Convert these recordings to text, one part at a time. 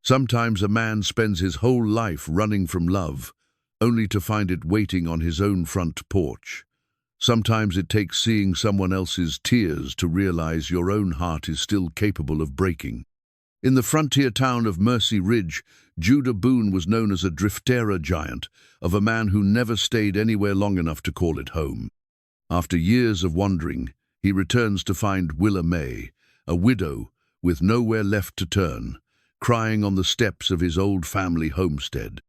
Sometimes a man spends his whole life running from love, only to find it waiting on his own front porch. Sometimes it takes seeing someone else's tears to realize your own heart is still capable of breaking. In the frontier town of Mercy Ridge, Judah Boone was known as a driftera giant, of a man who never stayed anywhere long enough to call it home. After years of wandering, he returns to find Willa May, a widow with nowhere left to turn, crying on the steps of his old family homestead.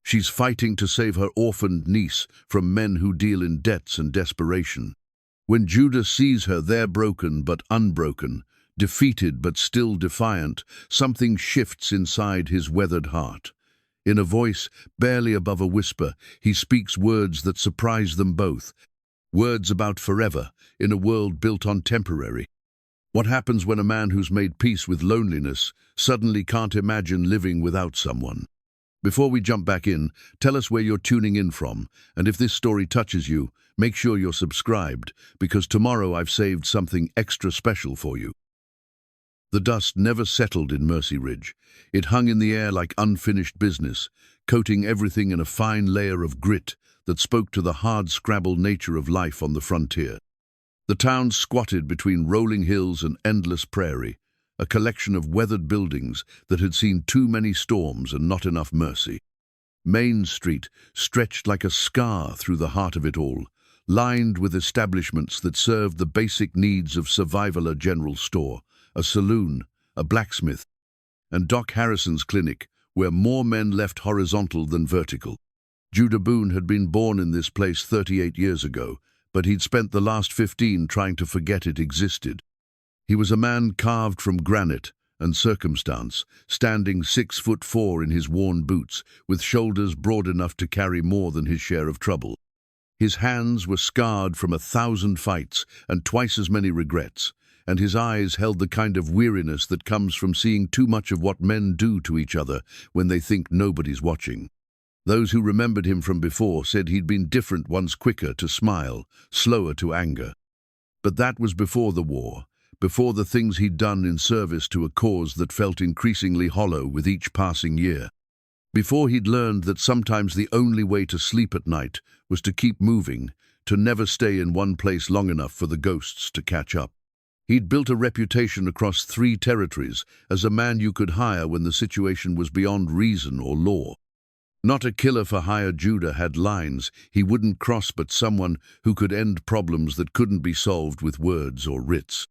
She's fighting to save her orphaned niece from men who deal in debts and desperation. When Judah sees her there broken but unbroken, defeated but still defiant, something shifts inside his weathered heart. In a voice barely above a whisper, he speaks words that surprise them both. Words about forever, in a world built on temporary. What happens when a man who's made peace with loneliness suddenly can't imagine living without someone? Before we jump back in, tell us where you're tuning in from, and if this story touches you, make sure you're subscribed, because tomorrow I've saved something extra special for you. The dust never settled in Mercy Ridge. It hung in the air like unfinished business, coating everything in a fine layer of grit that spoke to the hard-scrabble nature of life on the frontier. The town squatted between rolling hills and endless prairie, a collection of weathered buildings that had seen too many storms and not enough mercy. Main Street stretched like a scar through the heart of it all, lined with establishments that served the basic needs of survival: a general store, a saloon, a blacksmith, and Doc Harrison's clinic, where more men left horizontal than vertical. Judah Boone had been born in this place 38 years ago, but he'd spent the last 15 trying to forget it existed. He was a man carved from granite and circumstance, standing 6'4" in his worn boots, with shoulders broad enough to carry more than his share of trouble. His hands were scarred from 1,000 fights and twice as many regrets, and his eyes held the kind of weariness that comes from seeing too much of what men do to each other when they think nobody's watching. Those who remembered him from before said he'd been different once, quicker to smile, slower to anger. But that was before the war, before the things he'd done in service to a cause that felt increasingly hollow with each passing year. Before he'd learned that sometimes the only way to sleep at night was to keep moving, to never stay in one place long enough for the ghosts to catch up. He'd built a reputation across 3 territories as a man you could hire when the situation was beyond reason or law. Not a killer for hire. Judah had lines he wouldn't cross, but someone who could end problems that couldn't be solved with words or writs.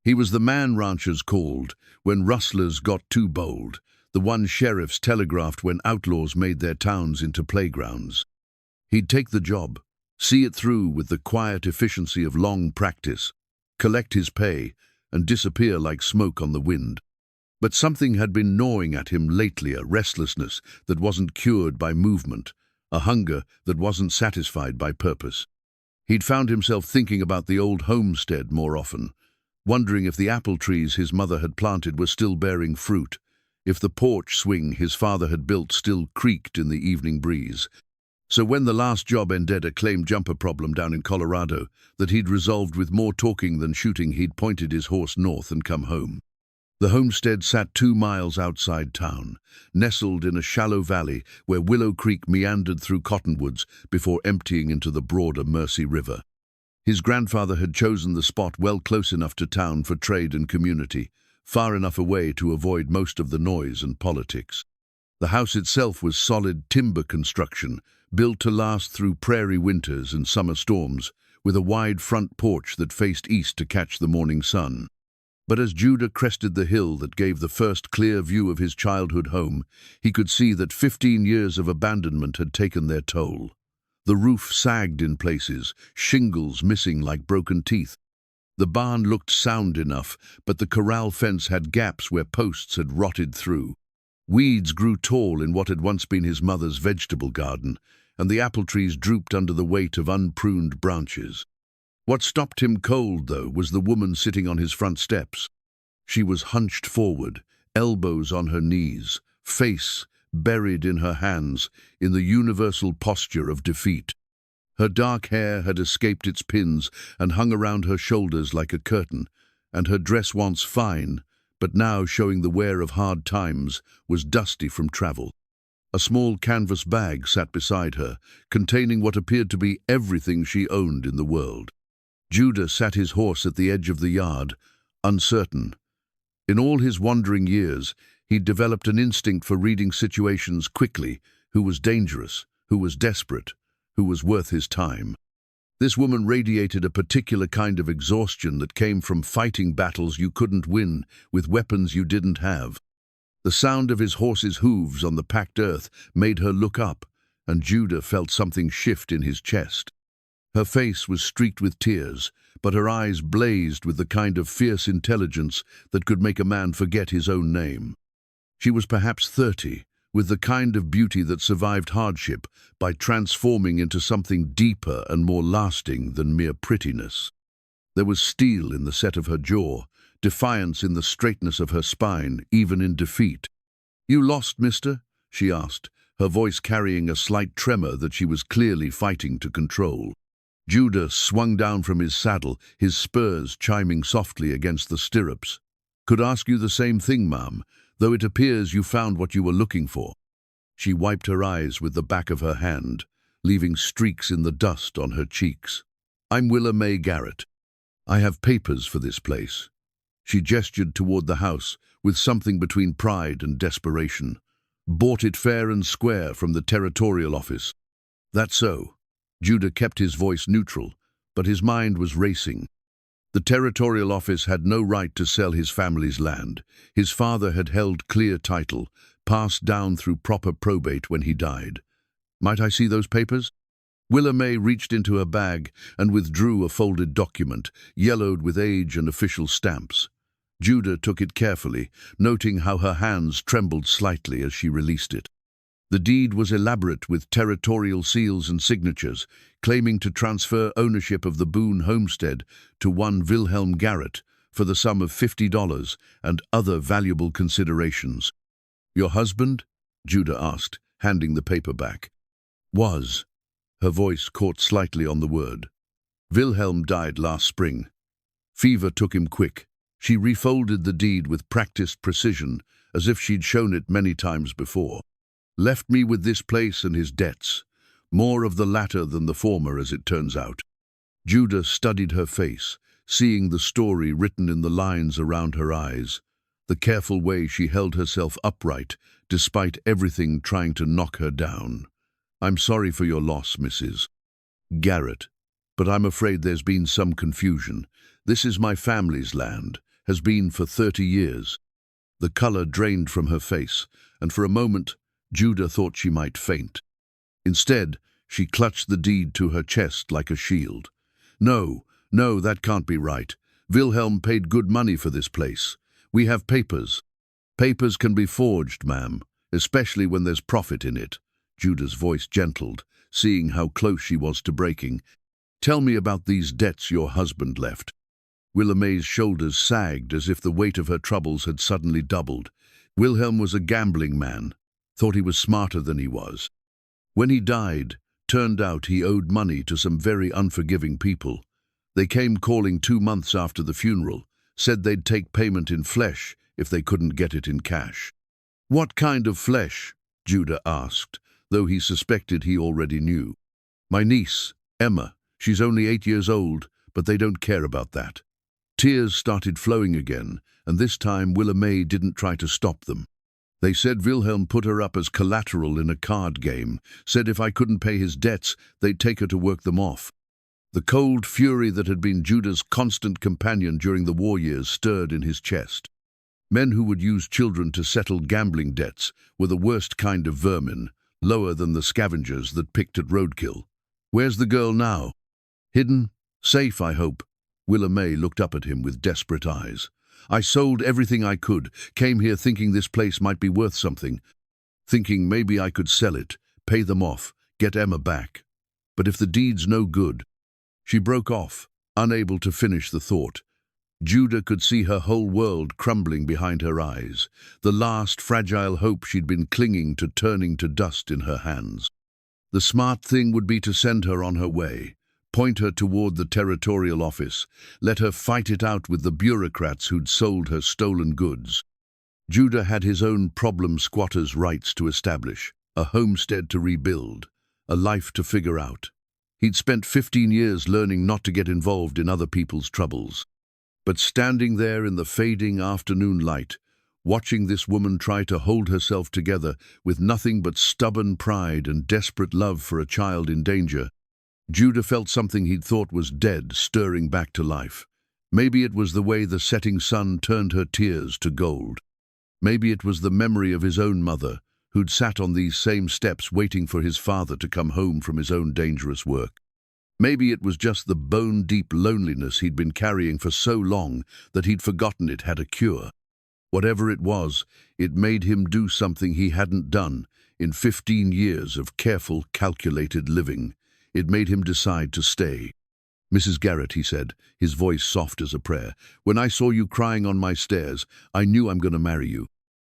He was the man ranchers called when rustlers got too bold, the one sheriffs telegraphed when outlaws made their towns into playgrounds. He'd take the job, see it through with the quiet efficiency of long practice, collect his pay, and disappear like smoke on the wind. But something had been gnawing at him lately, a restlessness that wasn't cured by movement, a hunger that wasn't satisfied by purpose. He'd found himself thinking about the old homestead more often, wondering if the apple trees his mother had planted were still bearing fruit, if the porch swing his father had built still creaked in the evening breeze. So when the last job ended, a claimed jumper problem down in Colorado that he'd resolved with more talking than shooting, he'd pointed his horse north and come home. The homestead sat 2 miles outside town, nestled in a shallow valley where Willow Creek meandered through cottonwoods before emptying into the broader Mercy River. His grandfather had chosen the spot well close enough to town for trade and community, far enough away to avoid most of the noise and politics. The house itself was solid timber construction, built to last through prairie winters and summer storms, with a wide front porch that faced east to catch the morning sun. But as Judah crested the hill that gave the first clear view of his childhood home, he could see that 15 years of abandonment had taken their toll. The roof sagged in places, shingles missing like broken teeth. The barn looked sound enough, but the corral fence had gaps where posts had rotted through. Weeds grew tall in what had once been his mother's vegetable garden, and the apple trees drooped under the weight of unpruned branches. What stopped him cold, though, was the woman sitting on his front steps. She was hunched forward, elbows on her knees, face buried in her hands in the universal posture of defeat. Her dark hair had escaped its pins and hung around her shoulders like a curtain, and her dress, once fine, but now showing the wear of hard times, was dusty from travel. A small canvas bag sat beside her, containing what appeared to be everything she owned in the world. Judah sat his horse at the edge of the yard, uncertain. In all his wandering years, he'd developed an instinct for reading situations quickly, who was dangerous, who was desperate, who was worth his time. This woman radiated a particular kind of exhaustion that came from fighting battles you couldn't win with weapons you didn't have. The sound of his horse's hooves on the packed earth made her look up, and Judah felt something shift in his chest. Her face was streaked with tears, but her eyes blazed with the kind of fierce intelligence that could make a man forget his own name. She was perhaps 30, with the kind of beauty that survived hardship by transforming into something deeper and more lasting than mere prettiness. There was steel in the set of her jaw, defiance in the straightness of her spine, even in defeat. "You lost, mister?" she asked, her voice carrying a slight tremor that she was clearly fighting to control. Judah swung down from his saddle, his spurs chiming softly against the stirrups. "Could ask you the same thing, ma'am, though it appears you found what you were looking for." She wiped her eyes with the back of her hand, leaving streaks in the dust on her cheeks. "I'm Willa May Garrett. I have papers for this place." She gestured toward the house with something between pride and desperation. "Bought it fair and square from the territorial office." "That's so." Judah kept his voice neutral, but his mind was racing. The territorial office had no right to sell his family's land. His father had held clear title, passed down through proper probate when he died. "Might I see those papers?" Willa May reached into her bag and withdrew a folded document, yellowed with age and official stamps. Judah took it carefully, noting how her hands trembled slightly as she released it. The deed was elaborate with territorial seals and signatures, claiming to transfer ownership of the Boone homestead to one Wilhelm Garrett for the sum of $50 and other valuable considerations. "Your husband?" Judah asked, handing the paper back. "Was." Her voice caught slightly on the word. "Wilhelm died last spring. Fever took him quick." She refolded the deed with practiced precision, as if she'd shown it many times before. "Left me with this place and his debts. More of the latter than the former, as it turns out." Judah studied her face, seeing the story written in the lines around her eyes, the careful way she held herself upright, despite everything trying to knock her down. "I'm sorry for your loss, Mrs. Garrett, but I'm afraid there's been some confusion. This is my family's land, has been for 30 years. The color drained from her face, and for a moment, Judah thought she might faint. Instead, she clutched the deed to her chest like a shield. No, that can't be right. Wilhelm paid good money for this place. We have papers." "Papers can be forged, ma'am, especially when there's profit in it." Judah's voice gentled, seeing how close she was to breaking. "Tell me about these debts your husband left." Willa May's shoulders sagged as if the weight of her troubles had suddenly doubled. Wilhelm was a gambling man, thought he was smarter than he was. When he died, turned out he owed money to some very unforgiving people. They came calling 2 months after the funeral, said they'd take payment in flesh if they couldn't get it in cash. "What kind of flesh?" Judah asked, though he suspected he already knew. "My niece, Emma. She's only 8 years old, but they don't care about that." Tears started flowing again, and this time Willa May didn't try to stop them. "They said Wilhelm put her up as collateral in a card game, said if I couldn't pay his debts, they'd take her to work them off." The cold fury that had been Judah's constant companion during the war years stirred in his chest. Men who would use children to settle gambling debts were the worst kind of vermin, lower than the scavengers that picked at roadkill. "Where's the girl now?" "Hidden? Safe, I hope." Willa May looked up at him with desperate eyes. "I sold everything I could, came here thinking this place might be worth something, thinking maybe I could sell it, pay them off, get Emma back. But if the deed's no good..." She broke off, unable to finish the thought. Judah could see her whole world crumbling behind her eyes, the last fragile hope she'd been clinging to turning to dust in her hands. The smart thing would be to send her on her way, point her toward the territorial office, let her fight it out with the bureaucrats who'd sold her stolen goods. Judah had his own problem squatter's rights to establish, a homestead to rebuild, a life to figure out. He'd spent 15 years learning not to get involved in other people's troubles. But standing there in the fading afternoon light, watching this woman try to hold herself together with nothing but stubborn pride and desperate love for a child in danger, Judah felt something he'd thought was dead stirring back to life. Maybe it was the way the setting sun turned her tears to gold. Maybe it was the memory of his own mother, who'd sat on these same steps waiting for his father to come home from his own dangerous work. Maybe it was just the bone-deep loneliness he'd been carrying for so long that he'd forgotten it had a cure. Whatever it was, it made him do something he hadn't done in 15 years of careful, calculated living. It made him decide to stay. "Mrs. Garrett," he said, his voice soft as a prayer, "when I saw you crying on my stairs, I knew I'm going to marry you."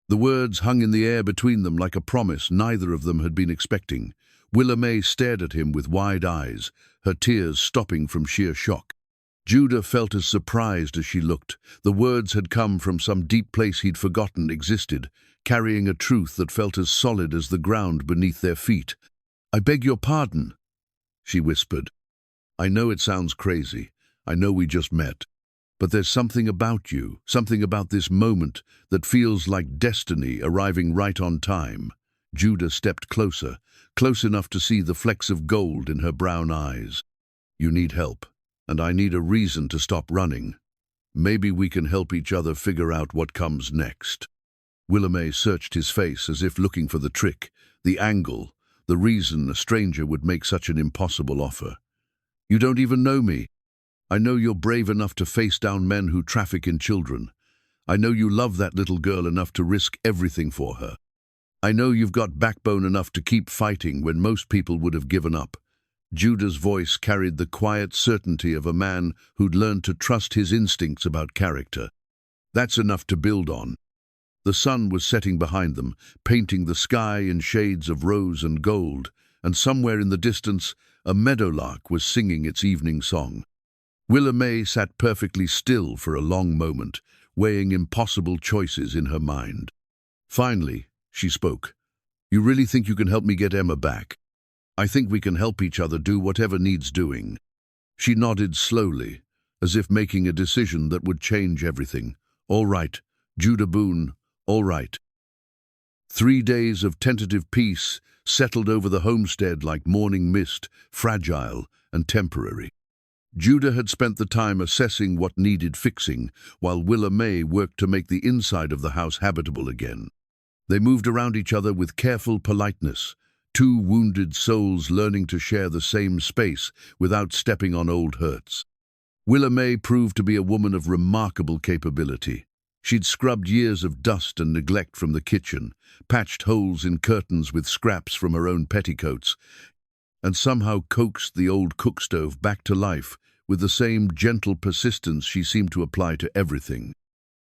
The words hung in the air between them like a promise neither of them had been expecting. Willa May stared at him with wide eyes, her tears stopping from sheer shock. Judah felt as surprised as she looked. The words had come from some deep place he'd forgotten existed, carrying a truth that felt as solid as the ground beneath their feet. "I beg your pardon," she whispered. "I know it sounds crazy. I know we just met. But there's something about you, something about this moment that feels like destiny arriving right on time." Judah stepped closer, close enough to see the flecks of gold in her brown eyes. "You need help, and I need a reason to stop running. Maybe we can help each other figure out what comes next." Willa May searched his face as if looking for the trick, the angle, the reason a stranger would make such an impossible offer. "You don't even know me. I know you're brave enough to face down men who traffic in children. I know you love that little girl enough to risk everything for her. I know you've got backbone enough to keep fighting when most people would have given up." Judah's voice carried the quiet certainty of a man who'd learned to trust his instincts about character. "That's enough to build on." The sun was setting behind them, painting the sky in shades of rose and gold, and somewhere in the distance, a meadowlark was singing its evening song. Willa May sat perfectly still for a long moment, weighing impossible choices in her mind. Finally, she spoke. "You really think you can help me get Emma back? I think we can help each other do whatever needs doing." She nodded slowly, as if making a decision that would change everything. "All right, Judah Boone, all right." 3 days of tentative peace settled over the homestead like morning mist, fragile and temporary. Judah had spent the time assessing what needed fixing, while Willa May worked to make the inside of the house habitable again. They moved around each other with careful politeness, two wounded souls learning to share the same space without stepping on old hurts. Willa May proved to be a woman of remarkable capability. She'd scrubbed years of dust and neglect from the kitchen, patched holes in curtains with scraps from her own petticoats, and somehow coaxed the old cookstove back to life with the same gentle persistence she seemed to apply to everything.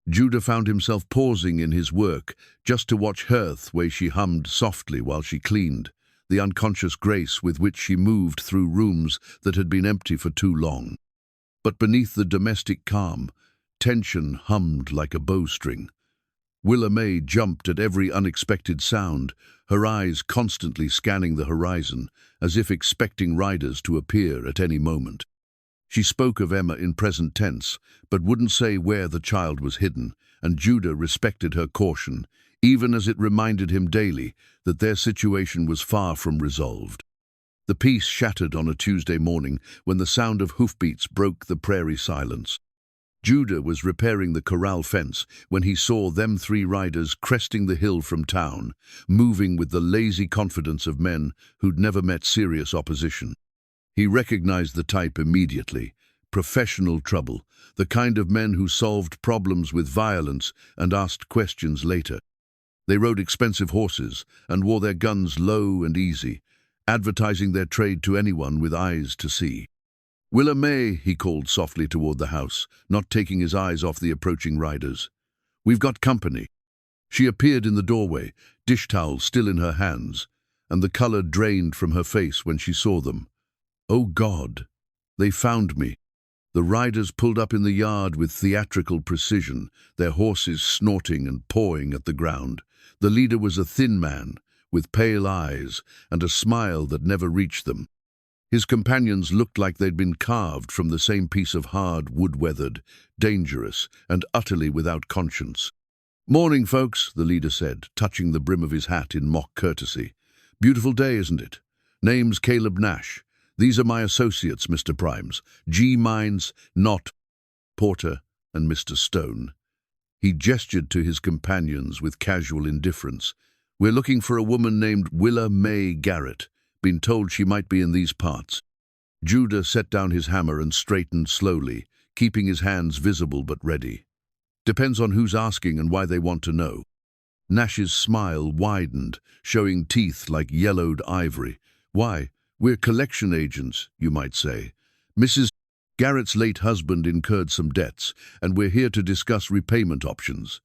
Judah found himself pausing in his work just to watch her the way she hummed softly while she cleaned, the unconscious grace with which she moved through rooms that had been empty for too long. But beneath the domestic calm, tension hummed like a bowstring. Willa May jumped at every unexpected sound, her eyes constantly scanning the horizon, as if expecting riders to appear at any moment. She spoke of Emma in present tense, but wouldn't say where the child was hidden, and Judah respected her caution, even as it reminded him daily that their situation was far from resolved. The peace shattered on a Tuesday morning when the sound of hoofbeats broke the prairie silence. Judah was repairing the corral fence when he saw them 3 riders cresting the hill from town, moving with the lazy confidence of men who'd never met serious opposition. He recognized the type immediately: professional trouble, the kind of men who solved problems with violence and asked questions later. They rode expensive horses and wore their guns low and easy, advertising their trade to anyone with eyes to see. "Willa May," he called softly toward the house, not taking his eyes off the approaching riders. "We've got company." She appeared in the doorway, dish towel still in her hands, and the color drained from her face when she saw them. "Oh God," They found me. The riders pulled up in the yard with theatrical precision, their horses snorting and pawing at the ground. The leader was a thin man, with pale eyes and a smile that never reached them. His companions looked like they'd been carved from the same piece of hard, wood-weathered, dangerous, and utterly without conscience. "Morning, folks," the leader said, touching the brim of his hat in mock courtesy. "Beautiful day, isn't it? Name's Caleb Nash. These are my associates, Mr. Primes, G. Mines, Knott, Porter, and Mr. Stone." He gestured to his companions with casual indifference. "We're looking for a woman named Willa May Garrett. Been told she might be in these parts." Judah set down his hammer and straightened slowly, keeping his hands visible but ready. "Depends on who's asking and why they want to know." Nash's smile widened, showing teeth like yellowed ivory. "Why, we're collection agents, you might say. Mrs. Garrett's late husband incurred some debts, and we're here to discuss repayment options."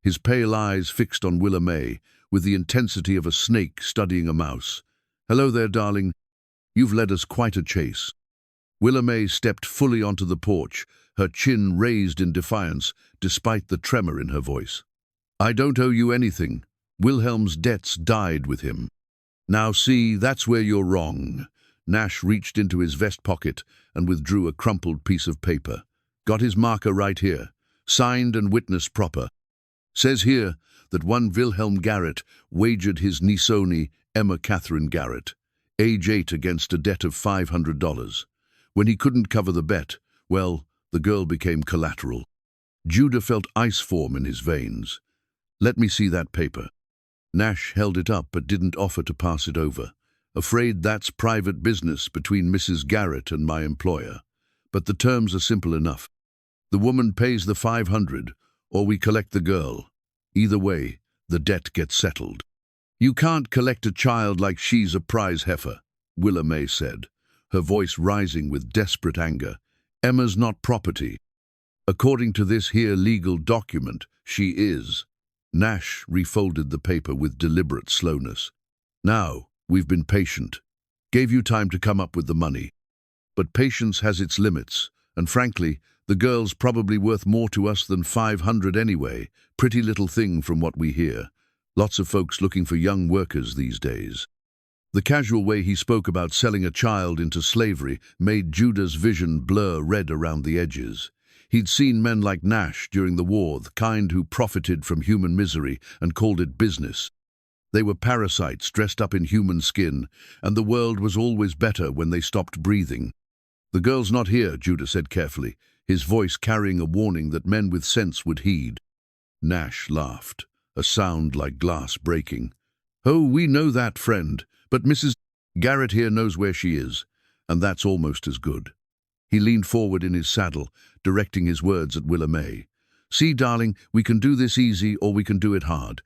His pale eyes fixed on Willa May, with the intensity of a snake studying a mouse. "Hello there, darling. You've led us quite a chase." Willa May stepped fully onto the porch, her chin raised in defiance, despite the tremor in her voice. "I don't owe you anything. Wilhelm's debts died with him." "Now see, that's where you're wrong." Nash reached into his vest pocket and withdrew a crumpled piece of paper. "Got his marker right here. Signed and witnessed proper. Says here that one Wilhelm Garrett wagered his Nisoni, Emma Catherine Garrett, age 8, against a debt of $500. When he couldn't cover the bet, well, the girl became collateral." Judah felt ice form in his veins. "Let me see that paper." Nash held it up but didn't offer to pass it over. "Afraid that's private business between Mrs. Garrett and my employer. But the terms are simple enough. The woman pays the $500, or we collect the girl. Either way, the debt gets settled." "You can't collect a child like she's a prize heifer," Willa May said, her voice rising with desperate anger. "Emma's not property. According to this here legal document, she is." Nash refolded the paper with deliberate slowness. "Now, we've been patient. Gave you time to come up with the money. But patience has its limits, and frankly, the girl's probably worth more to us than $500 anyway. Pretty little thing from what we hear. Lots of folks looking for young workers these days." The casual way he spoke about selling a child into slavery made Judah's vision blur red around the edges. He'd seen men like Nash during the war, the kind who profited from human misery and called it business. They were parasites dressed up in human skin, and the world was always better when they stopped breathing. "The girl's not here," Judah said carefully, his voice carrying a warning that men with sense would heed. Nash laughed, a sound like glass breaking. "Oh, we know that, friend, but Mrs. Garrett here knows where she is, and that's almost as good." He leaned forward in his saddle, directing his words at Willa May. "See, darling, we can do this easy or we can do it hard.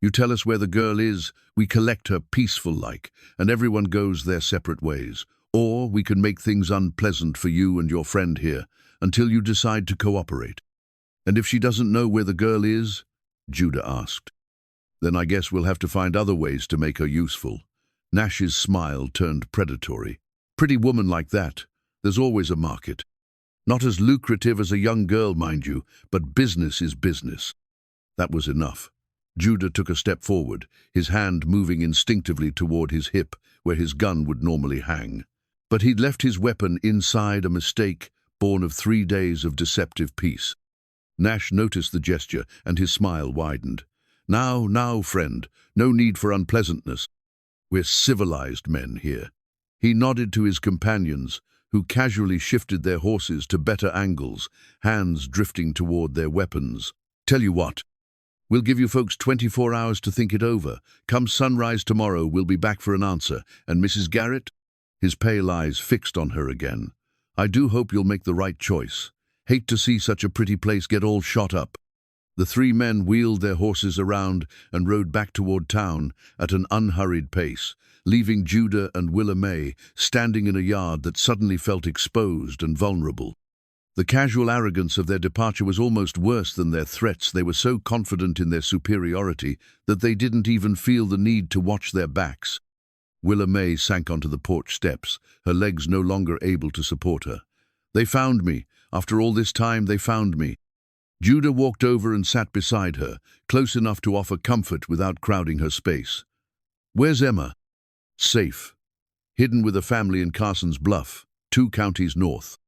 You tell us where the girl is, we collect her peaceful-like, and everyone goes their separate ways. Or we can make things unpleasant for you and your friend here, until you decide to cooperate." "And if she doesn't know where the girl is?" Judah asked. "Then I guess we'll have to find other ways to make her useful." Nash's smile turned predatory. "Pretty woman like that, there's always a market. Not as lucrative as a young girl, mind you, but business is business." That was enough. Judah took a step forward, his hand moving instinctively toward his hip, where his gun would normally hang. But he'd left his weapon inside, a mistake born of 3 days of deceptive peace. Nash noticed the gesture, and his smile widened. Now, friend, no need for unpleasantness. We're civilized men here." He nodded to his companions, who casually shifted their horses to better angles, hands drifting toward their weapons. "Tell you what, we'll give you folks 24 hours to think it over. Come sunrise tomorrow, we'll be back for an answer. And Mrs. Garrett?" His pale eyes fixed on her again. "I do hope you'll make the right choice. Hate to see such a pretty place get all shot up." The 3 men wheeled their horses around and rode back toward town at an unhurried pace, leaving Judah and Willa May standing in a yard that suddenly felt exposed and vulnerable. The casual arrogance of their departure was almost worse than their threats. They were so confident in their superiority that they didn't even feel the need to watch their backs. Willa May sank onto the porch steps, her legs no longer able to support her. "They found me. After all this time, they found me." Judah walked over and sat beside her, close enough to offer comfort without crowding her space. "Where's Emma?" "Safe. Hidden with a family in Carson's Bluff, 2 counties north.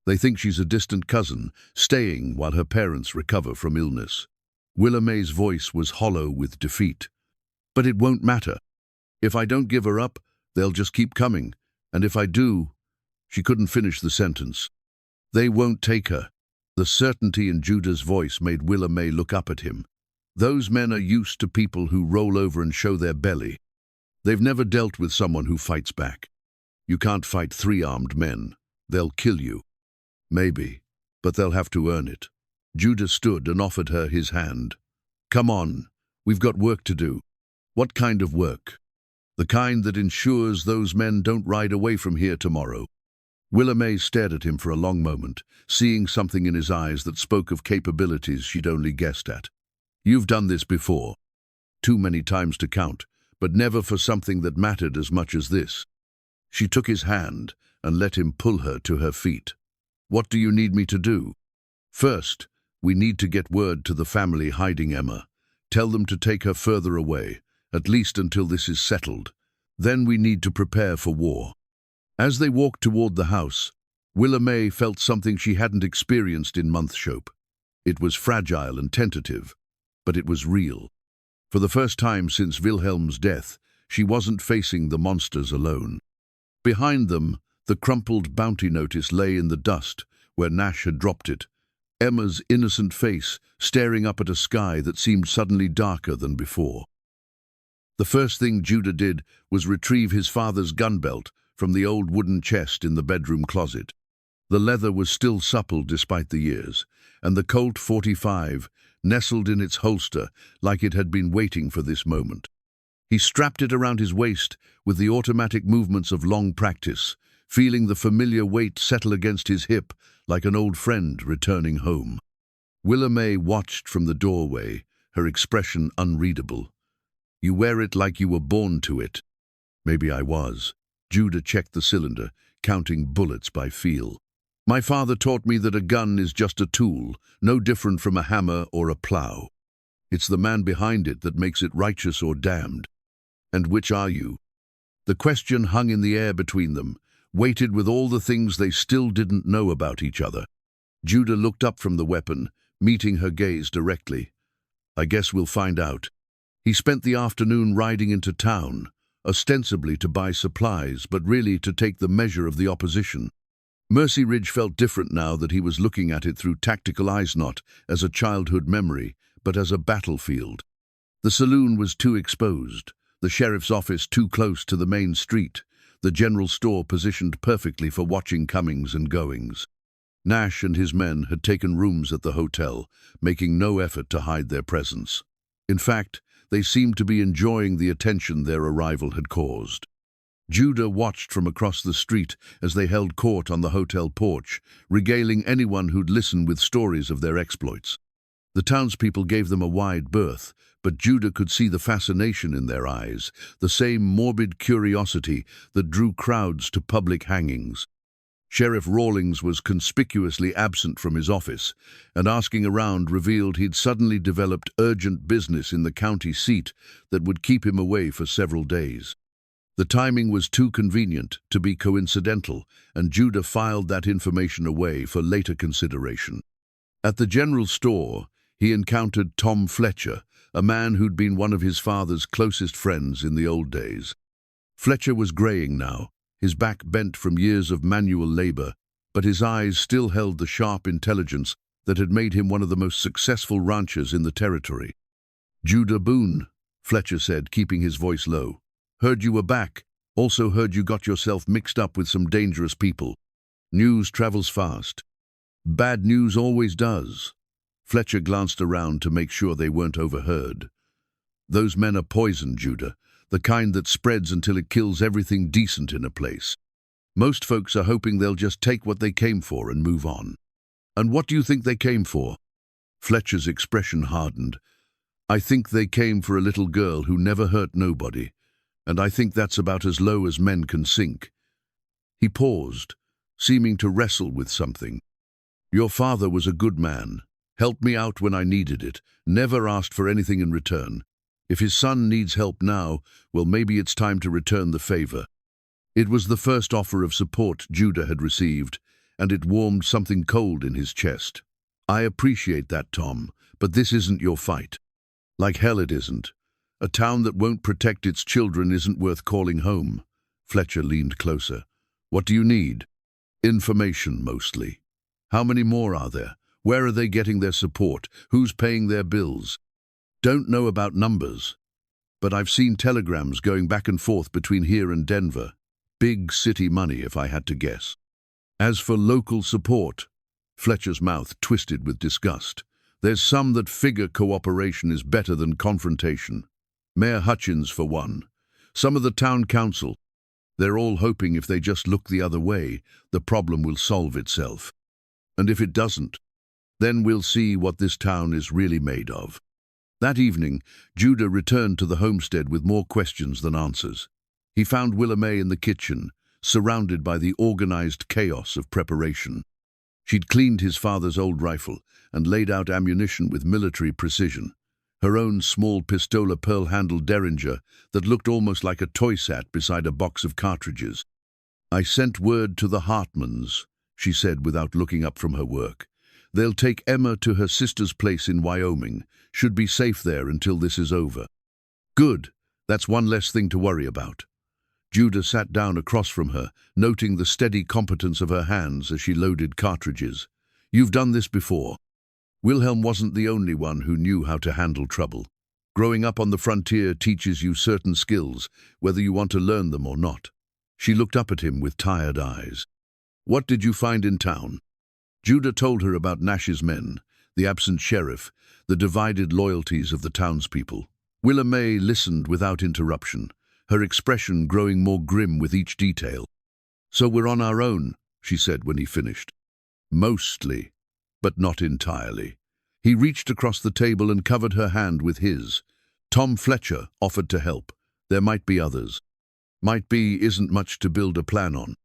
They think she's a distant cousin, staying while her parents recover from illness." Willa May's voice was hollow with defeat. "But it won't matter. If I don't give her up, they'll just keep coming. And if I do—" She couldn't finish the sentence. "They won't take her." The certainty in Judah's voice made Willa May look up at him. Those men are used to people who roll over and show their belly. They've never dealt with someone who fights back. You can't fight 3 armed men. They'll kill you. Maybe, but they'll have to earn it. Judah stood and offered her his hand. "Come on, we've got work to do." "What kind of work?" "The kind that ensures those men don't ride away from here tomorrow." Willa May stared at him for a long moment, seeing something in his eyes that spoke of capabilities she'd only guessed at. "You've done this before. Too many times to count, but never for something that mattered as much as this." She took his hand and let him pull her to her feet. "What do you need me to do?" "First, we need to get word to the family hiding Emma. Tell them to take her further away, at least until this is settled. Then we need to prepare for war." As they walked toward the house, Willa May felt something she hadn't experienced in months. It was fragile and tentative, but it was real. For the first time since Wilhelm's death, she wasn't facing the monsters alone. Behind them, the crumpled bounty notice lay in the dust where Nash had dropped it, Emma's innocent face staring up at a sky that seemed suddenly darker than before. The first thing Judah did was retrieve his father's gun belt from the old wooden chest in the bedroom closet. The leather was still supple despite the years, and the Colt .45 nestled in its holster like it had been waiting for this moment. He strapped it around his waist with the automatic movements of long practice, feeling the familiar weight settle against his hip like an old friend returning home. Willa May watched from the doorway, her expression unreadable. "You wear it like you were born to it." "Maybe I was." Judah checked the cylinder, counting bullets by feel. "My father taught me that a gun is just a tool, no different from a hammer or a plow. It's the man behind it that makes it righteous or damned." "And which are you?" The question hung in the air between them, weighted with all the things they still didn't know about each other. Judah looked up from the weapon, meeting her gaze directly. "I guess we'll find out." He spent the afternoon riding into town, ostensibly to buy supplies, but really to take the measure of the opposition. Mercy Ridge felt different now that he was looking at it through tactical eyes, not as a childhood memory, but as a battlefield. The saloon was too exposed, the sheriff's office too close to the main street, the general store positioned perfectly for watching comings and goings. Nash and his men had taken rooms at the hotel, making no effort to hide their presence. In fact, they seemed to be enjoying the attention their arrival had caused. Judah watched from across the street as they held court on the hotel porch, regaling anyone who'd listen with stories of their exploits. The townspeople gave them a wide berth, but Judah could see the fascination in their eyes, the same morbid curiosity that drew crowds to public hangings. Sheriff Rawlings was conspicuously absent from his office, and asking around revealed he'd suddenly developed urgent business in the county seat that would keep him away for several days. The timing was too convenient to be coincidental, and Judah filed that information away for later consideration. At the general store, he encountered Tom Fletcher, a man who'd been one of his father's closest friends in the old days. Fletcher was graying now, his back bent from years of manual labor, but his eyes still held the sharp intelligence that had made him one of the most successful ranchers in the territory. "Judah Boone," Fletcher said, keeping his voice low. "Heard you were back. Also heard you got yourself mixed up with some dangerous people. News travels fast." "Bad news always does." Fletcher glanced around to make sure they weren't overheard. "Those men are poison, Judah, the kind that spreads until it kills everything decent in a place. Most folks are hoping they'll just take what they came for and move on." "And what do you think they came for?" Fletcher's expression hardened. "I think they came for a little girl who never hurt nobody. and I think that's about as low as men can sink." He paused, seeming to wrestle with something. "Your father was a good man, helped me out when I needed it, never asked for anything in return. If his son needs help now, well, maybe it's time to return the favor." It was the first offer of support Judah had received, and it warmed something cold in his chest. "I appreciate that, Tom, but this isn't your fight." "Like hell it isn't. A town that won't protect its children isn't worth calling home." Fletcher leaned closer. "What do you need?" "Information, mostly. How many more are there? Where are they getting their support? Who's paying their bills?" "Don't know about numbers, but I've seen telegrams going back and forth between here and Denver. Big city money, if I had to guess." "As for local support," Fletcher's mouth twisted with disgust, "there's some that figure cooperation is better than confrontation. Mayor Hutchins, for one. Some of the town council. They're all hoping if they just look the other way, the problem will solve itself. And if it doesn't, then we'll see what this town is really made of." That evening, Judah returned to the homestead with more questions than answers. He found Willa May in the kitchen, surrounded by the organized chaos of preparation. She'd cleaned his father's old rifle and laid out ammunition with military precision. Her own small pistola pearl-handled derringer that looked almost like a toy set beside a box of cartridges. "I sent word to the Hartmans," she said without looking up from her work. "They'll take Emma to her sister's place in Wyoming. Should be safe there until this is over." "Good. That's one less thing to worry about." Judah sat down across from her, noting the steady competence of her hands as she loaded cartridges. "You've done this before." Wilhelm wasn't the only one who knew how to handle trouble. Growing up on the frontier teaches you certain skills, whether you want to learn them or not. She looked up at him with tired eyes. "What did you find in town?" Judah told her about Nash's men, the absent sheriff, the divided loyalties of the townspeople. Willa May listened without interruption, her expression growing more grim with each detail. "So we're on our own," she said when he finished. "Mostly, but not entirely." He reached across the table and covered her hand with his. "Tom Fletcher offered to help. There might be others." "Might be isn't much to build a plan on."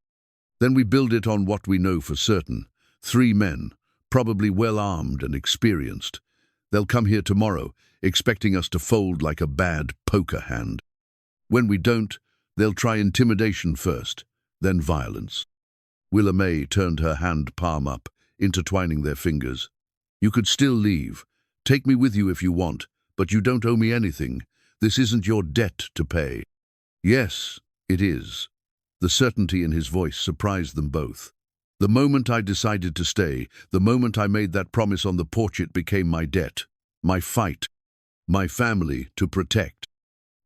"Then we build it on what we know for certain. 3 men, probably well-armed and experienced. They'll come here tomorrow, expecting us to fold like a bad poker hand. When we don't, they'll try intimidation first, then violence." Willa May turned her hand palm up, intertwining their fingers. "You could still leave. Take me with you if you want, but you don't owe me anything. This isn't your debt to pay." "Yes, it is." The certainty in his voice surprised them both. "The moment I decided to stay, the moment I made that promise on the porch, it became my debt, my fight, my family to protect."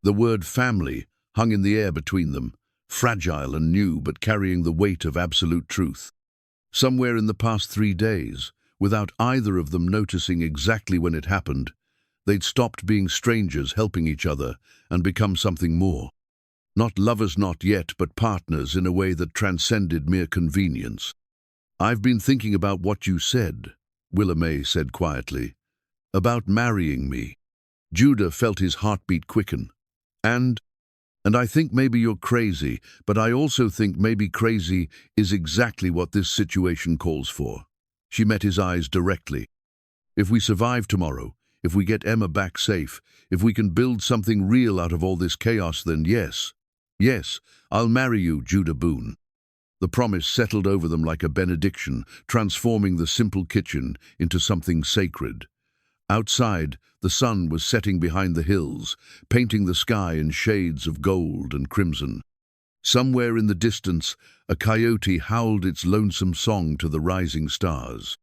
The word family hung in the air between them, fragile and new but carrying the weight of absolute truth. Somewhere in the past 3 days, without either of them noticing exactly when it happened, they'd stopped being strangers helping each other and become something more. Not lovers not yet, but partners in a way that transcended mere convenience. "I've been thinking about what you said," Willa May said quietly. "About marrying me." Judah felt his heartbeat quicken. And I think maybe you're crazy, but I also think maybe crazy is exactly what this situation calls for." She met his eyes directly. "If we survive tomorrow, if we get Emma back safe, if we can build something real out of all this chaos, then yes, I'll marry you, Judah Boone." The promise settled over them like a benediction, transforming the simple kitchen into something sacred. Outside, the sun was setting behind the hills, painting the sky in shades of gold and crimson. Somewhere in the distance, a coyote howled its lonesome song to the rising stars.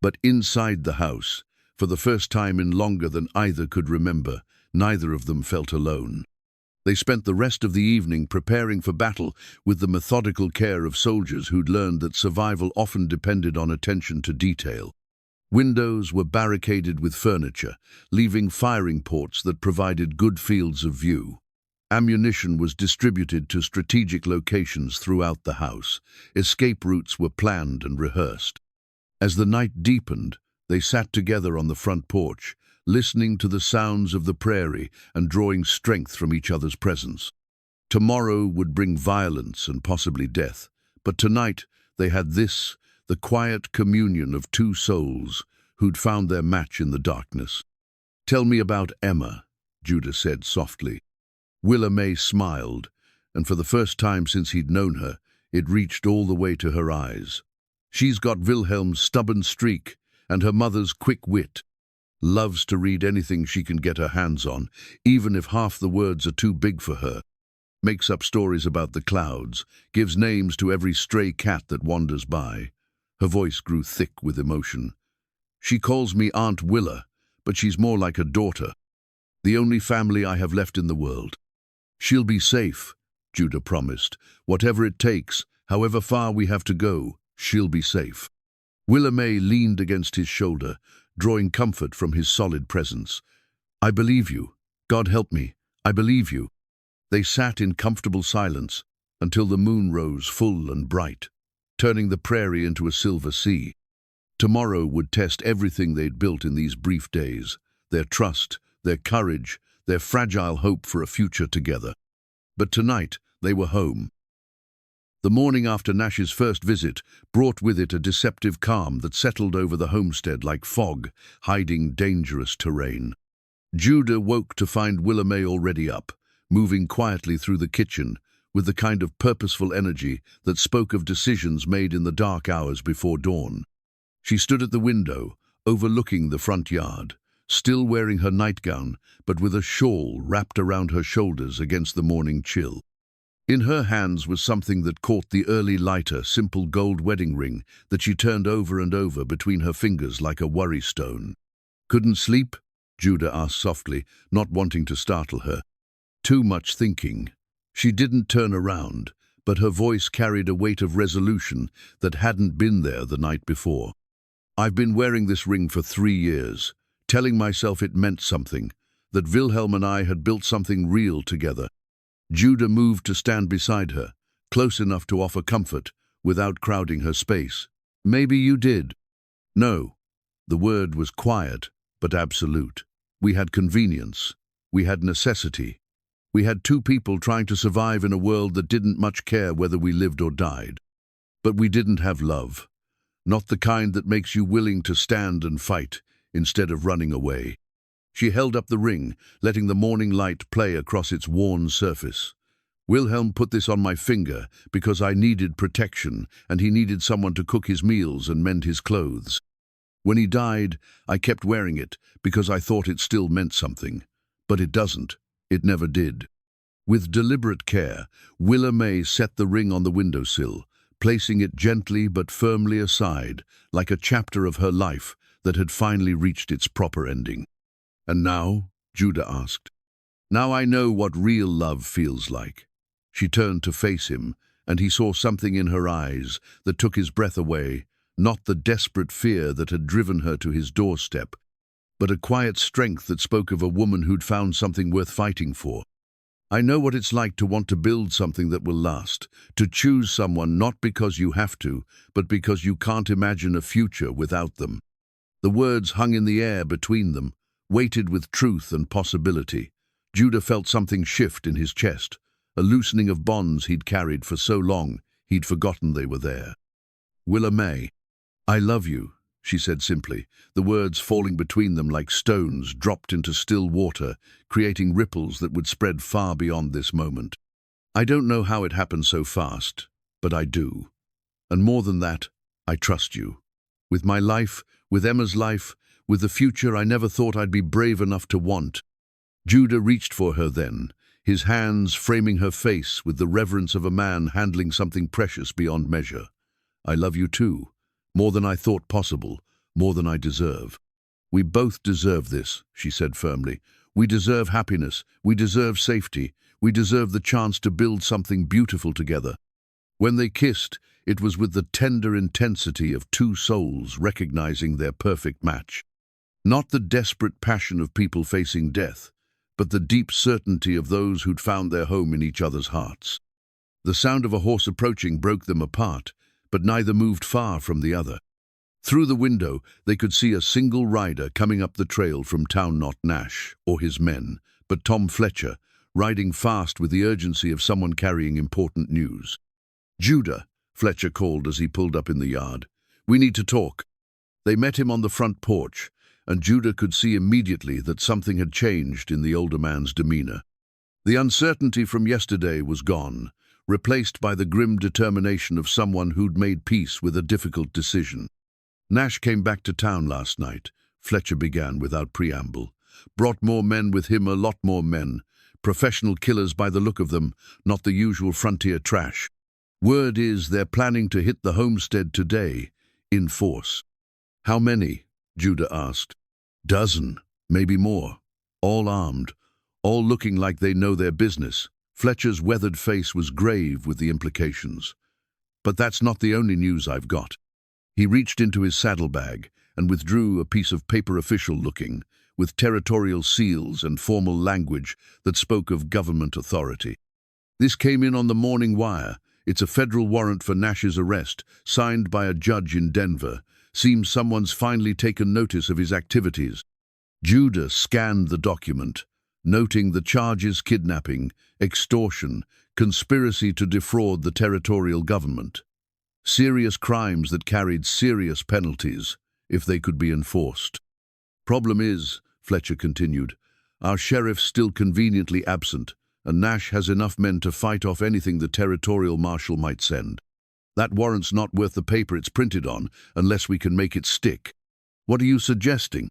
But inside the house, for the first time in longer than either could remember, neither of them felt alone. They spent the rest of the evening preparing for battle with the methodical care of soldiers who'd learned that survival often depended on attention to detail. Windows were barricaded with furniture, leaving firing ports that provided good fields of view. Ammunition was distributed to strategic locations throughout the house. Escape routes were planned and rehearsed. As the night deepened, they sat together on the front porch, listening to the sounds of the prairie and drawing strength from each other's presence. Tomorrow would bring violence and possibly death, but tonight they had this, the quiet communion of two souls who'd found their match in the darkness. "Tell me about Emma," Judah said softly. Willa May smiled, and for the first time since he'd known her, it reached all the way to her eyes. "She's got Wilhelm's stubborn streak and her mother's quick wit. Loves to read anything she can get her hands on, even if half the words are too big for her. Makes up stories about the clouds, gives names to every stray cat that wanders by." Her voice grew thick with emotion. "She calls me Aunt Willa, but she's more like a daughter. The only family I have left in the world. She'll be safe," Judah promised. "Whatever it takes, however far we have to go, she'll be safe." Willa May leaned against his shoulder, drawing comfort from his solid presence. "I believe you. God help me. I believe you." They sat in comfortable silence until the moon rose full and bright, turning the prairie into a silver sea. Tomorrow would test everything they'd built in these brief days, their trust, their courage, their fragile hope for a future together. But tonight they were home. The morning after Nash's first visit brought with it a deceptive calm that settled over the homestead like fog, hiding dangerous terrain. Judah woke to find Willa May already up, moving quietly through the kitchen with the kind of purposeful energy that spoke of decisions made in the dark hours before dawn. She stood at the window, overlooking the front yard, still wearing her nightgown, but with a shawl wrapped around her shoulders against the morning chill. In her hands was something that caught the early lighter, simple gold wedding ring that she turned over and over between her fingers like a worry stone. "Couldn't sleep?" Judah asked softly, not wanting to startle her. "Too much thinking." She didn't turn around, but her voice carried a weight of resolution that hadn't been there the night before. "I've been wearing this ring for 3 years, telling myself it meant something, that Wilhelm and I had built something real together." Judah moved to stand beside her, close enough to offer comfort, without crowding her space. "Maybe you did." "No." The word was quiet, but absolute. "We had convenience. We had necessity. We had two people trying to survive in a world that didn't much care whether we lived or died. But we didn't have love. Not the kind that makes you willing to stand and fight, instead of running away." She held up the ring, letting the morning light play across its worn surface. "Wilhelm put this on my finger because I needed protection, and he needed someone to cook his meals and mend his clothes. When he died, I kept wearing it because I thought it still meant something. But it doesn't. It never did." With deliberate care, Willa May set the ring on the windowsill, placing it gently but firmly aside, like a chapter of her life that had finally reached its proper ending. "And now?" Judah asked. "Now I know what real love feels like." She turned to face him, and he saw something in her eyes that took his breath away, not the desperate fear that had driven her to his doorstep, but a quiet strength that spoke of a woman who'd found something worth fighting for. "I know what it's like to want to build something that will last, to choose someone not because you have to, but because you can't imagine a future without them." The words hung in the air between them, weighted with truth and possibility. Judah felt something shift in his chest, a loosening of bonds he'd carried for so long he'd forgotten they were there. "Willa May, I love you," she said simply, the words falling between them like stones dropped into still water, creating ripples that would spread far beyond this moment. "I don't know how it happened so fast, but I do. And more than that, I trust you. With my life, with Emma's life, with the future I never thought I'd be brave enough to want." Judah reached for her then, his hands framing her face with the reverence of a man handling something precious beyond measure. "I love you too, more than I thought possible, more than I deserve." "We both deserve this," she said firmly. "We deserve happiness, we deserve safety, we deserve the chance to build something beautiful together." When they kissed, it was with the tender intensity of two souls recognizing their perfect match. Not the desperate passion of people facing death, but the deep certainty of those who'd found their home in each other's hearts. The sound of a horse approaching broke them apart, but neither moved far from the other. Through the window, they could see a single rider coming up the trail from town, not Nash or his men, but Tom Fletcher, riding fast with the urgency of someone carrying important news. "Judah," Fletcher called as he pulled up in the yard. "We need to talk." They met him on the front porch, and Judah could see immediately that something had changed in the older man's demeanor. The uncertainty from yesterday was gone, replaced by the grim determination of someone who'd made peace with a difficult decision. "Nash came back to town last night," Fletcher began without preamble. "Brought more men with him, a lot more men. Professional killers by the look of them, not the usual frontier trash. Word is they're planning to hit the homestead today, in force." "How many?" Judah asked. "Dozen, maybe more. All armed, all looking like they know their business." Fletcher's weathered face was grave with the implications. "But that's not the only news I've got." He reached into his saddlebag and withdrew a piece of paper official-looking, with territorial seals and formal language that spoke of government authority. "This came in on the morning wire. It's a federal warrant for Nash's arrest, signed by a judge in Denver. Seems someone's finally taken notice of his activities." Judah scanned the document, noting the charges: kidnapping, extortion, conspiracy to defraud the territorial government. Serious crimes that carried serious penalties, if they could be enforced. "Problem is," Fletcher continued, "our sheriff's still conveniently absent, and Nash has enough men to fight off anything the territorial marshal might send. That warrant's not worth the paper it's printed on unless we can make it stick." "What are you suggesting?"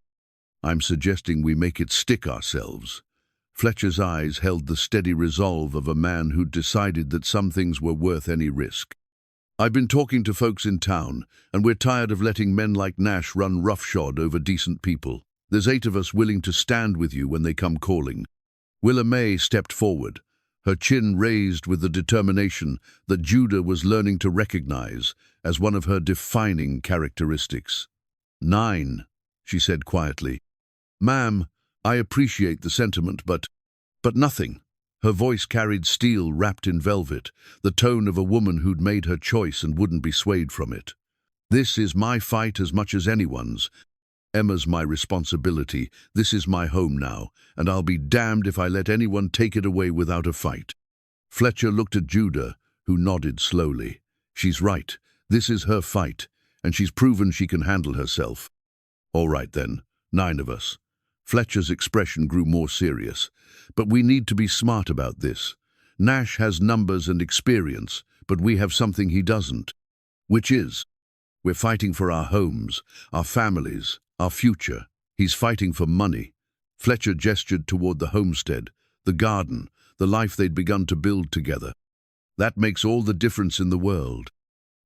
"I'm suggesting we make it stick ourselves." Fletcher's eyes held the steady resolve of a man who'd decided that some things were worth any risk. "I've been talking to folks in town, and we're tired of letting men like Nash run roughshod over decent people. There's 8 of us willing to stand with you when they come calling." Willa May stepped forward, her chin raised with the determination that Judah was learning to recognize as one of her defining characteristics. "9, she said quietly. "Ma'am, I appreciate the sentiment, but nothing." Her voice carried steel wrapped in velvet, the tone of a woman who'd made her choice and wouldn't be swayed from it. "This is my fight as much as anyone's. Emma's my responsibility. This is my home now, and I'll be damned if I let anyone take it away without a fight." Fletcher looked at Judah, who nodded slowly. "She's right. This is her fight, and she's proven she can handle herself." "All right then, 9 of us." Fletcher's expression grew more serious. "But we need to be smart about this. Nash has numbers and experience, but we have something he doesn't. Which is, we're fighting for our homes, our families, our future. He's fighting for money." Fletcher gestured toward the homestead, the garden, the life they'd begun to build together. "That makes all the difference in the world."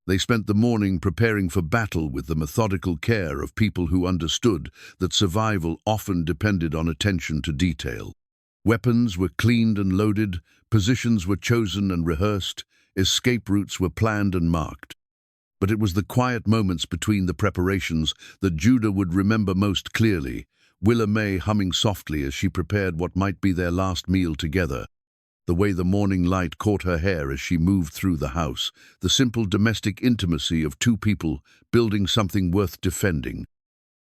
They spent the morning preparing for battle with the methodical care of people who understood that survival often depended on attention to detail. Weapons were cleaned and loaded, positions were chosen and rehearsed, escape routes were planned and marked. But it was the quiet moments between the preparations that Judah would remember most clearly, Willa May humming softly as she prepared what might be their last meal together. The way the morning light caught her hair as she moved through the house, the simple domestic intimacy of 2 people building something worth defending.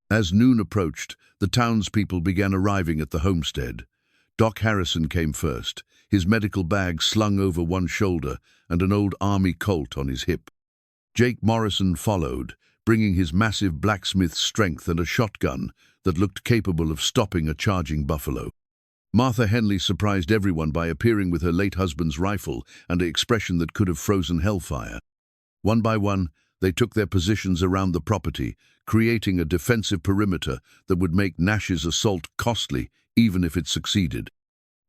As noon approached, the townspeople began arriving at the homestead. Doc Harrison came first, his medical bag slung over one shoulder and an old army Colt on his hip. Jake Morrison followed, bringing his massive blacksmith strength and a shotgun that looked capable of stopping a charging buffalo. Martha Henley surprised everyone by appearing with her late husband's rifle and an expression that could have frozen hellfire. One by one, they took their positions around the property, creating a defensive perimeter that would make Nash's assault costly, even if it succeeded.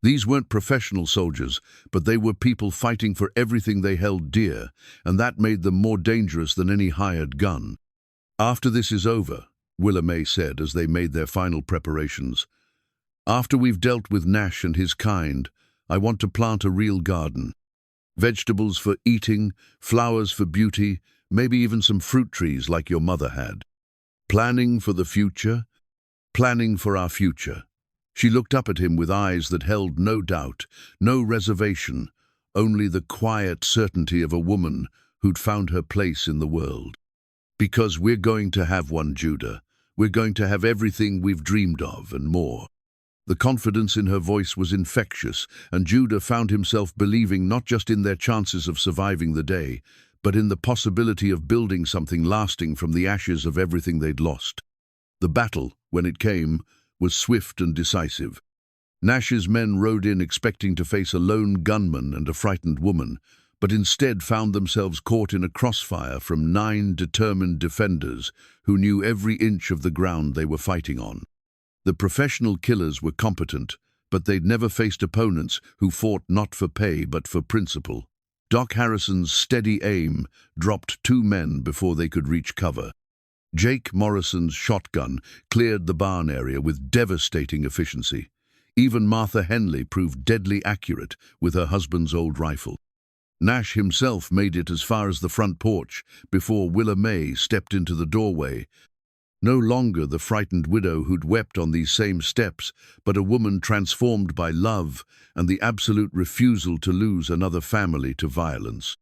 These weren't professional soldiers, but they were people fighting for everything they held dear, and that made them more dangerous than any hired gun. "After this is over," Willa May said as they made their final preparations, "after we've dealt with Nash and his kind, I want to plant a real garden. Vegetables for eating, flowers for beauty, maybe even some fruit trees like your mother had. Planning for the future, planning for our future." She looked up at him with eyes that held no doubt, no reservation, only the quiet certainty of a woman who'd found her place in the world. "Because we're going to have one, Judah. We're going to have everything we've dreamed of and more." The confidence in her voice was infectious, and Judah found himself believing not just in their chances of surviving the day, but in the possibility of building something lasting from the ashes of everything they'd lost. The battle, when it came, was swift and decisive. Nash's men rode in expecting to face a lone gunman and a frightened woman, but instead found themselves caught in a crossfire from 9 determined defenders who knew every inch of the ground they were fighting on. The professional killers were competent, but they'd never faced opponents who fought not for pay but for principle. Doc Harrison's steady aim dropped 2 men before they could reach cover. Jake Morrison's shotgun cleared the barn area with devastating efficiency. Even Martha Henley proved deadly accurate with her husband's old rifle. Nash himself made it as far as the front porch before Willa May stepped into the doorway. No longer the frightened widow who'd wept on these same steps, but a woman transformed by love and the absolute refusal to lose another family to violence.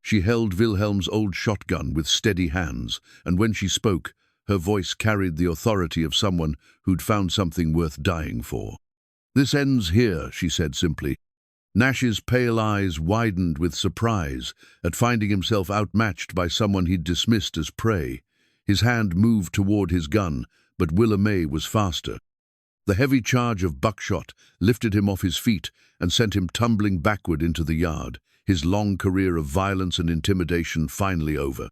She held Wilhelm's old shotgun with steady hands, and when she spoke, her voice carried the authority of someone who'd found something worth dying for. "This ends here," she said simply. Nash's pale eyes widened with surprise at finding himself outmatched by someone he'd dismissed as prey. His hand moved toward his gun, but Willa May was faster. The heavy charge of buckshot lifted him off his feet and sent him tumbling backward into the yard, his long career of violence and intimidation finally over.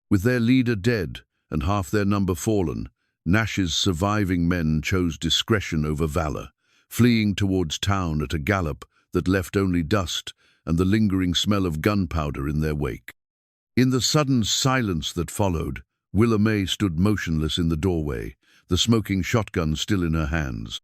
With their leader dead and half their number fallen, Nash's surviving men chose discretion over valor, fleeing towards town at a gallop that left only dust and the lingering smell of gunpowder in their wake. In the sudden silence that followed, Willa May stood motionless in the doorway, the smoking shotgun still in her hands.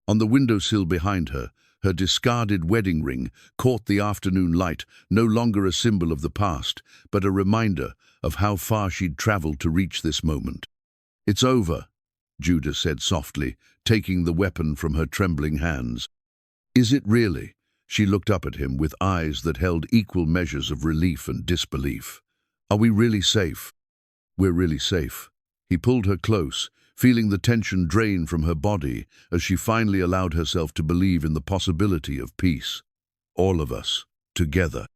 On the windowsill behind her, her discarded wedding ring caught the afternoon light, no longer a symbol of the past, but a reminder of how far she'd traveled to reach this moment. "It's over," Judah said softly, taking the weapon from her trembling hands. "Is it really?" She looked up at him with eyes that held equal measures of relief and disbelief. "Are we really safe?" "We're really safe." He pulled her close, feeling the tension drain from her body as she finally allowed herself to believe in the possibility of peace. All of us, together.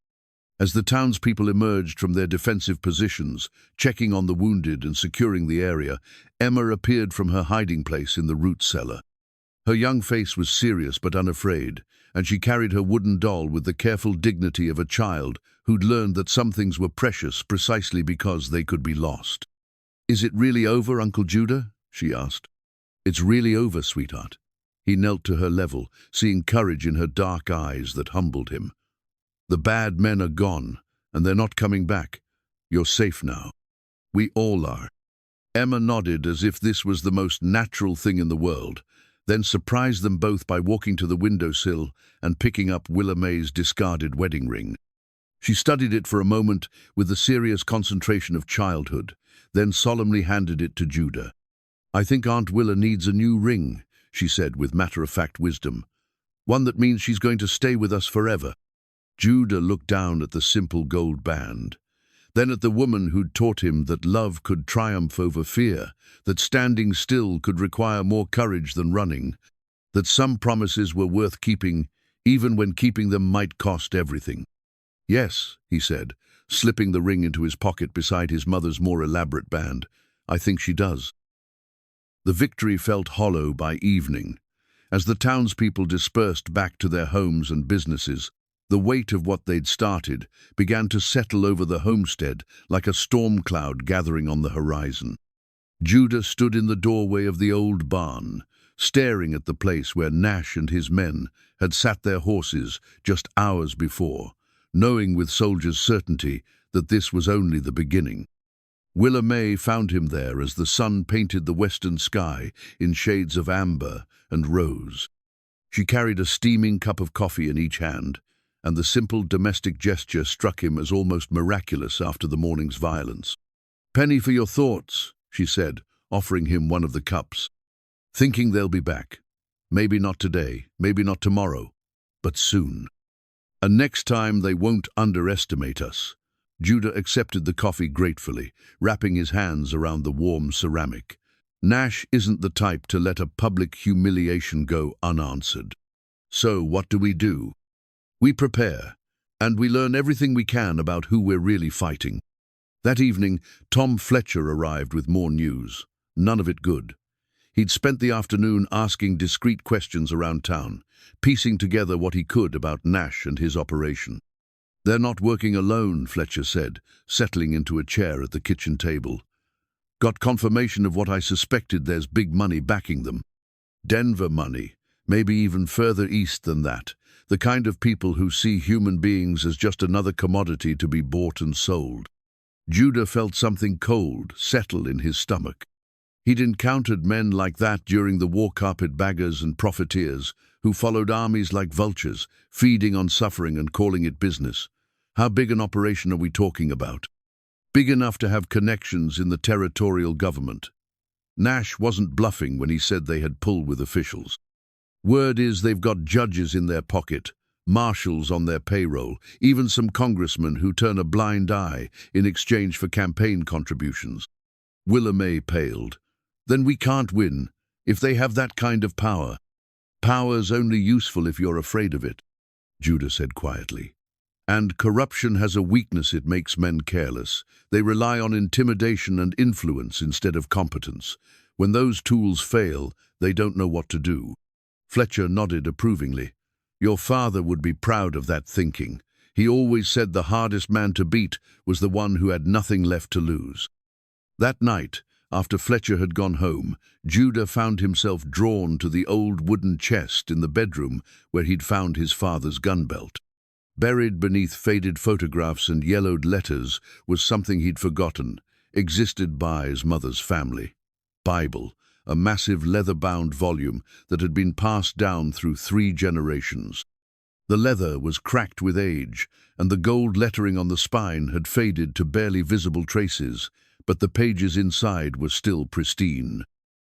As the townspeople emerged from their defensive positions, checking on the wounded and securing the area, Emma appeared from her hiding place in the root cellar. Her young face was serious but unafraid, and she carried her wooden doll with the careful dignity of a child who'd learned that some things were precious precisely because they could be lost. "Is it really over, Uncle Judah?" she asked. "It's really over, sweetheart." He knelt to her level, seeing courage in her dark eyes that humbled him. "The bad men are gone, and they're not coming back. You're safe now. We all are." Emma nodded as if this was the most natural thing in the world, then surprised them both by walking to the windowsill and picking up Willa May's discarded wedding ring. She studied it for a moment with the serious concentration of childhood, then solemnly handed it to Judah. "I think Aunt Willa needs a new ring," she said with matter-of-fact wisdom. "One that means she's going to stay with us forever." Judah looked down at the simple gold band, then at the woman who'd taught him that love could triumph over fear, that standing still could require more courage than running, that some promises were worth keeping, even when keeping them might cost everything. "Yes," he said, slipping the ring into his pocket beside his mother's more elaborate band. "I think she does." The victory felt hollow by evening. As the townspeople dispersed back to their homes and businesses, the weight of what they'd started began to settle over the homestead like a storm cloud gathering on the horizon. Judah stood in the doorway of the old barn, staring at the place where Nash and his men had sat their horses just hours before, knowing with soldiers' certainty that this was only the beginning. Willa May found him there as the sun painted the western sky in shades of amber and rose. She carried a steaming cup of coffee in each hand, and the simple domestic gesture struck him as almost miraculous after the morning's violence. "Penny for your thoughts," she said, offering him one of the cups. "Thinking they'll be back. Maybe not today, maybe not tomorrow, but soon. And next time they won't underestimate us." Judah accepted the coffee gratefully, wrapping his hands around the warm ceramic. Nash isn't the type to let a public humiliation go unanswered. So what do? We prepare, and we learn everything we can about who we're really fighting. That evening, Tom Fletcher arrived with more news. None of it good. He'd spent the afternoon asking discreet questions around town, piecing together what he could about Nash and his operation. "They're not working alone," Fletcher said, settling into a chair at the kitchen table. "Got confirmation of what I suspected. There's big money backing them. Denver money, maybe even further east than that. The kind of people who see human beings as just another commodity to be bought and sold." Judah felt something cold settle in his stomach. He'd encountered men like that during the war carpetbaggers and profiteers who followed armies like vultures, feeding on suffering and calling it business. How big an operation are we talking about? Big enough to have connections in the territorial government. Nash wasn't bluffing when he said they had pull with officials. Word is they've got judges in their pocket, marshals on their payroll, even some congressmen who turn a blind eye in exchange for campaign contributions. Willa May paled. "Then we can't win if they have that kind of power." "Power's only useful if you're afraid of it," Judah said quietly. "And corruption has a weakness: it makes men careless. They rely on intimidation and influence instead of competence. When those tools fail, they don't know what to do." Fletcher nodded approvingly. "Your father would be proud of that thinking. He always said the hardest man to beat was the one who had nothing left to lose." That night, after Fletcher had gone home, Judah found himself drawn to the old wooden chest in the bedroom where he'd found his father's gun belt. Buried beneath faded photographs and yellowed letters was something he'd forgotten, existed by his mother's family. Bible, a massive leather-bound volume that had been passed down through 3 generations. The leather was cracked with age, and the gold lettering on the spine had faded to barely visible traces, but the pages inside were still pristine.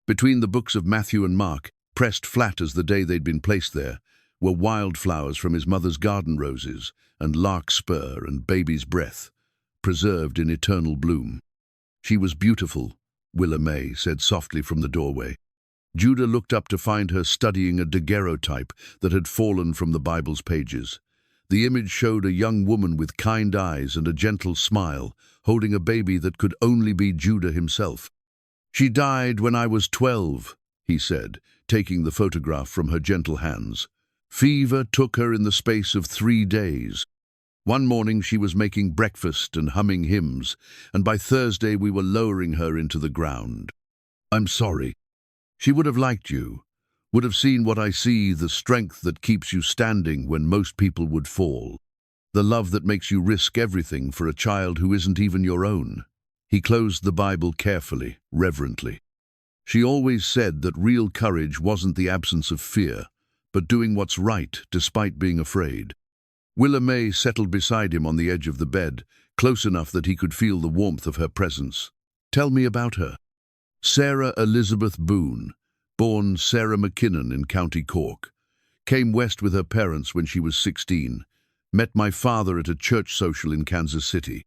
Between the books of Matthew and Mark, pressed flat as the day they'd been placed there, were wildflowers from his mother's garden roses, and larkspur and baby's breath, preserved in eternal bloom. "She was beautiful," Willa May said softly from the doorway. Judah looked up to find her studying a daguerreotype that had fallen from the Bible's pages. The image showed a young woman with kind eyes and a gentle smile, holding a baby that could only be Judah himself. "She died when I was 12, he said, taking the photograph from her gentle hands. "Fever took her in the space of 3 days. One morning she was making breakfast and humming hymns, and by Thursday we were lowering her into the ground. I'm sorry. She would have liked you, would have seen what I see, the strength that keeps you standing when most people would fall. The love that makes you risk everything for a child who isn't even your own." He closed the Bible carefully, reverently. "She always said that real courage wasn't the absence of fear, but doing what's right despite being afraid." Willa May settled beside him on the edge of the bed, close enough that he could feel the warmth of her presence. "Tell me about her." "Sarah Elizabeth Boone, born Sarah McKinnon in County Cork. Came west with her parents when she was 16. Met my father at a church social in Kansas City.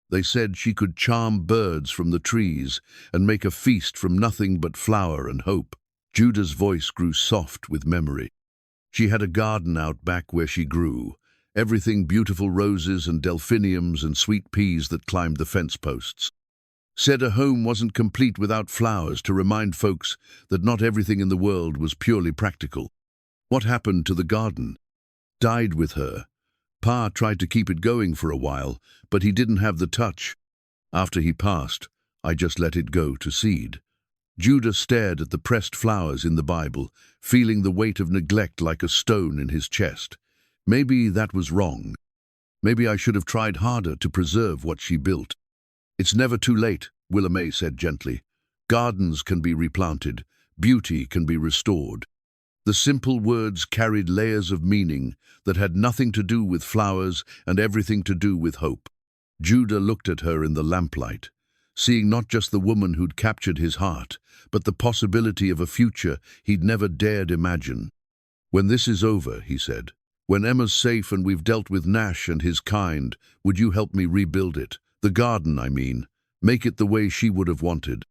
They said she could charm birds from the trees and make a feast from nothing but flower and hope." Judah's voice grew soft with memory. "She had a garden out back where she grew, everything beautiful roses and delphiniums and sweet peas that climbed the fence posts. Said a home wasn't complete without flowers to remind folks that not everything in the world was purely practical." "What happened to the garden?" "Died with her. Pa tried to keep it going for a while, but he didn't have the touch. After he passed, I just let it go to seed." Judah stared at the pressed flowers in the Bible, feeling the weight of neglect like a stone in his chest. Maybe that was wrong. Maybe I should have tried harder to preserve what she built. "It's never too late," Willa May said gently. "Gardens can be replanted. Beauty can be restored." The simple words carried layers of meaning that had nothing to do with flowers and everything to do with hope. Judah looked at her in the lamplight, seeing not just the woman who'd captured his heart, but the possibility of a future he'd never dared imagine. "When this is over," he said, "when Emma's safe and we've dealt with Nash and his kind, would you help me rebuild it? The garden, I mean. Make it the way she would have wanted."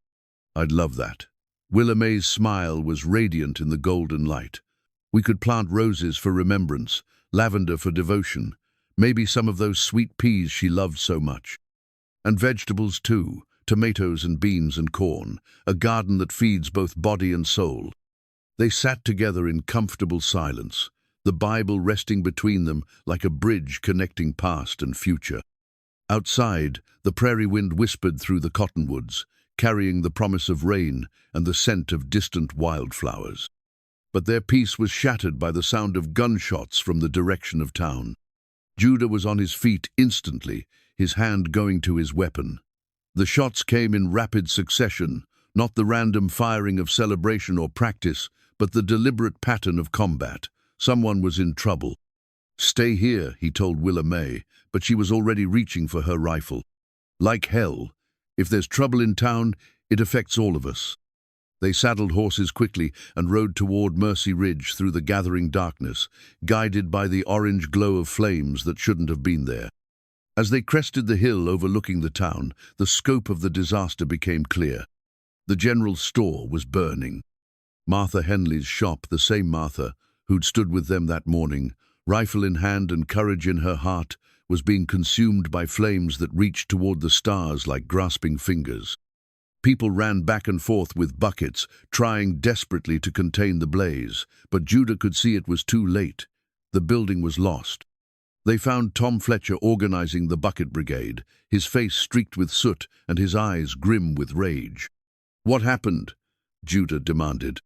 "I'd love that." Willa May's smile was radiant in the golden light. We could plant roses for remembrance, lavender for devotion, maybe some of those sweet peas she loved so much. And vegetables too, tomatoes and beans and corn, a garden that feeds both body and soul. They sat together in comfortable silence, the Bible resting between them like a bridge connecting past and future. Outside, the prairie wind whispered through the cottonwoods, carrying the promise of rain and the scent of distant wildflowers. But their peace was shattered by the sound of gunshots from the direction of town. Judah was on his feet instantly, his hand going to his weapon. The shots came in rapid succession, not the random firing of celebration or practice, but the deliberate pattern of combat. Someone was in trouble. "Stay here," he told Willa May, but she was already reaching for her rifle. Like hell, if there's trouble in town, it affects all of us. They saddled horses quickly and rode toward Mercy Ridge through the gathering darkness, guided by the orange glow of flames that shouldn't have been there. As they crested the hill overlooking the town, the scope of the disaster became clear. The general store was burning. Martha Henley's shop, the same Martha who'd stood with them that morning, rifle in hand and courage in her heart, was being consumed by flames that reached toward the stars like grasping fingers. People ran back and forth with buckets, trying desperately to contain the blaze, but Judah could see it was too late. The building was lost. They found Tom Fletcher organizing the bucket brigade, his face streaked with soot and his eyes grim with rage. "What happened?" Judah demanded.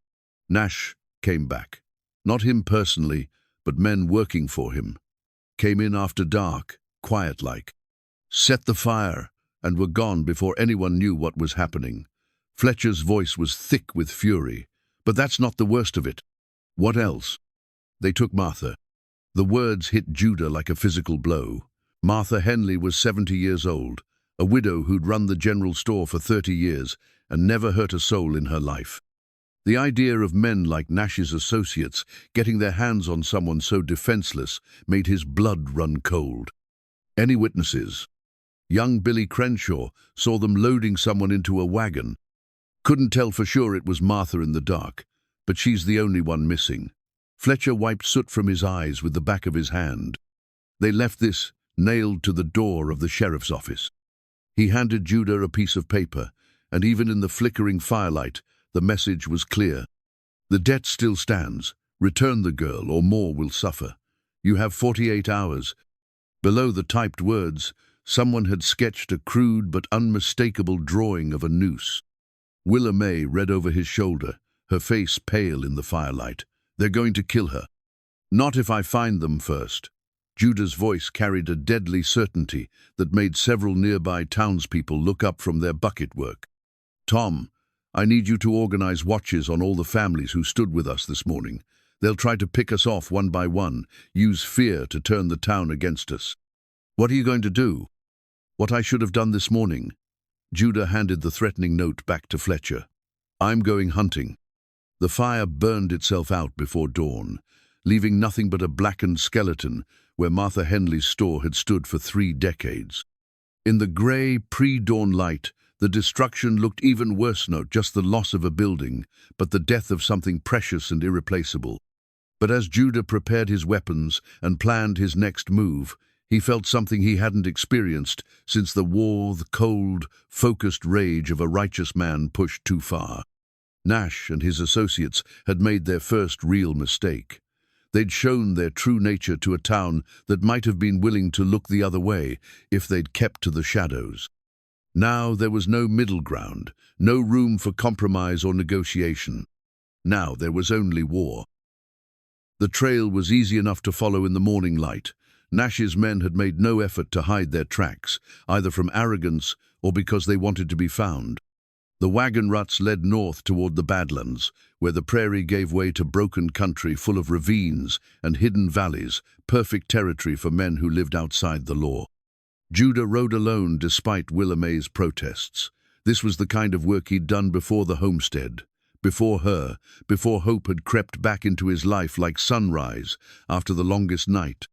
Nash came back. Not him personally, but men working for him. Came in after dark, quiet-like. Set the fire, and were gone before anyone knew what was happening. Fletcher's voice was thick with fury. But that's not the worst of it. What else? They took Martha. The words hit Judah like a physical blow. Martha Henley was 70 years old, a widow who'd run the general store for 30 years and never hurt a soul in her life. The idea of men like Nash's associates getting their hands on someone so defenseless made his blood run cold. Any witnesses? Young Billy Crenshaw saw them loading someone into a wagon. Couldn't tell for sure it was Martha in the dark, but she's the only one missing. Fletcher wiped soot from his eyes with the back of his hand. They left this nailed to the door of the sheriff's office. He handed Judah a piece of paper, and even in the flickering firelight, the message was clear. The debt still stands. Return the girl, or more will suffer. You have 48 hours. Below the typed words, someone had sketched a crude but unmistakable drawing of a noose. Willa May read over his shoulder, her face pale in the firelight. "They're going to kill her. Not if I find them first." Judah's voice carried a deadly certainty that made several nearby townspeople look up from their bucket work. "Tom, I need you to organize watches on all the families who stood with us this morning. They'll try to pick us off one by one, use fear to turn the town against us." "What are you going to do?" "What I should have done this morning." Judah handed the threatening note back to Fletcher. "I'm going hunting." The fire burned itself out before dawn, leaving nothing but a blackened skeleton where Martha Henley's store had stood for 3 decades. In the grey, pre-dawn light, the destruction looked even worse, not just the loss of a building, but the death of something precious and irreplaceable. But as Judah prepared his weapons and planned his next move, he felt something he hadn't experienced since the war, the cold, focused rage of a righteous man pushed too far. Nash and his associates had made their first real mistake. They'd shown their true nature to a town that might have been willing to look the other way if they'd kept to the shadows. Now there was no middle ground, no room for compromise or negotiation. Now there was only war. The trail was easy enough to follow in the morning light. Nash's men had made no effort to hide their tracks, either from arrogance or because they wanted to be found. The wagon ruts led north toward the Badlands, where the prairie gave way to broken country full of ravines and hidden valleys, perfect territory for men who lived outside the law. Judah rode alone despite Willa May's protests. This was the kind of work he'd done before the homestead, before her, before hope had crept back into his life like sunrise after the longest night.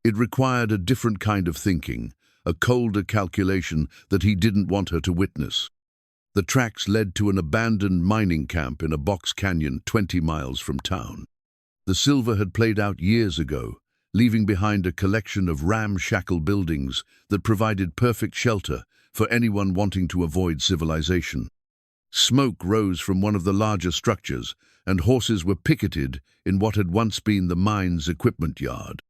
It required a different kind of thinking, a colder calculation that he didn't want her to witness. The tracks led to an abandoned mining camp in a box canyon 20 miles from town. The silver had played out years ago, leaving behind a collection of ramshackle buildings that provided perfect shelter for anyone wanting to avoid civilization. Smoke rose from one of the larger structures, and horses were picketed in what had once been the mine's equipment yard.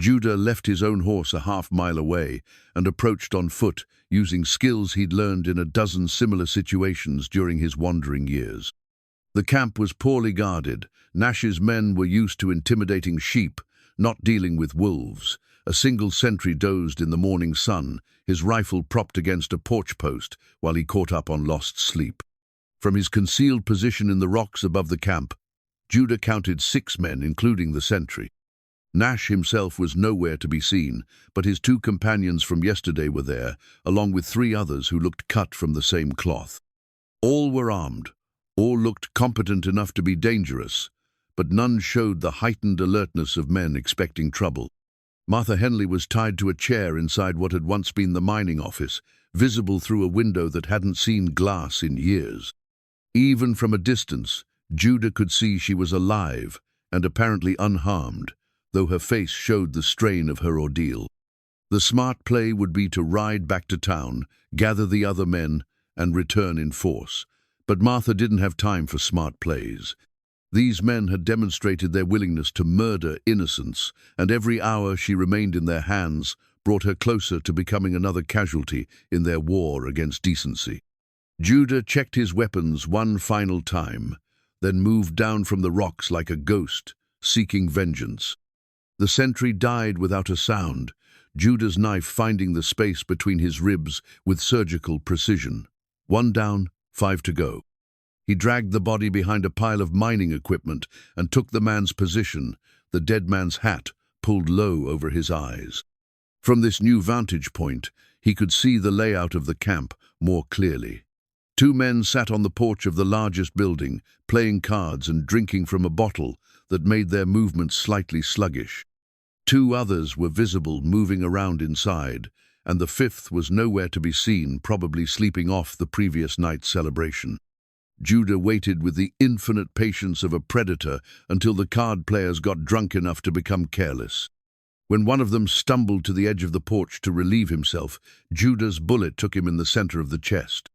Judah left his own horse a half-mile away and approached on foot, using skills he'd learned in a dozen similar situations during his wandering years. The camp was poorly guarded. Nash's men were used to intimidating sheep, not dealing with wolves. A single sentry dozed in the morning sun, his rifle propped against a porch post while he caught up on lost sleep. From his concealed position in the rocks above the camp, Judah counted 6 men, including the sentry. Nash himself was nowhere to be seen, but his 2 companions from yesterday were there, along with 3 others who looked cut from the same cloth. All were armed, all looked competent enough to be dangerous, but none showed the heightened alertness of men expecting trouble. Martha Henley was tied to a chair inside what had once been the mining office, visible through a window that hadn't seen glass in years. Even from a distance, Judah could see she was alive and apparently unharmed, though her face showed the strain of her ordeal. The smart play would be to ride back to town, gather the other men, and return in force. But Martha didn't have time for smart plays. These men had demonstrated their willingness to murder innocents, and every hour she remained in their hands brought her closer to becoming another casualty in their war against decency. Judah checked his weapons one final time, then moved down from the rocks like a ghost, seeking vengeance. The sentry died without a sound, Judah's knife finding the space between his ribs with surgical precision. 1 down, 5 to go. He dragged the body behind a pile of mining equipment and took the man's position, the dead man's hat pulled low over his eyes. From this new vantage point, he could see the layout of the camp more clearly. 2 men sat on the porch of the largest building, playing cards and drinking from a bottle that made their movements slightly sluggish. 2 others were visible moving around inside, and the 5th was nowhere to be seen, probably sleeping off the previous night's celebration. Judah waited with the infinite patience of a predator until the card players got drunk enough to become careless. When one of them stumbled to the edge of the porch to relieve himself, Judah's bullet took him in the center of the chest.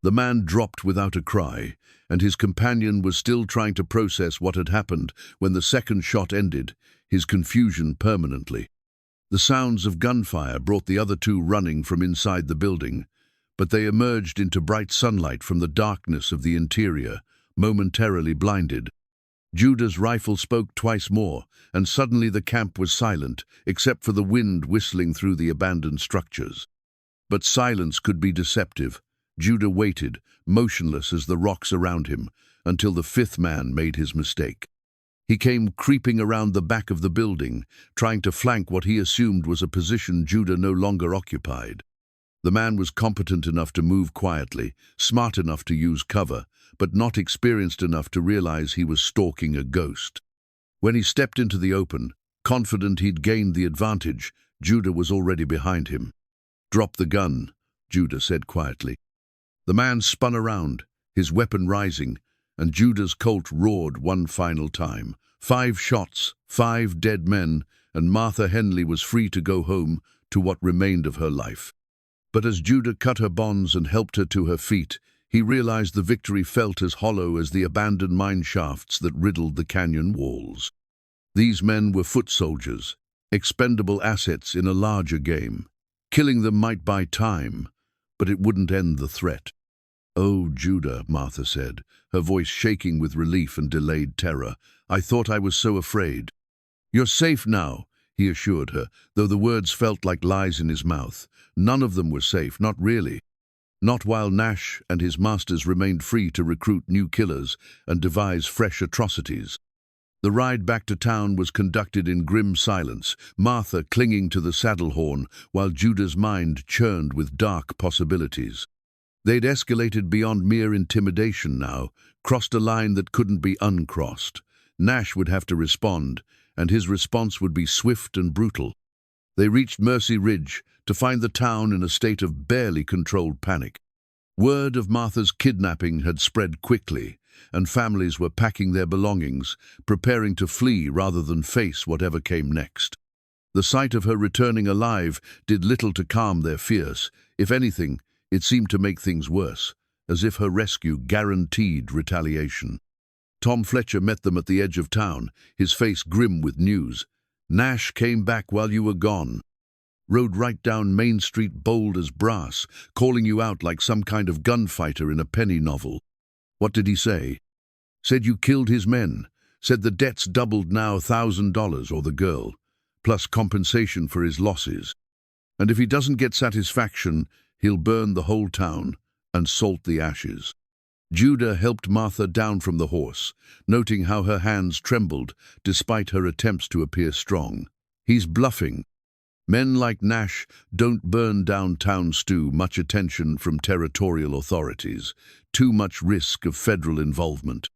The man dropped without a cry, and his companion was still trying to process what had happened when the second shot ended, his confusion permanently. The sounds of gunfire brought the other 2 running from inside the building, but they emerged into bright sunlight from the darkness of the interior, momentarily blinded. Judah's rifle spoke twice more, and suddenly the camp was silent, except for the wind whistling through the abandoned structures. But silence could be deceptive. Judah waited, motionless as the rocks around him, until the 5th man made his mistake. He came creeping around the back of the building, trying to flank what he assumed was a position Judah no longer occupied. The man was competent enough to move quietly, smart enough to use cover, but not experienced enough to realize he was stalking a ghost. When he stepped into the open, confident he'd gained the advantage, Judah was already behind him. "Drop the gun," Judah said quietly. The man spun around, his weapon rising, and Judah's Colt roared one final time. 5 shots, 5 dead men, and Martha Henley was free to go home to what remained of her life. But as Judah cut her bonds and helped her to her feet, he realized the victory felt as hollow as the abandoned mine shafts that riddled the canyon walls. These men were foot soldiers, expendable assets in a larger game. Killing them might buy time, but it wouldn't end the threat. "Oh, Judah," Martha said, her voice shaking with relief and delayed terror. "I thought I was so afraid." "You're safe now," he assured her, though the words felt like lies in his mouth. None of them were safe, not really. Not while Nash and his masters remained free to recruit new killers and devise fresh atrocities. The ride back to town was conducted in grim silence, Martha clinging to the saddle horn while Judah's mind churned with dark possibilities. They'd escalated beyond mere intimidation now, crossed a line that couldn't be uncrossed. Nash would have to respond, and his response would be swift and brutal. They reached Mercy Ridge to find the town in a state of barely controlled panic. Word of Martha's kidnapping had spread quickly, and families were packing their belongings, preparing to flee rather than face whatever came next. The sight of her returning alive did little to calm their fears. If anything, it seemed to make things worse, as if her rescue guaranteed retaliation. Tom Fletcher met them at the edge of town, his face grim with news. "Nash came back while you were gone. Rode right down Main Street bold as brass, calling you out like some kind of gunfighter in a penny novel." "What did he say?" "Said you killed his men. Said the debt's doubled now, $1,000, or the girl, plus compensation for his losses. And if he doesn't get satisfaction, he'll burn the whole town and salt the ashes." Judah helped Martha down from the horse, noting how her hands trembled despite her attempts to appear strong. "He's bluffing. Men like Nash don't burn down town stew, much attention from territorial authorities, too much risk of federal involvement."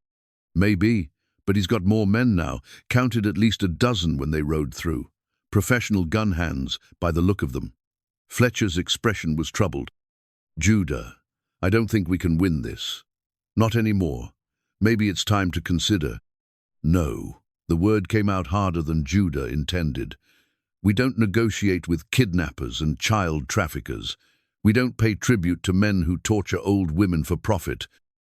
"Maybe, but he's got more men now, counted at least a dozen when they rode through. Professional gun hands, by the look of them." Fletcher's expression was troubled. "Judah, I don't think we can win this. Not anymore. Maybe it's time to consider." "No." The word came out harder than Judah intended. "We don't negotiate with kidnappers and child traffickers. We don't pay tribute to men who torture old women for profit.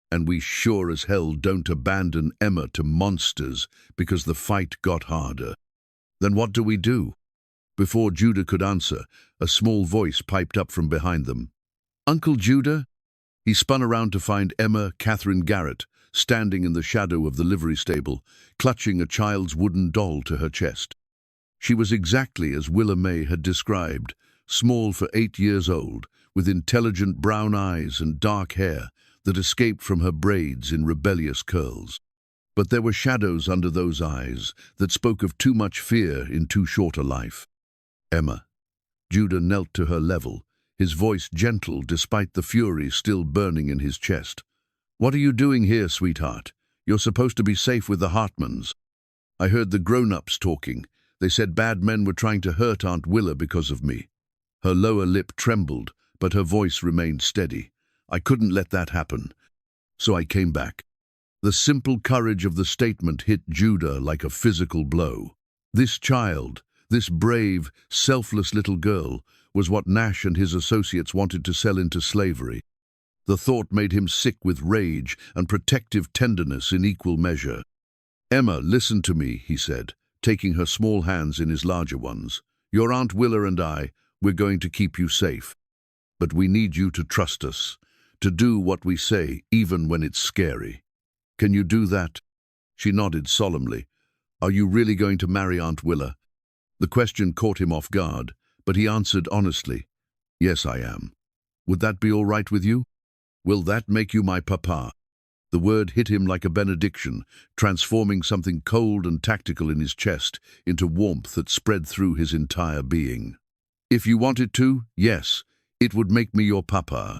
And we sure as hell don't abandon Emma to monsters because the fight got harder." "Then what do we do?" Before Judah could answer, a small voice piped up from behind them. "Uncle Judah?" He spun around to find Emma Catherine Garrett, standing in the shadow of the livery stable, clutching a child's wooden doll to her chest. She was exactly as Willa May had described, small for 8 years old, with intelligent brown eyes and dark hair that escaped from her braids in rebellious curls. But there were shadows under those eyes that spoke of too much fear in too short a life. "Emma." Judah knelt to her level, his voice gentle despite the fury still burning in his chest. "What are you doing here, sweetheart? You're supposed to be safe with the Hartmans. I heard the grown-ups talking. They said bad men were trying to hurt Aunt Willa because of me." Her lower lip trembled, but her voice remained steady. "I couldn't let that happen, so I came back." The simple courage of the statement hit Judah like a physical blow. This child, this brave, selfless little girl, was what Nash and his associates wanted to sell into slavery. The thought made him sick with rage and protective tenderness in equal measure. "Emma, listen to me," he said, taking her small hands in his larger ones. "Your Aunt Willa and we're going to keep you safe. But we need you to trust us, to do what we say, even when it's scary. Can you do that?" She nodded solemnly. "Are you really going to marry Aunt Willa?" The question caught him off guard, but he answered honestly, "Yes, I am. Would that be all right with you? Will that make you my papa?" The word hit him like a benediction, transforming something cold and tactical in his chest into warmth that spread through his entire being. "If you wanted to, yes, it would make me your papa."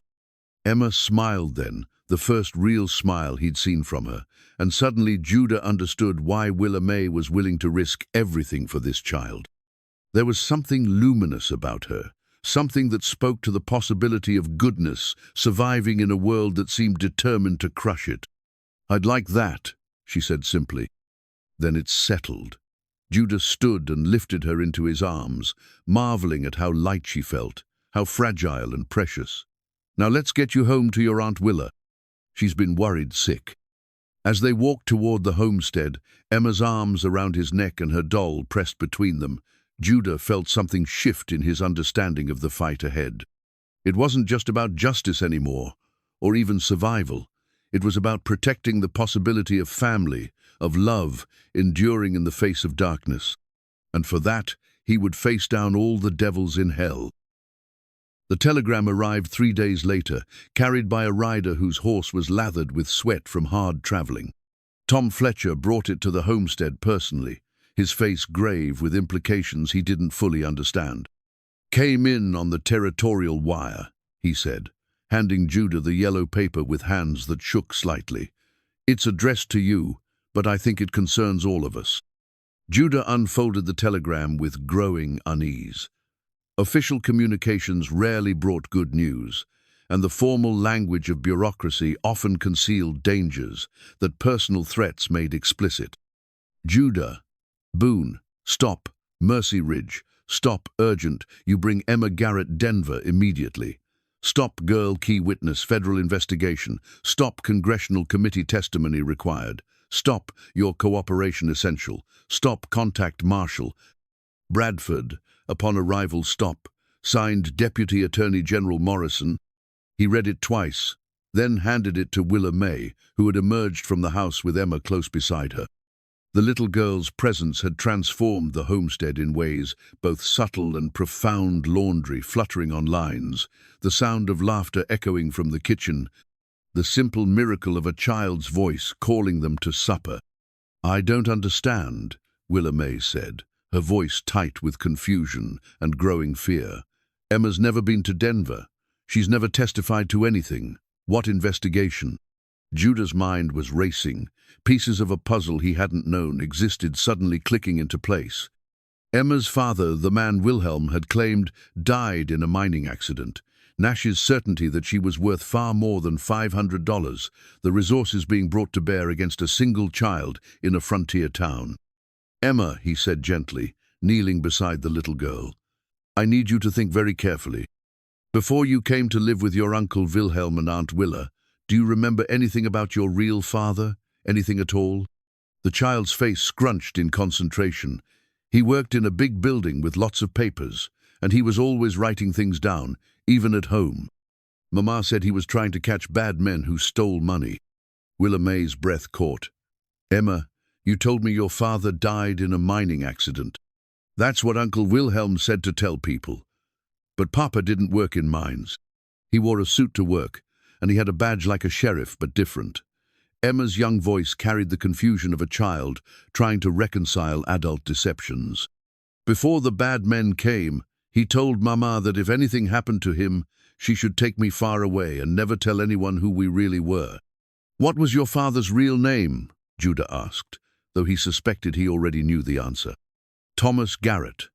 Emma smiled then, the first real smile he'd seen from her, and suddenly Judah understood why Willa May was willing to risk everything for this child. There was something luminous about her, something that spoke to the possibility of goodness surviving in a world that seemed determined to crush it. "I'd like that," she said simply. Then it's settled. Judah stood and lifted her into his arms, marveling at how light she felt, how fragile and precious. "Now let's get you home to your Aunt Willa. She's been worried sick." As they walked toward the homestead, Emma's arms around his neck and her doll pressed between them, Judah felt something shift in his understanding of the fight ahead. It wasn't just about justice anymore, or even survival. It was about protecting the possibility of family, of love, enduring in the face of darkness. And for that, he would face down all the devils in hell. The telegram arrived 3 days later, carried by a rider whose horse was lathered with sweat from hard traveling. Tom Fletcher brought it to the homestead personally, his face grave with implications he didn't fully understand. "Came in on the territorial wire," he said, handing Judah the yellow paper with hands that shook slightly. "It's addressed to you, but I think it concerns all of us." Judah unfolded the telegram with growing unease. Official communications rarely brought good news, and the formal language of bureaucracy often concealed dangers that personal threats made explicit. Judah, Boone, stop, Mercy Ridge, stop, urgent, you bring Emma Garrett, Denver, immediately. Stop, girl, key witness, federal investigation. Stop, congressional committee testimony required. Stop, your cooperation essential. Stop, contact marshal. Bradford, upon arrival, stop. Signed Deputy Attorney General Morrison. He read it twice, then handed it to Willa May, who had emerged from the house with Emma close beside her. The little girl's presence had transformed the homestead in ways both subtle and profound, laundry fluttering on lines, the sound of laughter echoing from the kitchen, the simple miracle of a child's voice calling them to supper. "I don't understand," Willa May said, her voice tight with confusion and growing fear. "Emma's never been to Denver. She's never testified to anything. What investigation?" Judah's mind was racing. Pieces of a puzzle he hadn't known existed suddenly clicking into place. Emma's father, the man Wilhelm had claimed, died in a mining accident. Nash's certainty that she was worth far more than $500, the resources being brought to bear against a single child in a frontier town. "Emma," he said gently, kneeling beside the little girl, "I need you to think very carefully. Before you came to live with your Uncle Wilhelm and Aunt Willa, do you remember anything about your real father? Anything at all?" The child's face scrunched in concentration. He worked in a big building with lots of papers, and he was always writing things down, even at home. Mama said he was trying to catch bad men who stole money. Willa May's breath caught. "Emma, you told me your father died in a mining accident. That's what Uncle Wilhelm said to tell people. But Papa didn't work in mines. He wore a suit to work, and he had a badge like a sheriff, but different." Emma's young voice carried the confusion of a child trying to reconcile adult deceptions. "Before the bad men came, he told Mama that if anything happened to him, she should take me far away and never tell anyone who we really were." "What was your father's real name?" Judah asked, though he suspected he already knew the answer. "Thomas Garrett,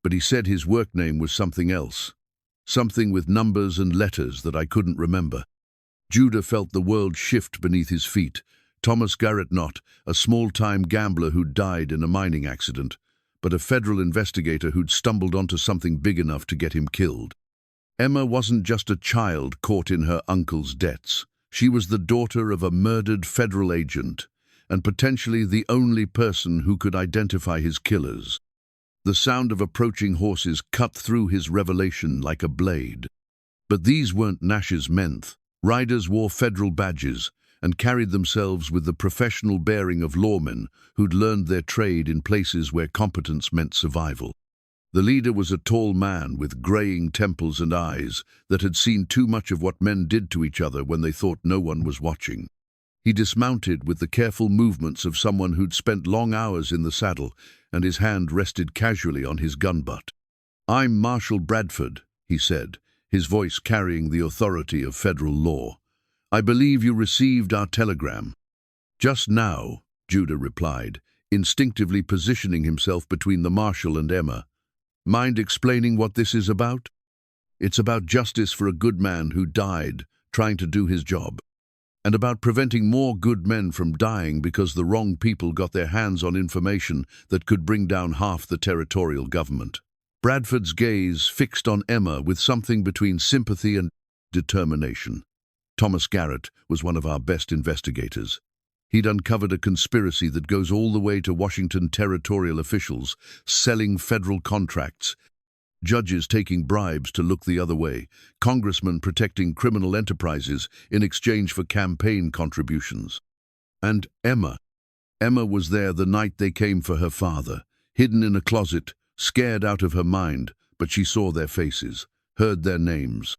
but he said his work name was something else. Something with numbers and letters that I couldn't remember." Judah felt the world shift beneath his feet. Thomas Garrett, not a small-time gambler who'd died in a mining accident, but a federal investigator who'd stumbled onto something big enough to get him killed. Emma wasn't just a child caught in her uncle's debts. She was the daughter of a murdered federal agent, and potentially the only person who could identify his killers. The sound of approaching horses cut through his revelation like a blade. But these weren't Nash's men. Riders wore federal badges and carried themselves with the professional bearing of lawmen who'd learned their trade in places where competence meant survival. The leader was a tall man with graying temples and eyes that had seen too much of what men did to each other when they thought no one was watching. He dismounted with the careful movements of someone who'd spent long hours in the saddle, and his hand rested casually on his gun butt. "I'm Marshal Bradford," he said, his voice carrying the authority of federal law. "I believe you received our telegram." "Just now," Judah replied, instinctively positioning himself between the marshal and Emma. "Mind explaining what this is about?" "It's about justice for a good man who died trying to do his job, and about preventing more good men from dying because the wrong people got their hands on information that could bring down half the territorial government." Bradford's gaze fixed on Emma with something between sympathy and determination. "Thomas Garrett was one of our best investigators. He'd uncovered a conspiracy that goes all the way to Washington territorial officials selling federal contracts, judges taking bribes to look the other way, congressmen protecting criminal enterprises in exchange for campaign contributions. And Emma was there the night they came for her father, hidden in a closet, scared out of her mind, but she saw their faces, heard their names.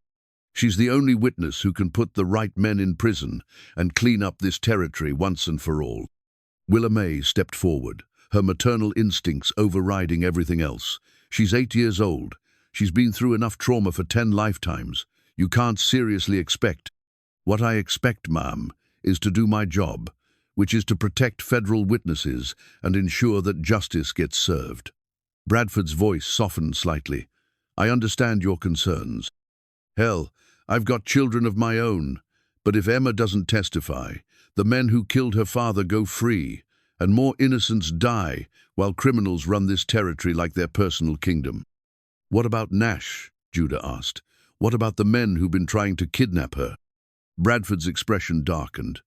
She's the only witness who can put the right men in prison and clean up this territory once and for all." Willa May stepped forward, her maternal instincts overriding everything else. "She's 8 years old. She's been through enough trauma for 10 lifetimes. You can't seriously expect." "What I expect, ma'am, is to do my job, which is to protect federal witnesses and ensure that justice gets served." Bradford's voice softened slightly. "I understand your concerns. Hell, I've got children of my own. But if Emma doesn't testify, the men who killed her father go free, and more innocents die while criminals run this territory like their personal kingdom. What about Nash? Judah asked. What about the men who've been trying to kidnap her? Bradford's expression darkened.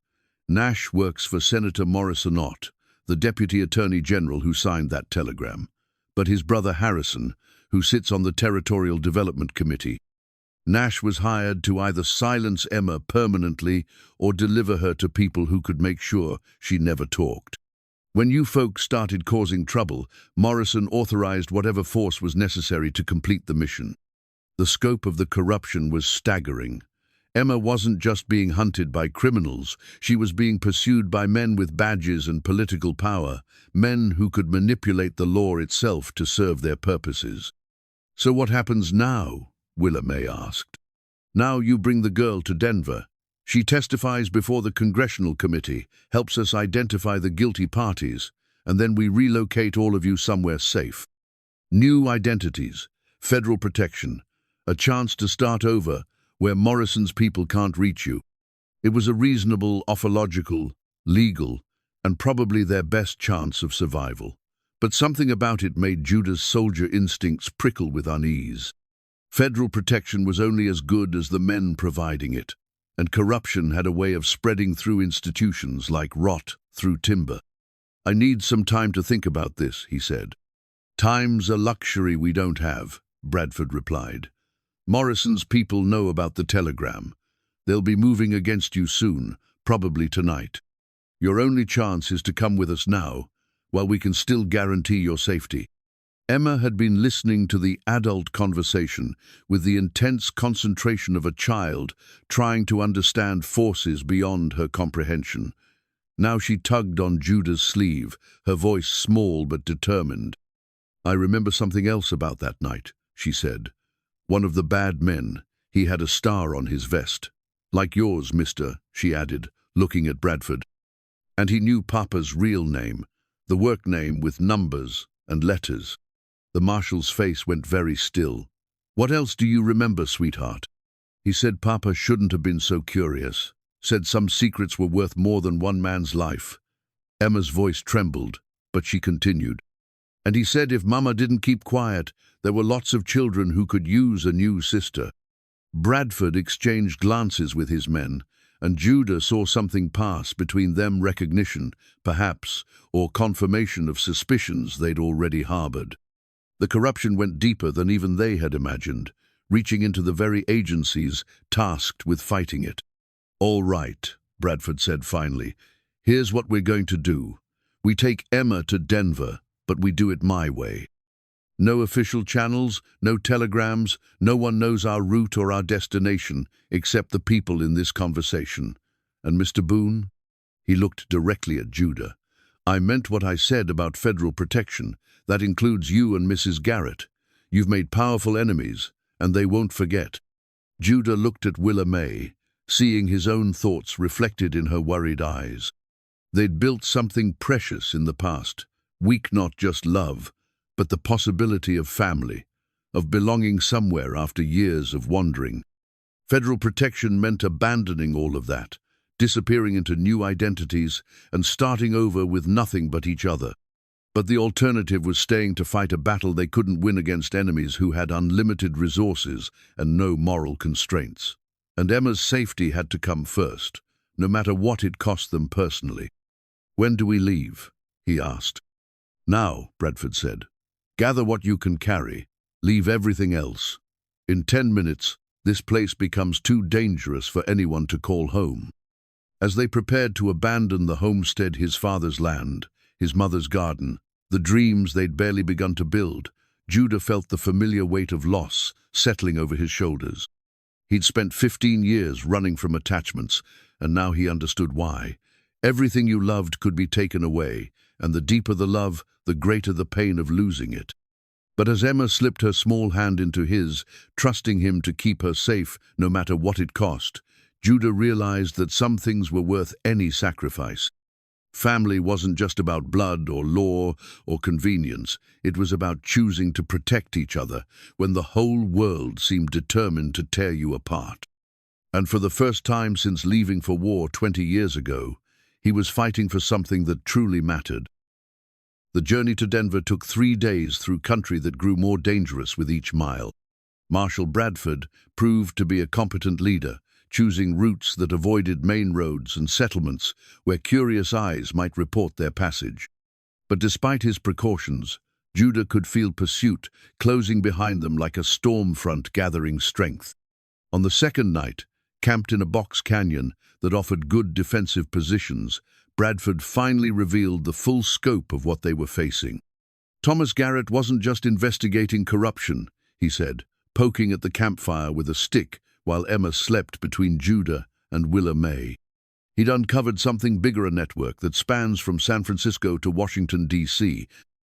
Nash works for Senator Morrison Ott, the Deputy Attorney General who signed that telegram. But his brother Harrison, who sits on the Territorial Development Committee. Nash was hired to either silence Emma permanently or deliver her to people who could make sure she never talked. When you folks started causing trouble, Morrison authorized whatever force was necessary to complete the mission. The scope of the corruption was staggering. Emma wasn't just being hunted by criminals, she was being pursued by men with badges and political power, men who could manipulate the law itself to serve their purposes. So what happens now? Willa May asked. Now you bring the girl to Denver. She testifies before the Congressional Committee, helps us identify the guilty parties, and then we relocate all of you somewhere safe. New identities, federal protection, a chance to start over where Morrison's people can't reach you. It was a reasonable, ophological, legal, and probably their best chance of survival. But something about it made Judah's soldier instincts prickle with unease. Federal protection was only as good as the men providing it, and corruption had a way of spreading through institutions like rot through timber. I need some time to think about this, he said. Time's a luxury we don't have, Bradford replied. Morrison's people know about the telegram. They'll be moving against you soon, probably tonight. Your only chance is to come with us now, while we can still guarantee your safety. Emma had been listening to the adult conversation with the intense concentration of a child trying to understand forces beyond her comprehension. Now she tugged on Judah's sleeve, her voice small but determined. I remember something else about that night, she said. One of the bad men, he had a star on his vest. Like yours, mister, she added, looking at Bradford. And he knew Papa's real name, the work name with numbers and letters. The marshal's face went very still. What else do you remember, sweetheart? He said Papa shouldn't have been so curious, said some secrets were worth more than one man's life. Emma's voice trembled, but she continued. And he said if Mama didn't keep quiet, there were lots of children who could use a new sister. Bradford exchanged glances with his men, and Judah saw something pass between them, recognition, perhaps, or confirmation of suspicions they'd already harbored. The corruption went deeper than even they had imagined, reaching into the very agencies tasked with fighting it. All right, Bradford said finally. Here's what we're going to do. We take Emma to Denver, but we do it my way. No official channels, no telegrams, no one knows our route or our destination except the people in this conversation. And Mr. Boone? He looked directly at Judah. I meant what I said about federal protection. That includes you and Mrs. Garrett. You've made powerful enemies, and they won't forget. Judah looked at Willa May, seeing his own thoughts reflected in her worried eyes. They'd built something precious in the past, weak not just love, but the possibility of family, of belonging somewhere after years of wandering. Federal protection meant abandoning all of that, disappearing into new identities and starting over with nothing but each other. But the alternative was staying to fight a battle they couldn't win against enemies who had unlimited resources and no moral constraints. And Emma's safety had to come first, no matter what it cost them personally. When do we leave? He asked. Now, Bradford said. Gather what you can carry. Leave everything else. In 10 minutes, this place becomes too dangerous for anyone to call home. As they prepared to abandon the homestead, his father's land, his mother's garden, the dreams they'd barely begun to build, Judah felt the familiar weight of loss settling over his shoulders. He'd spent 15 years running from attachments, and now he understood why. Everything you loved could be taken away, and the deeper the love, the greater the pain of losing it. But as Emma slipped her small hand into his, trusting him to keep her safe no matter what it cost, Judah realized that some things were worth any sacrifice. Family wasn't just about blood or law or convenience. It was about choosing to protect each other when the whole world seemed determined to tear you apart. And for the first time since leaving for war 20 years ago, he was fighting for something that truly mattered. The journey to Denver took 3 days through country that grew more dangerous with each mile. Marshal Bradford proved to be a competent leader, choosing routes that avoided main roads and settlements where curious eyes might report their passage. But despite his precautions, Judah could feel pursuit closing behind them like a storm front gathering strength. On the second night, camped in a box canyon that offered good defensive positions, Bradford finally revealed the full scope of what they were facing. Thomas Garrett wasn't just investigating corruption, he said, poking at the campfire with a stick while Emma slept between Judah and Willa May. He'd uncovered something bigger, a network that spans from San Francisco to Washington, D.C.,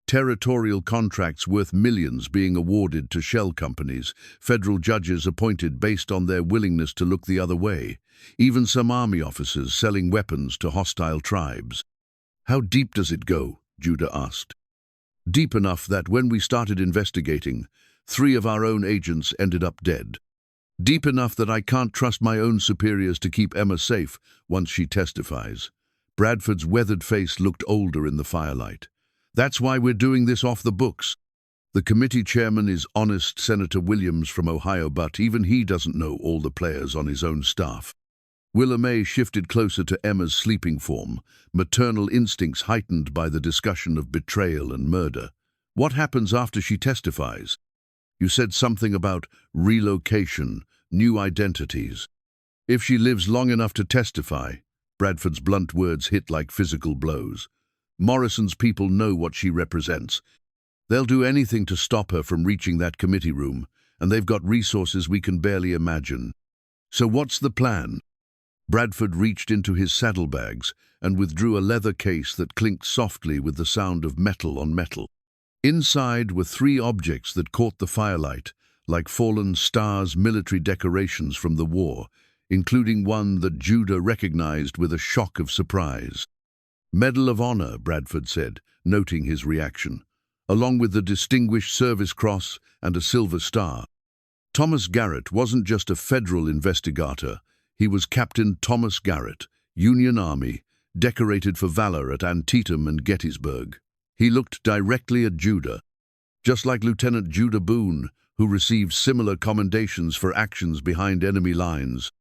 territorial contracts worth millions being awarded to shell companies, federal judges appointed based on their willingness to look the other way, even some army officers selling weapons to hostile tribes. "How deep does it go?" Judah asked. "Deep enough that when we started investigating, 3 of our own agents ended up dead. Deep enough that I can't trust my own superiors to keep Emma safe once she testifies." Bradford's weathered face looked older in the firelight. "That's why we're doing this off the books. The committee chairman is honest Senator Williams from Ohio, but even he doesn't know all the players on his own staff." Willa May shifted closer to Emma's sleeping form, maternal instincts heightened by the discussion of betrayal and murder. "What happens after she testifies? You said something about relocation, new identities. If she lives long enough to testify," Bradford's blunt words hit like physical blows. "Morrison's people know what she represents. They'll do anything to stop her from reaching that committee room, and they've got resources we can barely imagine. So what's the plan?" Bradford reached into his saddlebags and withdrew a leather case that clinked softly with the sound of metal on metal. Inside were 3 objects that caught the firelight, like fallen stars, military decorations from the war, including one that Judah recognized with a shock of surprise. "Medal of Honor," Bradford said, noting his reaction, "along with the Distinguished Service Cross and a Silver Star." Thomas Garrett wasn't just a federal investigator. He was Captain Thomas Garrett, Union Army, decorated for valor at Antietam and Gettysburg. He looked directly at Judah, just like Lieutenant Judah Boone, who received similar commendations for actions behind enemy lines.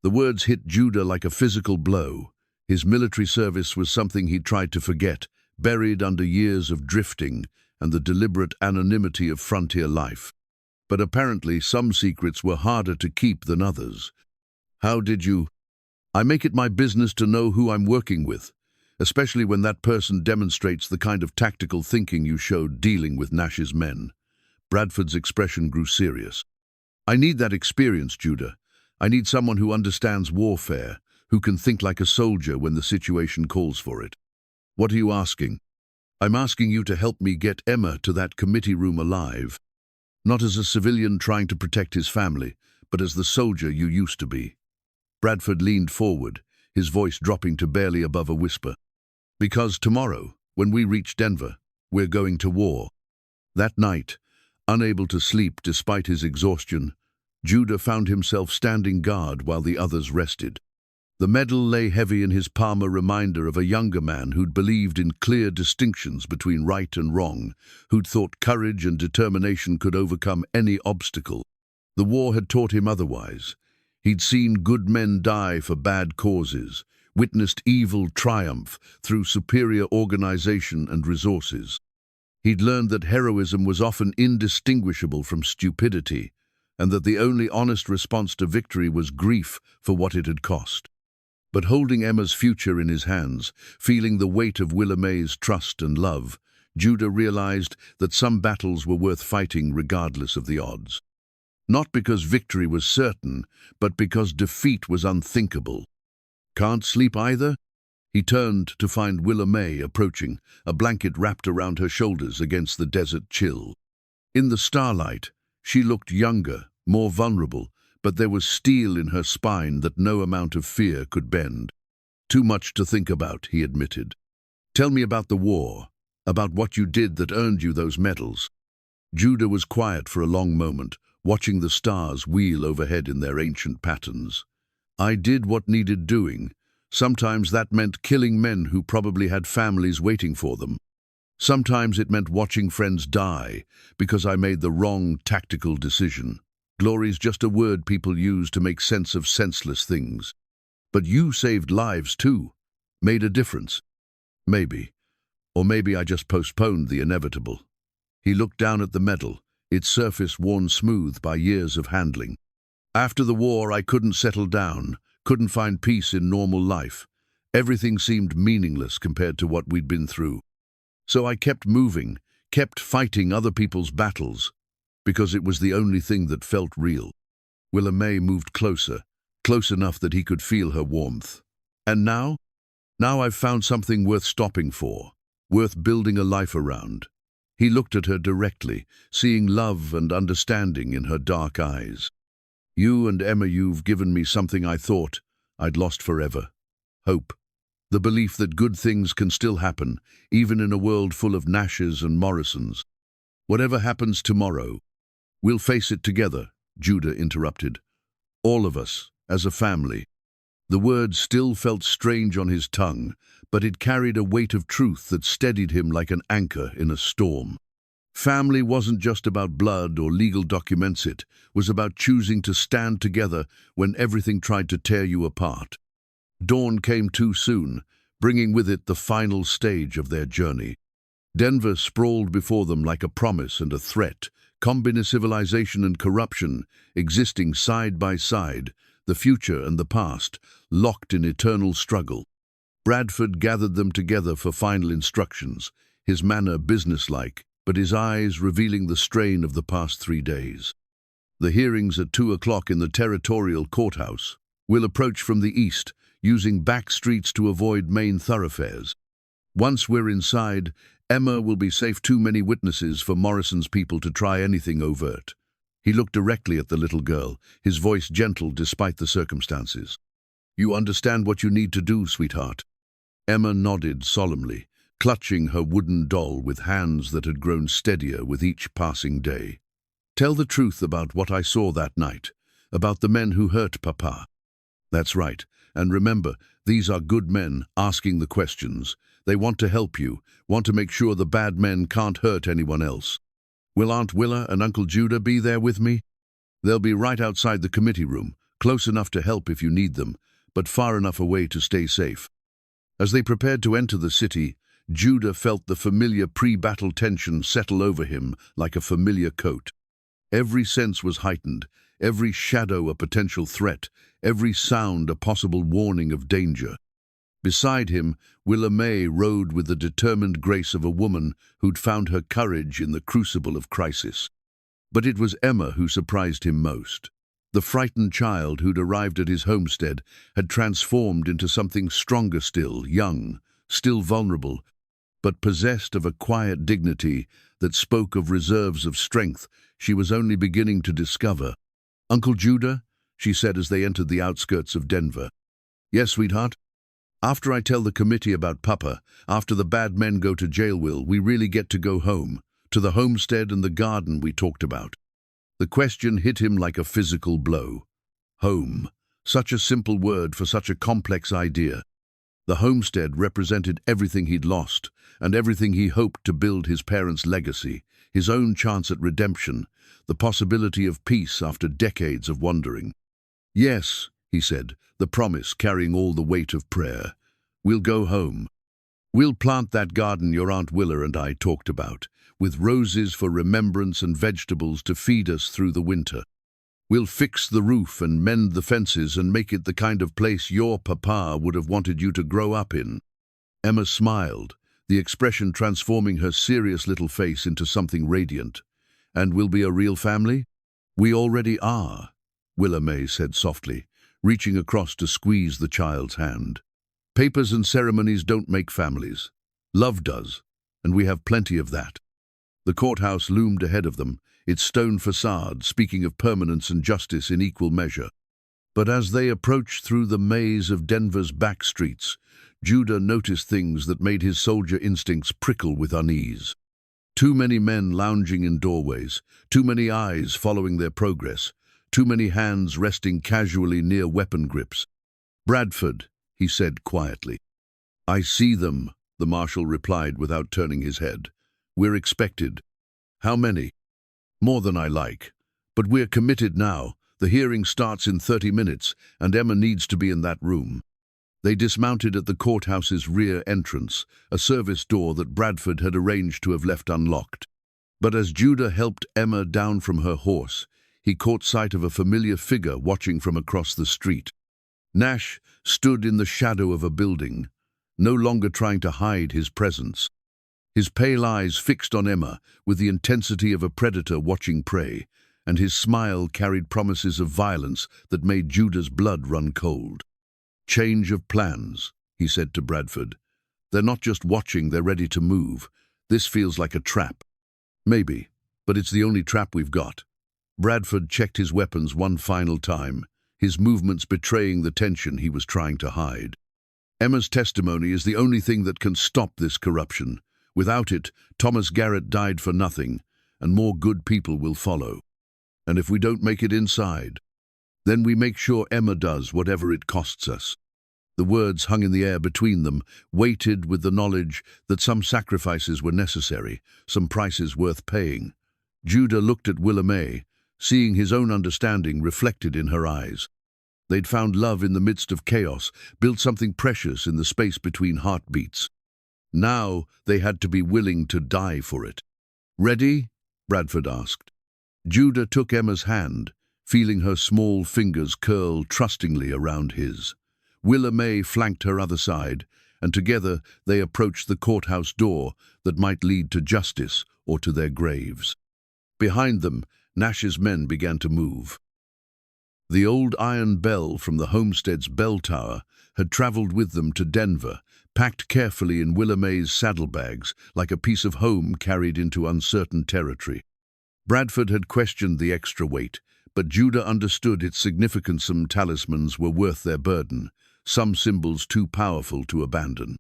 The words hit Judah like a physical blow. His military service was something he'd tried to forget, buried under years of drifting and the deliberate anonymity of frontier life. But apparently some secrets were harder to keep than others. "How did you—" "I make it my business to know who I'm working with, especially when that person demonstrates the kind of tactical thinking you showed dealing with Nash's men." Bradford's expression grew serious. "I need that experience, Judah. I need someone who understands warfare, who can think like a soldier when the situation calls for it." "What are you asking?" "I'm asking you to help me get Emma to that committee room alive. Not as a civilian trying to protect his family, but as the soldier you used to be." Bradford leaned forward, his voice dropping to barely above a whisper. "Because tomorrow, when we reach Denver, we're going to war." That night, unable to sleep despite his exhaustion, Judah found himself standing guard while the others rested. The medal lay heavy in his palm, a reminder of a younger man who'd believed in clear distinctions between right and wrong, who'd thought courage and determination could overcome any obstacle. The war had taught him otherwise. He'd seen good men die for bad causes, witnessed evil triumph through superior organization and resources. He'd learned that heroism was often indistinguishable from stupidity, and that the only honest response to victory was grief for what it had cost. But holding Emma's future in his hands, feeling the weight of Willa May's trust and love, Judah realized that some battles were worth fighting regardless of the odds. Not because victory was certain, but because defeat was unthinkable. "Can't sleep either?" He turned to find Willa May approaching, a blanket wrapped around her shoulders against the desert chill. In the starlight, she looked younger, more vulnerable, but there was steel in her spine that no amount of fear could bend. "Too much to think about," he admitted. "Tell me about the war, about what you did that earned you those medals." Judah was quiet for a long moment, watching the stars wheel overhead in their ancient patterns. I did what needed doing. Sometimes that meant killing men who probably had families waiting for them. Sometimes it meant watching friends die because I made the wrong tactical decision. Glory's just a word people use to make sense of senseless things. But you saved lives too. Made a difference. Maybe. Or maybe I just postponed the inevitable. He looked down at the medal, its surface worn smooth by years of handling. After the war, I couldn't settle down, couldn't find peace in normal life. Everything seemed meaningless compared to what we'd been through. So I kept moving, kept fighting other people's battles, because it was the only thing that felt real. Willa May moved closer, close enough that he could feel her warmth. And now? Now I've found something worth stopping for, worth building a life around. He looked at her directly, seeing love and understanding in her dark eyes. You and Emma, you've given me something I thought I'd lost forever. Hope. The belief that good things can still happen, even in a world full of Nashes and Morrisons. Whatever happens tomorrow, we'll face it together, Judah interrupted. All of us, as a family. The word still felt strange on his tongue, but it carried a weight of truth that steadied him like an anchor in a storm. Family wasn't just about blood or legal documents, it was about choosing to stand together when everything tried to tear you apart. Dawn came too soon, bringing with it the final stage of their journey. Denver sprawled before them like a promise and a threat, combined civilization and corruption, existing side by side, the future and the past, locked in eternal struggle. Bradford gathered them together for final instructions, his manner businesslike, but his eyes revealing the strain of the past 3 days. The hearings at 2 o'clock in the territorial courthouse will approach from the east, using back streets to avoid main thoroughfares. Once we're inside, Emma will be safe. Too many witnesses for Morrison's people to try anything overt. He looked directly at the little girl, his voice gentle despite the circumstances. You understand what you need to do, sweetheart? Emma nodded solemnly, clutching her wooden doll with hands that had grown steadier with each passing day. Tell the truth about what I saw that night, about the men who hurt Papa. That's right. And remember, these are good men asking the questions. They want to help you, want to make sure the bad men can't hurt anyone else. Will Aunt Willa and Uncle Judah be there with me? They'll be right outside the committee room, close enough to help if you need them, but far enough away to stay safe. As they prepared to enter the city, Judah felt the familiar pre-battle tension settle over him like a familiar coat. Every sense was heightened, every shadow a potential threat, every sound a possible warning of danger. Beside him, Willa May rode with the determined grace of a woman who'd found her courage in the crucible of crisis. But it was Emma who surprised him most. The frightened child who'd arrived at his homestead had transformed into something stronger still, young, still vulnerable, but possessed of a quiet dignity that spoke of reserves of strength she was only beginning to discover. Uncle Judah, she said as they entered the outskirts of Denver. Yes, sweetheart? After I tell the committee about Papa, after the bad men go to jail, will we really get to go home, to the homestead and the garden we talked about? The question hit him like a physical blow. Home. Such a simple word for such a complex idea. The homestead represented everything he'd lost, and everything he hoped to build his parents' legacy, his own chance at redemption, the possibility of peace after decades of wandering. Yes, he said, the promise carrying all the weight of prayer. We'll go home. We'll plant that garden your Aunt Willa and I talked about, with roses for remembrance and vegetables to feed us through the winter. We'll fix the roof and mend the fences and make it the kind of place your papa would have wanted you to grow up in. Emma smiled, the expression transforming her serious little face into something radiant. And we'll be a real family? We already are, Willa May said softly, reaching across to squeeze the child's hand. Papers and ceremonies don't make families. Love does, and we have plenty of that. The courthouse loomed ahead of them, its stone facade speaking of permanence and justice in equal measure. But as they approached through the maze of Denver's back streets, Judah noticed things that made his soldier instincts prickle with unease. Too many men lounging in doorways, too many eyes following their progress, too many hands resting casually near weapon grips. "Bradford," he said quietly. "I see them," the marshal replied without turning his head. "We're expected." "How many?" "More than I like. But we're committed now. The hearing starts in 30 minutes, and Emma needs to be in that room." They dismounted at the courthouse's rear entrance, a service door that Bradford had arranged to have left unlocked. But as Judah helped Emma down from her horse, he caught sight of a familiar figure watching from across the street. Nash stood in the shadow of a building, no longer trying to hide his presence. His pale eyes fixed on Emma with the intensity of a predator watching prey, and his smile carried promises of violence that made Judah's blood run cold. "Change of plans," he said to Bradford. "They're not just watching, they're ready to move. This feels like a trap." "Maybe, but it's the only trap we've got." Bradford checked his weapons one final time, his movements betraying the tension he was trying to hide. "Emma's testimony is the only thing that can stop this corruption. Without it, Thomas Garrett died for nothing, and more good people will follow. And if we don't make it inside, then we make sure Emma does, whatever it costs us." The words hung in the air between them, weighted with the knowledge that some sacrifices were necessary, some prices worth paying. Judah looked at Willa May, seeing his own understanding reflected in her eyes. They'd found love in the midst of chaos, built something precious in the space between heartbeats. Now they had to be willing to die for it. "Ready?" Bradford asked. Judah took Emma's hand, feeling her small fingers curl trustingly around his. Willa May flanked her other side, and together they approached the courthouse door that might lead to justice or to their graves. Behind them, Nash's men began to move. The old iron bell from the homestead's bell tower had traveled with them to Denver, packed carefully in Willa May's saddlebags like a piece of home carried into uncertain territory. Bradford had questioned the extra weight, but Judah understood its significance. Some talismans were worth their burden, some symbols too powerful to abandon.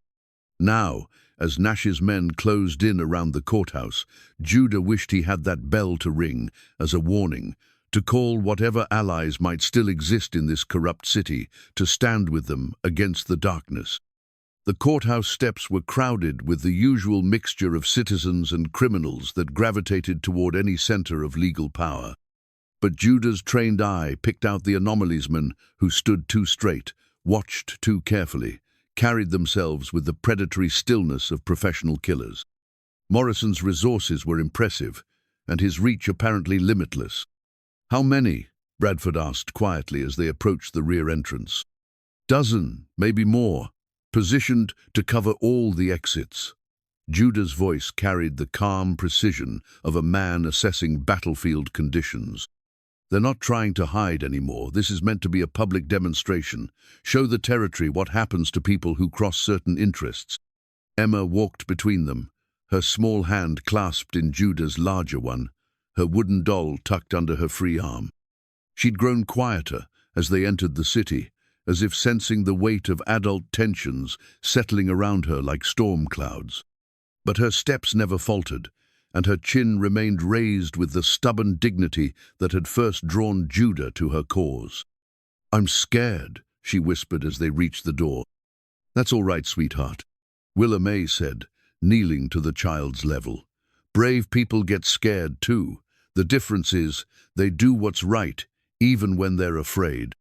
Now, as Nash's men closed in around the courthouse, Judah wished he had that bell to ring as a warning, to call whatever allies might still exist in this corrupt city, to stand with them against the darkness. The courthouse steps were crowded with the usual mixture of citizens and criminals that gravitated toward any center of legal power. But Judah's trained eye picked out the anomaliesmen who stood too straight, watched too carefully, carried themselves with the predatory stillness of professional killers. Morrison's resources were impressive, and his reach apparently limitless. "How many?" Bradford asked quietly as they approached the rear entrance. "Dozen, maybe more, positioned to cover all the exits." Judah's voice carried the calm precision of a man assessing battlefield conditions. "They're not trying to hide anymore. This is meant to be a public demonstration. Show the territory what happens to people who cross certain interests." Emma walked between them, her small hand clasped in Judah's larger one, her wooden doll tucked under her free arm. She'd grown quieter as they entered the city, as if sensing the weight of adult tensions settling around her like storm clouds. But her steps never faltered, and her chin remained raised with the stubborn dignity that had first drawn Judah to her cause. "I'm scared," she whispered as they reached the door. "That's all right, sweetheart," Willa May said, kneeling to the child's level. "Brave people get scared too. The difference is they do what's right, even when they're afraid.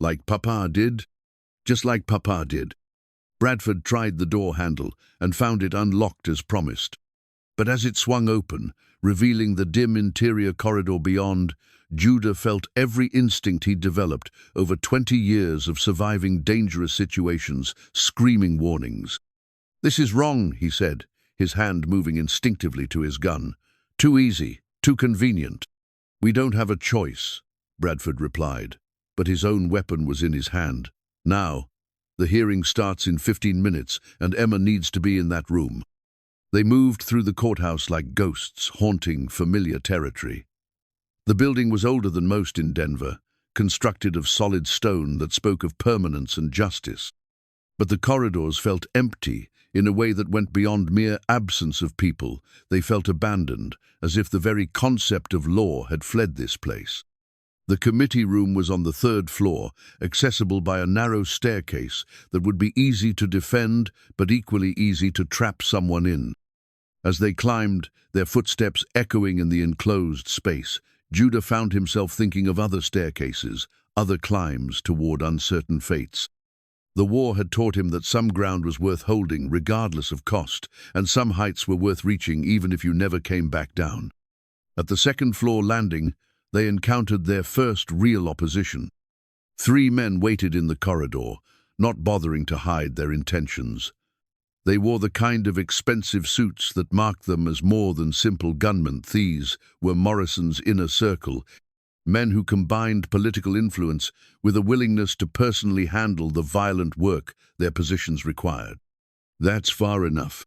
Like Papa did? Just like Papa did." Bradford tried the door handle and found it unlocked as promised. But as it swung open, revealing the dim interior corridor beyond, Judah felt every instinct he'd developed over 20 years of surviving dangerous situations, screaming warnings. "This is wrong," he said, his hand moving instinctively to his gun. "Too easy, too convenient." "We don't have a choice," Bradford replied, but his own weapon was in his hand. "Now, the hearing starts in 15 minutes, and Emma needs to be in that room." They moved through the courthouse like ghosts, haunting familiar territory. The building was older than most in Denver, constructed of solid stone that spoke of permanence and justice. But the corridors felt empty in a way that went beyond mere absence of people. They felt abandoned, as if the very concept of law had fled this place. The committee room was on the third floor, accessible by a narrow staircase that would be easy to defend but equally easy to trap someone in. As they climbed, their footsteps echoing in the enclosed space, Judah found himself thinking of other staircases, other climbs toward uncertain fates. The war had taught him that some ground was worth holding regardless of cost, and some heights were worth reaching even if you never came back down. At the second-floor landing, they encountered their first real opposition. 3 men waited in the corridor, not bothering to hide their intentions. They wore the kind of expensive suits that marked them as more than simple gunmen. These were Morrison's inner circle, men who combined political influence with a willingness to personally handle the violent work their positions required. "That's far enough,"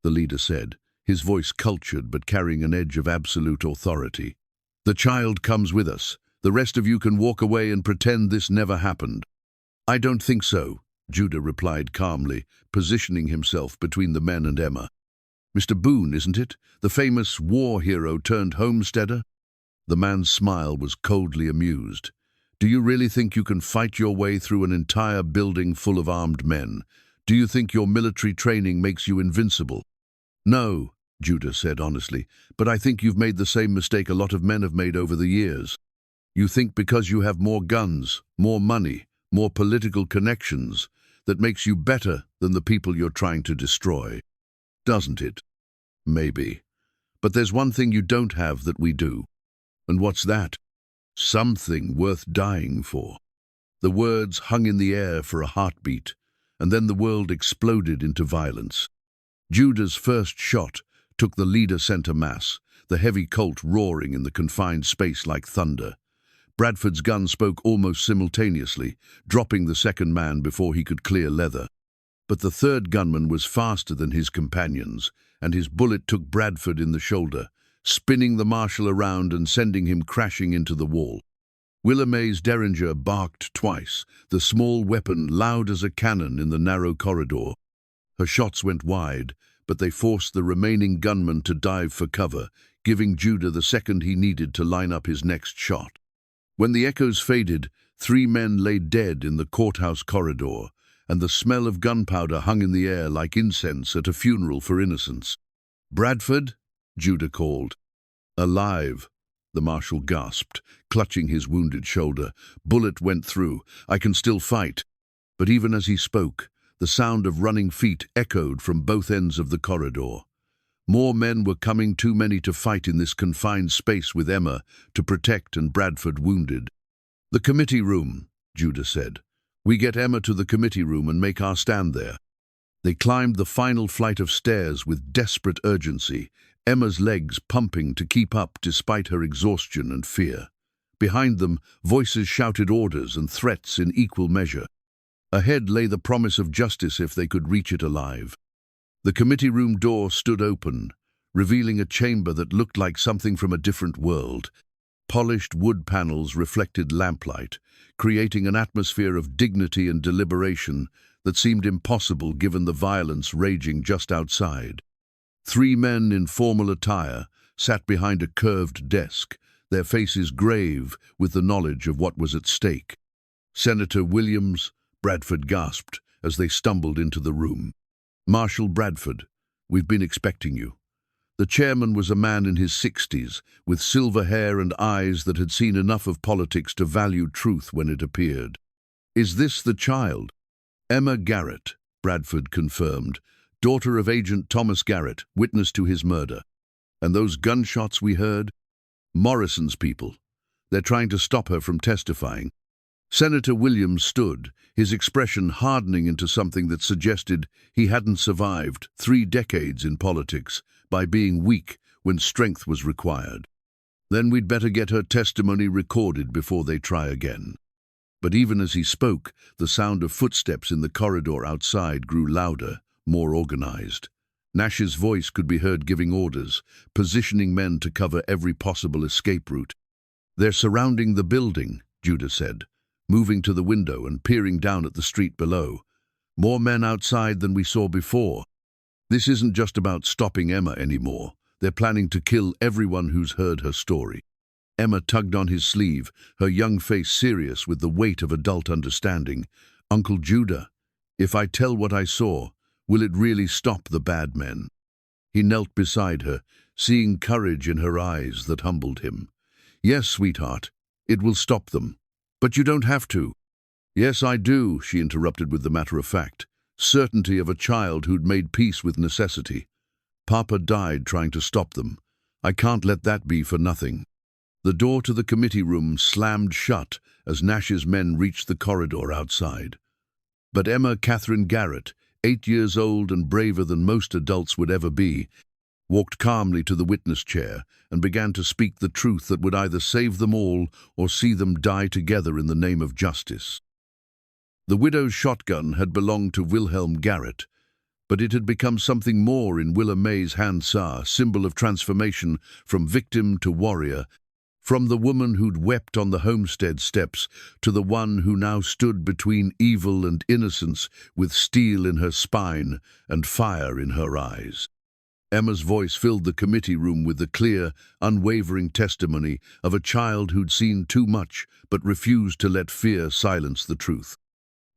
the leader said, his voice cultured but carrying an edge of absolute authority. "The child comes with us. The rest of you can walk away and pretend this never happened." "I don't think so," Judah replied calmly, positioning himself between the men and Emma. "Mr. Boone, isn't it? The famous war hero turned homesteader?" The man's smile was coldly amused. "Do you really think you can fight your way through an entire building full of armed men? Do you think your military training makes you invincible?" "No," Judah said honestly, "but I think you've made the same mistake a lot of men have made over the years. You think because you have more guns, more money, more political connections, that makes you better than the people you're trying to destroy. Doesn't it? Maybe. But there's one thing you don't have that we do. And what's that? Something worth dying for." The words hung in the air for a heartbeat, and then the world exploded into violence. Judah's first shot took the leader center mass, the heavy Colt roaring in the confined space like thunder. Bradford's gun spoke almost simultaneously, dropping the second man before he could clear leather. But the third gunman was faster than his companions, and his bullet took Bradford in the shoulder, spinning the marshal around and sending him crashing into the wall. Willa Mae's derringer barked twice, the small weapon loud as a cannon in the narrow corridor. Her shots went wide, but they forced the remaining gunman to dive for cover, giving Judah the second he needed to line up his next shot. When the echoes faded, 3 men lay dead in the courthouse corridor, and the smell of gunpowder hung in the air like incense at a funeral for innocence. "Bradford?" Judah called. "Alive," the marshal gasped, clutching his wounded shoulder. "Bullet went through. I can still fight." But even as he spoke, the sound of running feet echoed from both ends of the corridor. More men were coming, too many to fight in this confined space with Emma to protect and Bradford wounded. "The committee room," Judah said. "We get Emma to the committee room and make our stand there." They climbed the final flight of stairs with desperate urgency, Emma's legs pumping to keep up despite her exhaustion and fear. Behind them, voices shouted orders and threats in equal measure. Ahead lay the promise of justice if they could reach it alive. The committee room door stood open, revealing a chamber that looked like something from a different world. Polished wood panels reflected lamplight, creating an atmosphere of dignity and deliberation that seemed impossible given the violence raging just outside. 3 men in formal attire sat behind a curved desk, their faces grave with the knowledge of what was at stake. "Senator Williams," Bradford gasped as they stumbled into the room. "Marshal Bradford, we've been expecting you." The chairman was a man in his 60s, with silver hair and eyes that had seen enough of politics to value truth when it appeared. "Is this the child?" "Emma Garrett," Bradford confirmed, "daughter of Agent Thomas Garrett, witness to his murder." "And those gunshots we heard?" "Morrison's people. They're trying to stop her from testifying." Senator Williams stood, his expression hardening into something that suggested he hadn't survived 3 decades in politics by being weak when strength was required. "Then we'd better get her testimony recorded before they try again." But even as he spoke, the sound of footsteps in the corridor outside grew louder, more organized. Nash's voice could be heard giving orders, positioning men to cover every possible escape route. "They're surrounding the building," Judah said, moving to the window and peering down at the street below. "More men outside than we saw before. This isn't just about stopping Emma anymore. They're planning to kill everyone who's heard her story." Emma tugged on his sleeve, her young face serious with the weight of adult understanding. "Uncle Judah, if I tell what I saw, will it really stop the bad men?" He knelt beside her, seeing courage in her eyes that humbled him. "Yes, sweetheart, it will stop them. But you don't have to." "Yes, I do," she interrupted with the matter-of-fact certainty of a child who'd made peace with necessity. "Papa died trying to stop them. I can't let that be for nothing." The door to the committee room slammed shut as Nash's men reached the corridor outside. But Emma Catherine Garrett, 8 years old and braver than most adults would ever be, walked calmly to the witness chair and began to speak the truth that would either save them all or see them die together in the name of justice. The widow's shotgun had belonged to Wilhelm Garrett, but it had become something more in Willa Mae's handsaw, symbol of transformation from victim to warrior, from the woman who'd wept on the homestead steps to the one who now stood between evil and innocence with steel in her spine and fire in her eyes. Emma's voice filled the committee room with the clear, unwavering testimony of a child who'd seen too much but refused to let fear silence the truth.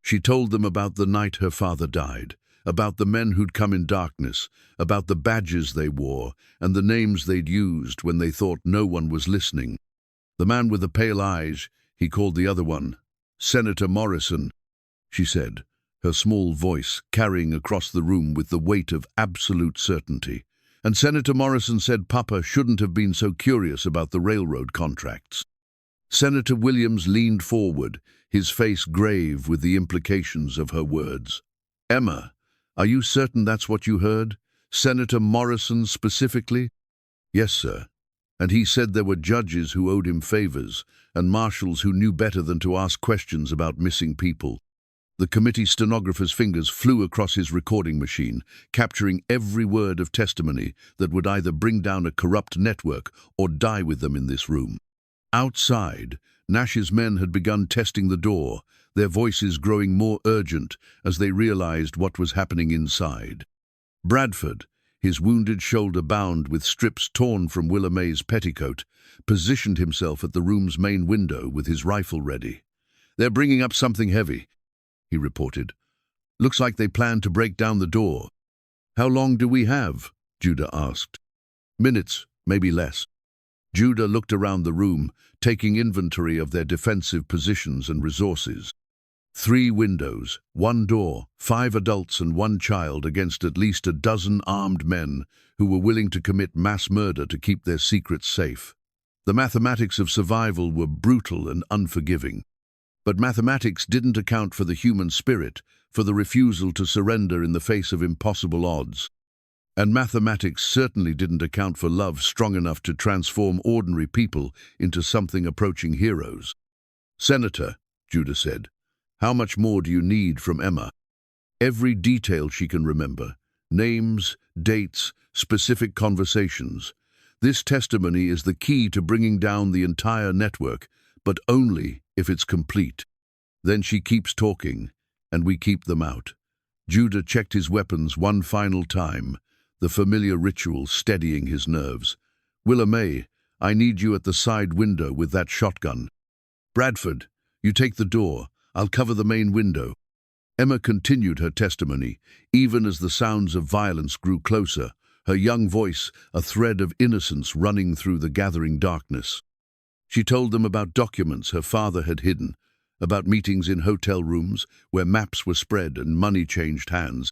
She told them about the night her father died, about the men who'd come in darkness, about the badges they wore and the names they'd used when they thought no one was listening. "The man with the pale eyes," he called the other one. "Senator Morrison," she said, her small voice carrying across the room with the weight of absolute certainty. "And Senator Morrison said Papa shouldn't have been so curious about the railroad contracts." Senator Williams leaned forward, his face grave with the implications of her words. "Emma, are you certain that's what you heard? Senator Morrison specifically?" "Yes, sir. And he said there were judges who owed him favors and marshals who knew better than to ask questions about missing people." The committee stenographer's fingers flew across his recording machine, capturing every word of testimony that would either bring down a corrupt network or die with them in this room. Outside, Nash's men had begun testing the door, their voices growing more urgent as they realized what was happening inside. Bradford, his wounded shoulder bound with strips torn from Willa Mae's petticoat, positioned himself at the room's main window with his rifle ready. "They're bringing up something heavy," he reported. "Looks like they plan to break down the door." "How long do we have?" Judah asked. "Minutes, maybe less." Judah looked around the room, taking inventory of their defensive positions and resources. 3 windows, 1 door, 5 adults and 1 child against at least a dozen armed men who were willing to commit mass murder to keep their secrets safe. The mathematics of survival were brutal and unforgiving. But mathematics didn't account for the human spirit, for the refusal to surrender in the face of impossible odds. And mathematics certainly didn't account for love strong enough to transform ordinary people into something approaching heroes. "Senator," Judah said, "how much more do you need from Emma?" "Every detail she can remember. Names, dates, specific conversations. This testimony is the key to bringing down the entire network, but only if it's complete. Then she keeps talking, and we keep them out." Judah checked his weapons one final time, the familiar ritual steadying his nerves. "Willa May, I need you at the side window with that shotgun." "Bradford, you take the door. I'll cover the main window." Emma continued her testimony, even as the sounds of violence grew closer, her young voice a thread of innocence running through the gathering darkness. She told them about documents her father had hidden, about meetings in hotel rooms where maps were spread and money changed hands,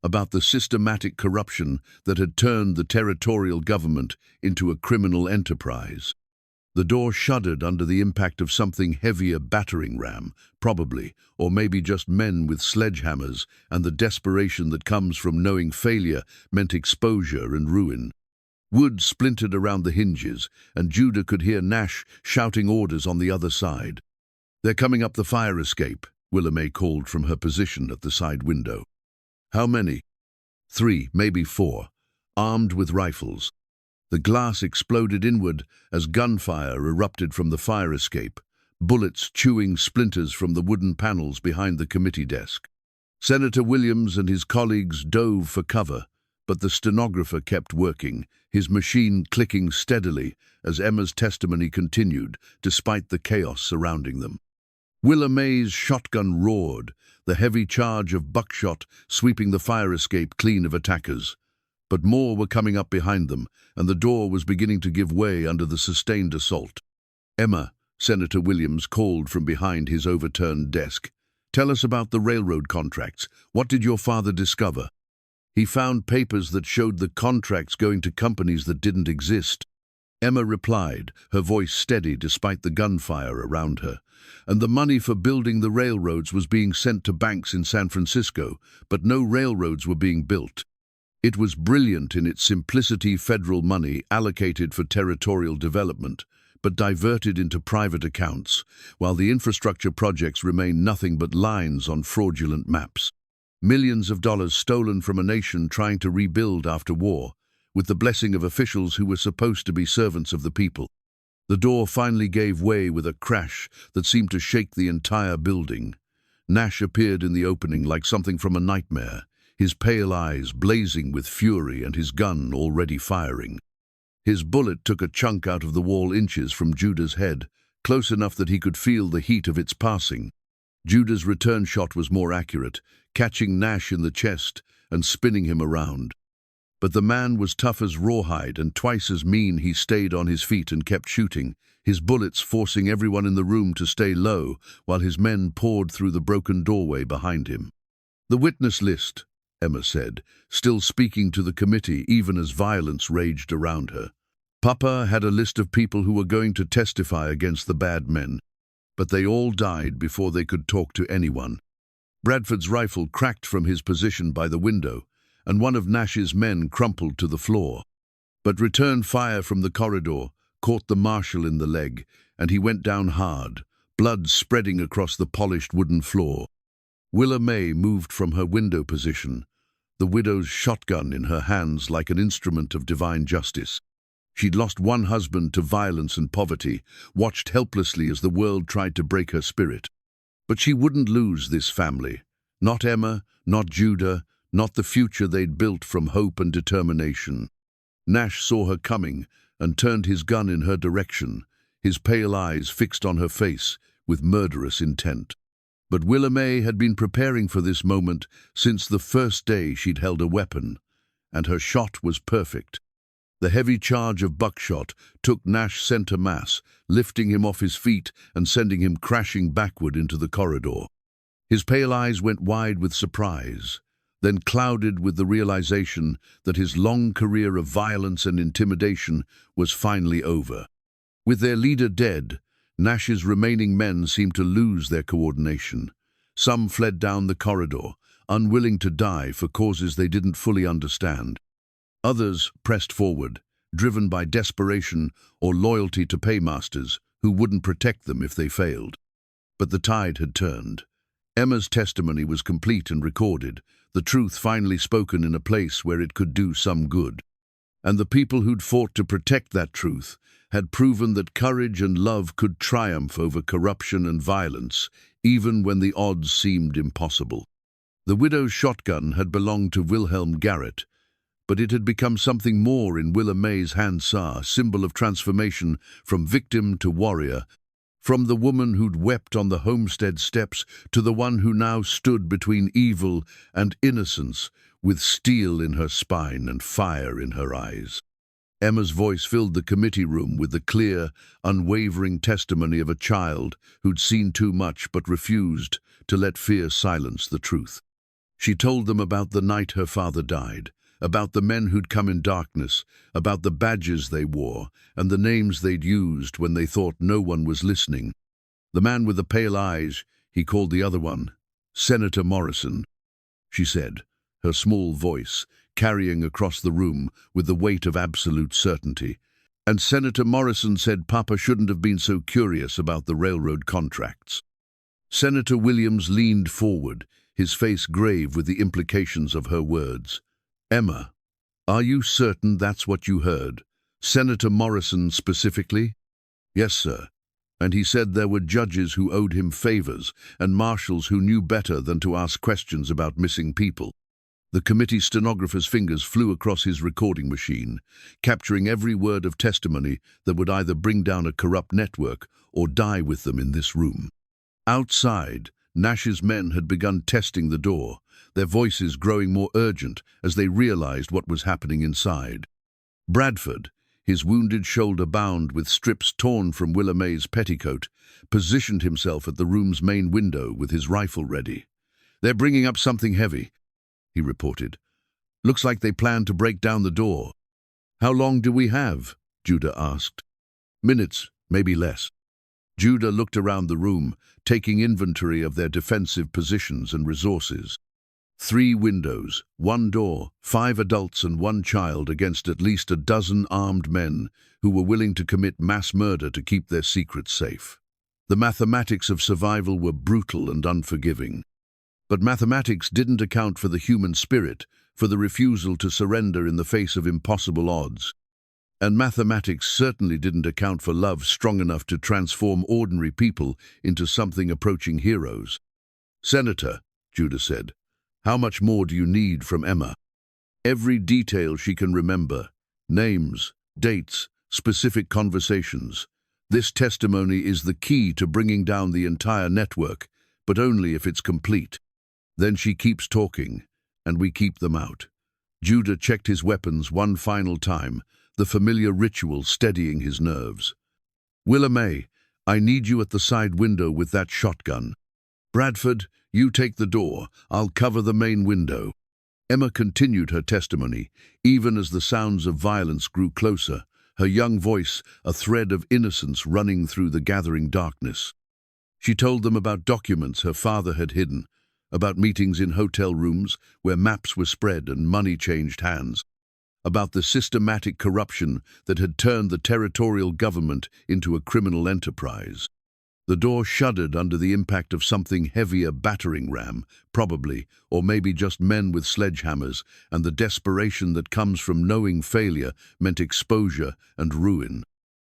about the systematic corruption that had turned the territorial government into a criminal enterprise. The door shuddered under the impact of something heavy, a battering ram, probably, or maybe just men with sledgehammers, and the desperation that comes from knowing failure meant exposure and ruin. Wood splintered around the hinges, and Judah could hear Nash shouting orders on the other side. "They're coming up the fire escape," Willa May called from her position at the side window. "How many?" 3, maybe 4, armed with rifles. The glass exploded inward as gunfire erupted from the fire escape, bullets chewing splinters from the wooden panels behind the committee desk. Senator Williams and his colleagues dove for cover, But the stenographer kept working, his machine clicking steadily as Emma's testimony continued, despite the chaos surrounding them. Willa Mae's shotgun roared, the heavy charge of buckshot sweeping the fire escape clean of attackers. But more were coming up behind them, and the door was beginning to give way under the sustained assault. "Emma," Senator Williams called from behind his overturned desk, "tell us about the railroad contracts. What did your father discover?" "He found papers that showed the contracts going to companies that didn't exist," Emma replied, her voice steady despite the gunfire around her. "And the money for building the railroads was being sent to banks in San Francisco, but no railroads were being built. It was brilliant in its simplicity, federal money allocated for territorial development, but diverted into private accounts, while the infrastructure projects remained nothing but lines on fraudulent maps. Millions of dollars stolen from a nation trying to rebuild after war, with the blessing of officials who were supposed to be servants of the people." The door finally gave way with a crash that seemed to shake the entire building. Nash appeared in the opening like something from a nightmare, his pale eyes blazing with fury and his gun already firing. His bullet took a chunk out of the wall inches from Judah's head, close enough that he could feel the heat of its passing. Judah's return shot was more accurate, catching Nash in the chest and spinning him around. But the man was tough as rawhide, and twice as mean. He stayed on his feet and kept shooting, his bullets forcing everyone in the room to stay low while his men poured through the broken doorway behind him. "The witness list," Emma said, still speaking to the committee even as violence raged around her. "Papa had a list of people who were going to testify against the bad men, but they all died before they could talk to anyone." Bradford's rifle cracked from his position by the window, and one of Nash's men crumpled to the floor. But return fire from the corridor caught the marshal in the leg, and he went down hard, blood spreading across the polished wooden floor. Willa May moved from her window position, the widow's shotgun in her hands like an instrument of divine justice. She'd lost one husband to violence and poverty, watched helplessly as the world tried to break her spirit. But she wouldn't lose this family. Not Emma, not Judah, not the future they'd built from hope and determination. Nash saw her coming and turned his gun in her direction, his pale eyes fixed on her face with murderous intent. But Willa May had been preparing for this moment since the first day she'd held a weapon, and her shot was perfect. The heavy charge of buckshot took Nash center mass, lifting him off his feet and sending him crashing backward into the corridor. His pale eyes went wide with surprise, then clouded with the realization that his long career of violence and intimidation was finally over. With their leader dead, Nash's remaining men seemed to lose their coordination. Some fled down the corridor, unwilling to die for causes they didn't fully understand. Others pressed forward, driven by desperation or loyalty to paymasters who wouldn't protect them if they failed. But the tide had turned. Emma's testimony was complete and recorded, the truth finally spoken in a place where it could do some good. And the people who'd fought to protect that truth had proven that courage and love could triumph over corruption and violence, even when the odds seemed impossible. The widow's shotgun had belonged to Wilhelm Garrett, but it had become something more in Willa Mae's hand, symbol of transformation from victim to warrior, from the woman who'd wept on the homestead steps to the one who now stood between evil and innocence, with steel in her spine and fire in her eyes. Emma's voice filled the committee room with the clear, unwavering testimony of a child who'd seen too much but refused to let fear silence the truth. She told them about the night her father died, about the men who'd come in darkness, about the badges they wore, and the names they'd used when they thought no one was listening. The man with the pale eyes, he called the other one, Senator Morrison, she said, her small voice carrying across the room with the weight of absolute certainty. And Senator Morrison said Papa shouldn't have been so curious about the railroad contracts. Senator Williams leaned forward, his face grave with the implications of her words. "Emma, are you certain that's what you heard? Senator Morrison specifically?" "Yes, sir. And he said there were judges who owed him favors and marshals who knew better than to ask questions about missing people." The committee stenographer's fingers flew across his recording machine, capturing every word of testimony that would either bring down a corrupt network or die with them in this room. Outside, Nash's men had begun testing the door, their voices growing more urgent as they realized what was happening inside. Bradford, his wounded shoulder bound with strips torn from Willa May's petticoat, positioned himself at the room's main window with his rifle ready. "They're bringing up something heavy," he reported. "Looks like they plan to break down the door." "How long do we have?" Judah asked. "Minutes, maybe less." Judah looked around the room, taking inventory of their defensive positions and resources. 3 windows, 1 door, 5 adults and 1 child against at least a dozen armed men who were willing to commit mass murder to keep their secrets safe. The mathematics of survival were brutal and unforgiving. But mathematics didn't account for the human spirit, for the refusal to surrender in the face of impossible odds. And mathematics certainly didn't account for love strong enough to transform ordinary people into something approaching heroes. "Senator," Judah said, "how much more do you need from Emma?" "Every detail she can remember. Names, dates, specific conversations. This testimony is the key to bringing down the entire network, but only if it's complete. Then she keeps talking, and we keep them out." Judah checked his weapons one final time, the familiar ritual steadying his nerves. "Willa May, I need you at the side window with that shotgun. Bradford, you take the door. I'll cover the main window." Emma continued her testimony, even as the sounds of violence grew closer, her young voice a thread of innocence running through the gathering darkness. She told them about documents her father had hidden, about meetings in hotel rooms where maps were spread and money changed hands, about the systematic corruption that had turned the territorial government into a criminal enterprise. The door shuddered under the impact of something heavy, a battering ram, probably, or maybe just men with sledgehammers, and the desperation that comes from knowing failure meant exposure and ruin.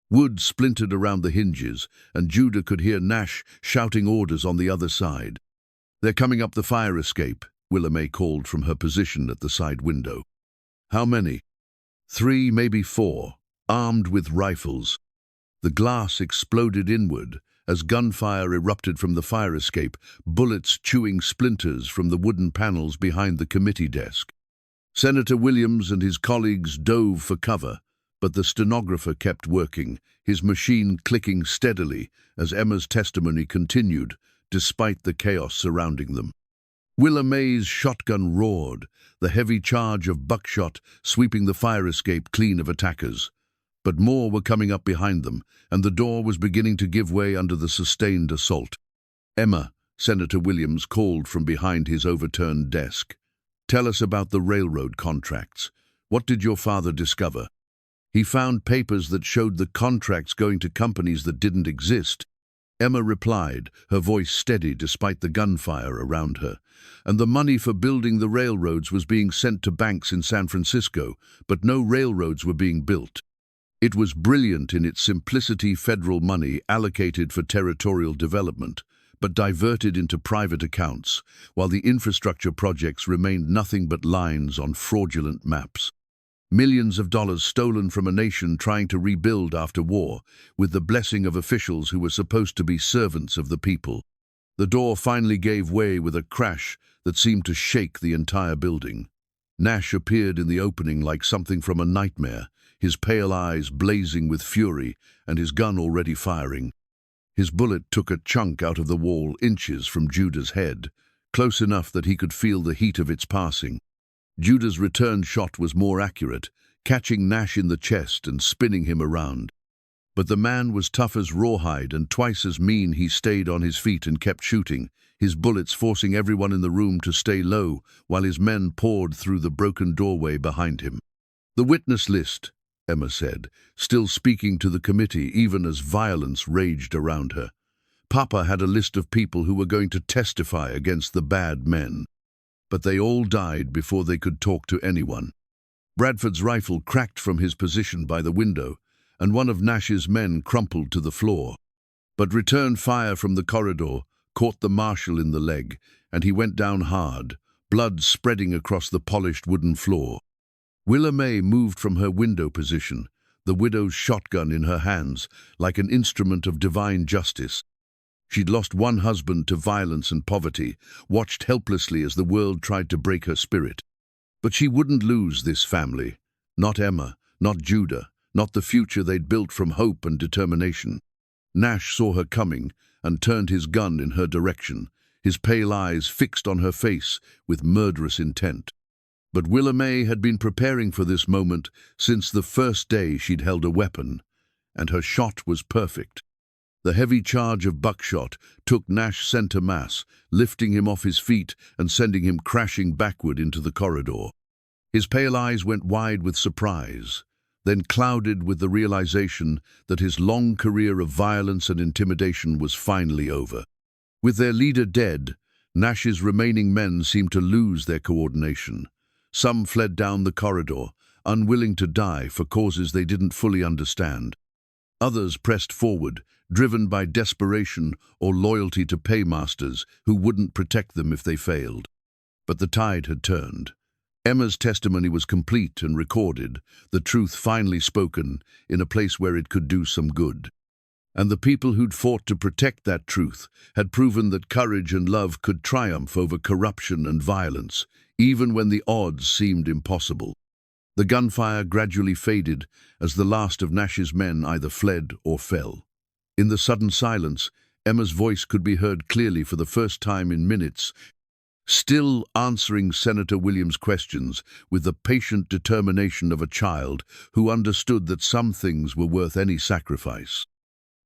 Wood splintered around the hinges, and Judah could hear Nash shouting orders on the other side. "They're coming up the fire escape," Willa May called from her position at the side window. "How many?" 3, maybe 4, armed with rifles. The glass exploded inward as gunfire erupted from the fire escape, bullets chewing splinters from the wooden panels behind the committee desk. Senator Williams and his colleagues dove for cover, but the stenographer kept working, his machine clicking steadily as Emma's testimony continued, despite the chaos surrounding them. Willa May's shotgun roared, the heavy charge of buckshot sweeping the fire escape clean of attackers. But more were coming up behind them, and the door was beginning to give way under the sustained assault. "Emma," Senator Williams called from behind his overturned desk. "Tell us about the railroad contracts. What did your father discover?" "He found papers that showed the contracts going to companies that didn't exist," Emma replied, her voice steady despite the gunfire around her. "And the money for building the railroads was being sent to banks in San Francisco, but no railroads were being built. It was brilliant in its simplicity, federal money allocated for territorial development, but diverted into private accounts, while the infrastructure projects remained nothing but lines on fraudulent maps. Millions of dollars stolen from a nation trying to rebuild after war, with the blessing of officials who were supposed to be servants of the people." The door finally gave way with a crash that seemed to shake the entire building. Nash appeared in the opening like something from a nightmare, his pale eyes blazing with fury and his gun already firing. His bullet took a chunk out of the wall inches from Judah's head, close enough that he could feel the heat of its passing. Judah's return shot was more accurate, catching Nash in the chest and spinning him around. But the man was tough as rawhide and twice as mean. He stayed on his feet and kept shooting, his bullets forcing everyone in the room to stay low while his men poured through the broken doorway behind him. "The witness list," Emma said, still speaking to the committee even as violence raged around her. "Papa had a list of people who were going to testify against the bad men. But they all died before they could talk to anyone." Bradford's rifle cracked from his position by the window, and one of Nash's men crumpled to the floor. But return fire from the corridor caught the marshal in the leg, and he went down hard, blood spreading across the polished wooden floor. Willa May moved from her window position, the widow's shotgun in her hands, like an instrument of divine justice. She'd lost one husband to violence and poverty, watched helplessly as the world tried to break her spirit. But she wouldn't lose this family. Not Emma, not Judah, not the future they'd built from hope and determination. Nash saw her coming and turned his gun in her direction, his pale eyes fixed on her face with murderous intent. But Willa May had been preparing for this moment since the first day she'd held a weapon, and her shot was perfect. The heavy charge of buckshot took Nash center mass, lifting him off his feet and sending him crashing backward into the corridor. His pale eyes went wide with surprise, then clouded with the realization that his long career of violence and intimidation was finally over. With their leader dead, Nash's remaining men seemed to lose their coordination. Some fled down the corridor, unwilling to die for causes they didn't fully understand. Others pressed forward, driven by desperation or loyalty to paymasters who wouldn't protect them if they failed. But the tide had turned. Emma's testimony was complete and recorded, the truth finally spoken in a place where it could do some good. And the people who'd fought to protect that truth had proven that courage and love could triumph over corruption and violence, even when the odds seemed impossible. The gunfire gradually faded as the last of Nash's men either fled or fell. In the sudden silence, Emma's voice could be heard clearly for the first time in minutes, still answering Senator Williams' questions with the patient determination of a child who understood that some things were worth any sacrifice.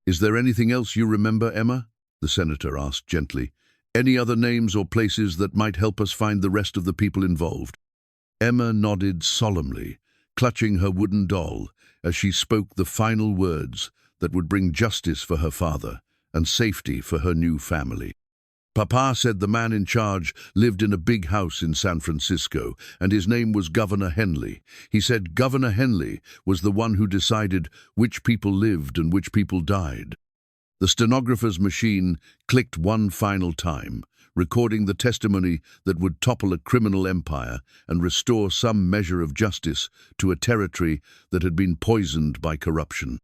"Is there anything else you remember, Emma?" the senator asked gently. "Any other names or places that might help us find the rest of the people involved?" Emma nodded solemnly, clutching her wooden doll as she spoke the final words that would bring justice for her father and safety for her new family. "Papa said the man in charge lived in a big house in San Francisco, and his name was Governor Henley. He said Governor Henley was the one who decided which people lived and which people died." The stenographer's machine clicked one final time, recording the testimony that would topple a criminal empire and restore some measure of justice to a territory that had been poisoned by corruption.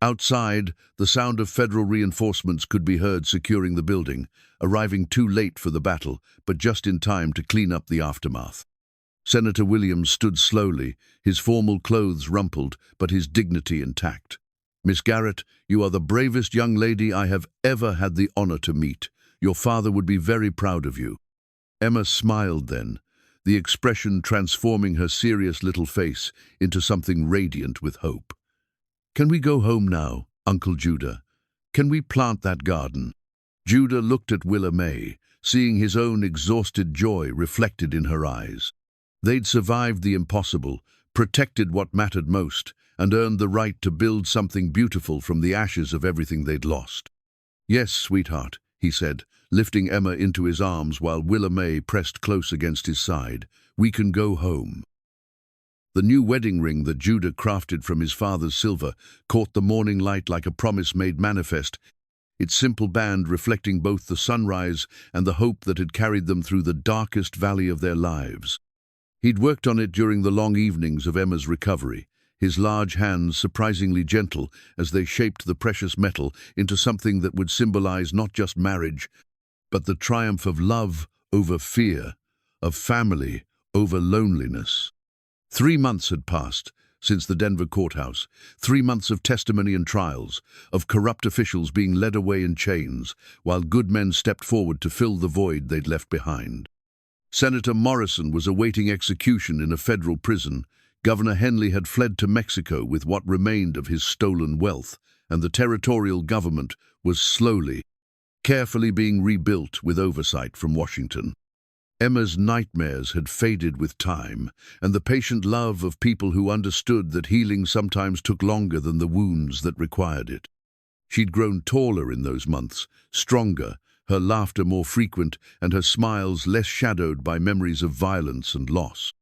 Outside, the sound of federal reinforcements could be heard securing the building, arriving too late for the battle, but just in time to clean up the aftermath. Senator Williams stood slowly, his formal clothes rumpled, but his dignity intact. "Miss Garrett, you are the bravest young lady I have ever had the honor to meet. Your father would be very proud of you." Emma smiled then, the expression transforming her serious little face into something radiant with hope. "Can we go home now, Uncle Judah? Can we plant that garden?" Judah looked at Willa May, seeing his own exhausted joy reflected in her eyes. They'd survived the impossible, protected what mattered most, and earned the right to build something beautiful from the ashes of everything they'd lost. "Yes, sweetheart," he said, lifting Emma into his arms while Willa May pressed close against his side. "We can go home." The new wedding ring that Judah crafted from his father's silver caught the morning light like a promise made manifest, its simple band reflecting both the sunrise and the hope that had carried them through the darkest valley of their lives. He'd worked on it during the long evenings of Emma's recovery, his large hands surprisingly gentle as they shaped the precious metal into something that would symbolize not just marriage, but the triumph of love over fear, of family over loneliness. 3 months had passed since the Denver courthouse, 3 months of testimony and trials, of corrupt officials being led away in chains, while good men stepped forward to fill the void they'd left behind. Senator Morrison was awaiting execution in a federal prison, Governor Henley had fled to Mexico with what remained of his stolen wealth, and the territorial government was slowly, carefully being rebuilt with oversight from Washington. Emma's nightmares had faded with time, and the patient love of people who understood that healing sometimes took longer than the wounds that required it. She'd grown taller in those months, stronger, her laughter more frequent and her smiles less shadowed by memories of violence and loss.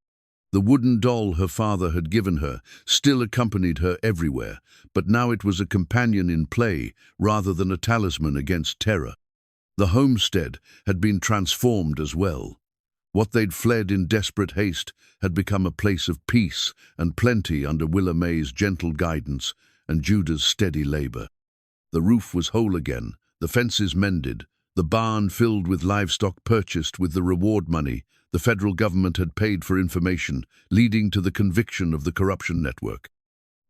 The wooden doll her father had given her still accompanied her everywhere, but now it was a companion in play rather than a talisman against terror. The homestead had been transformed as well. What they'd fled in desperate haste had become a place of peace and plenty under Willa May's gentle guidance and Judah's steady labor. The roof was whole again, the fences mended, the barn filled with livestock purchased with the reward money the federal government had paid for information, leading to the conviction of the corruption network.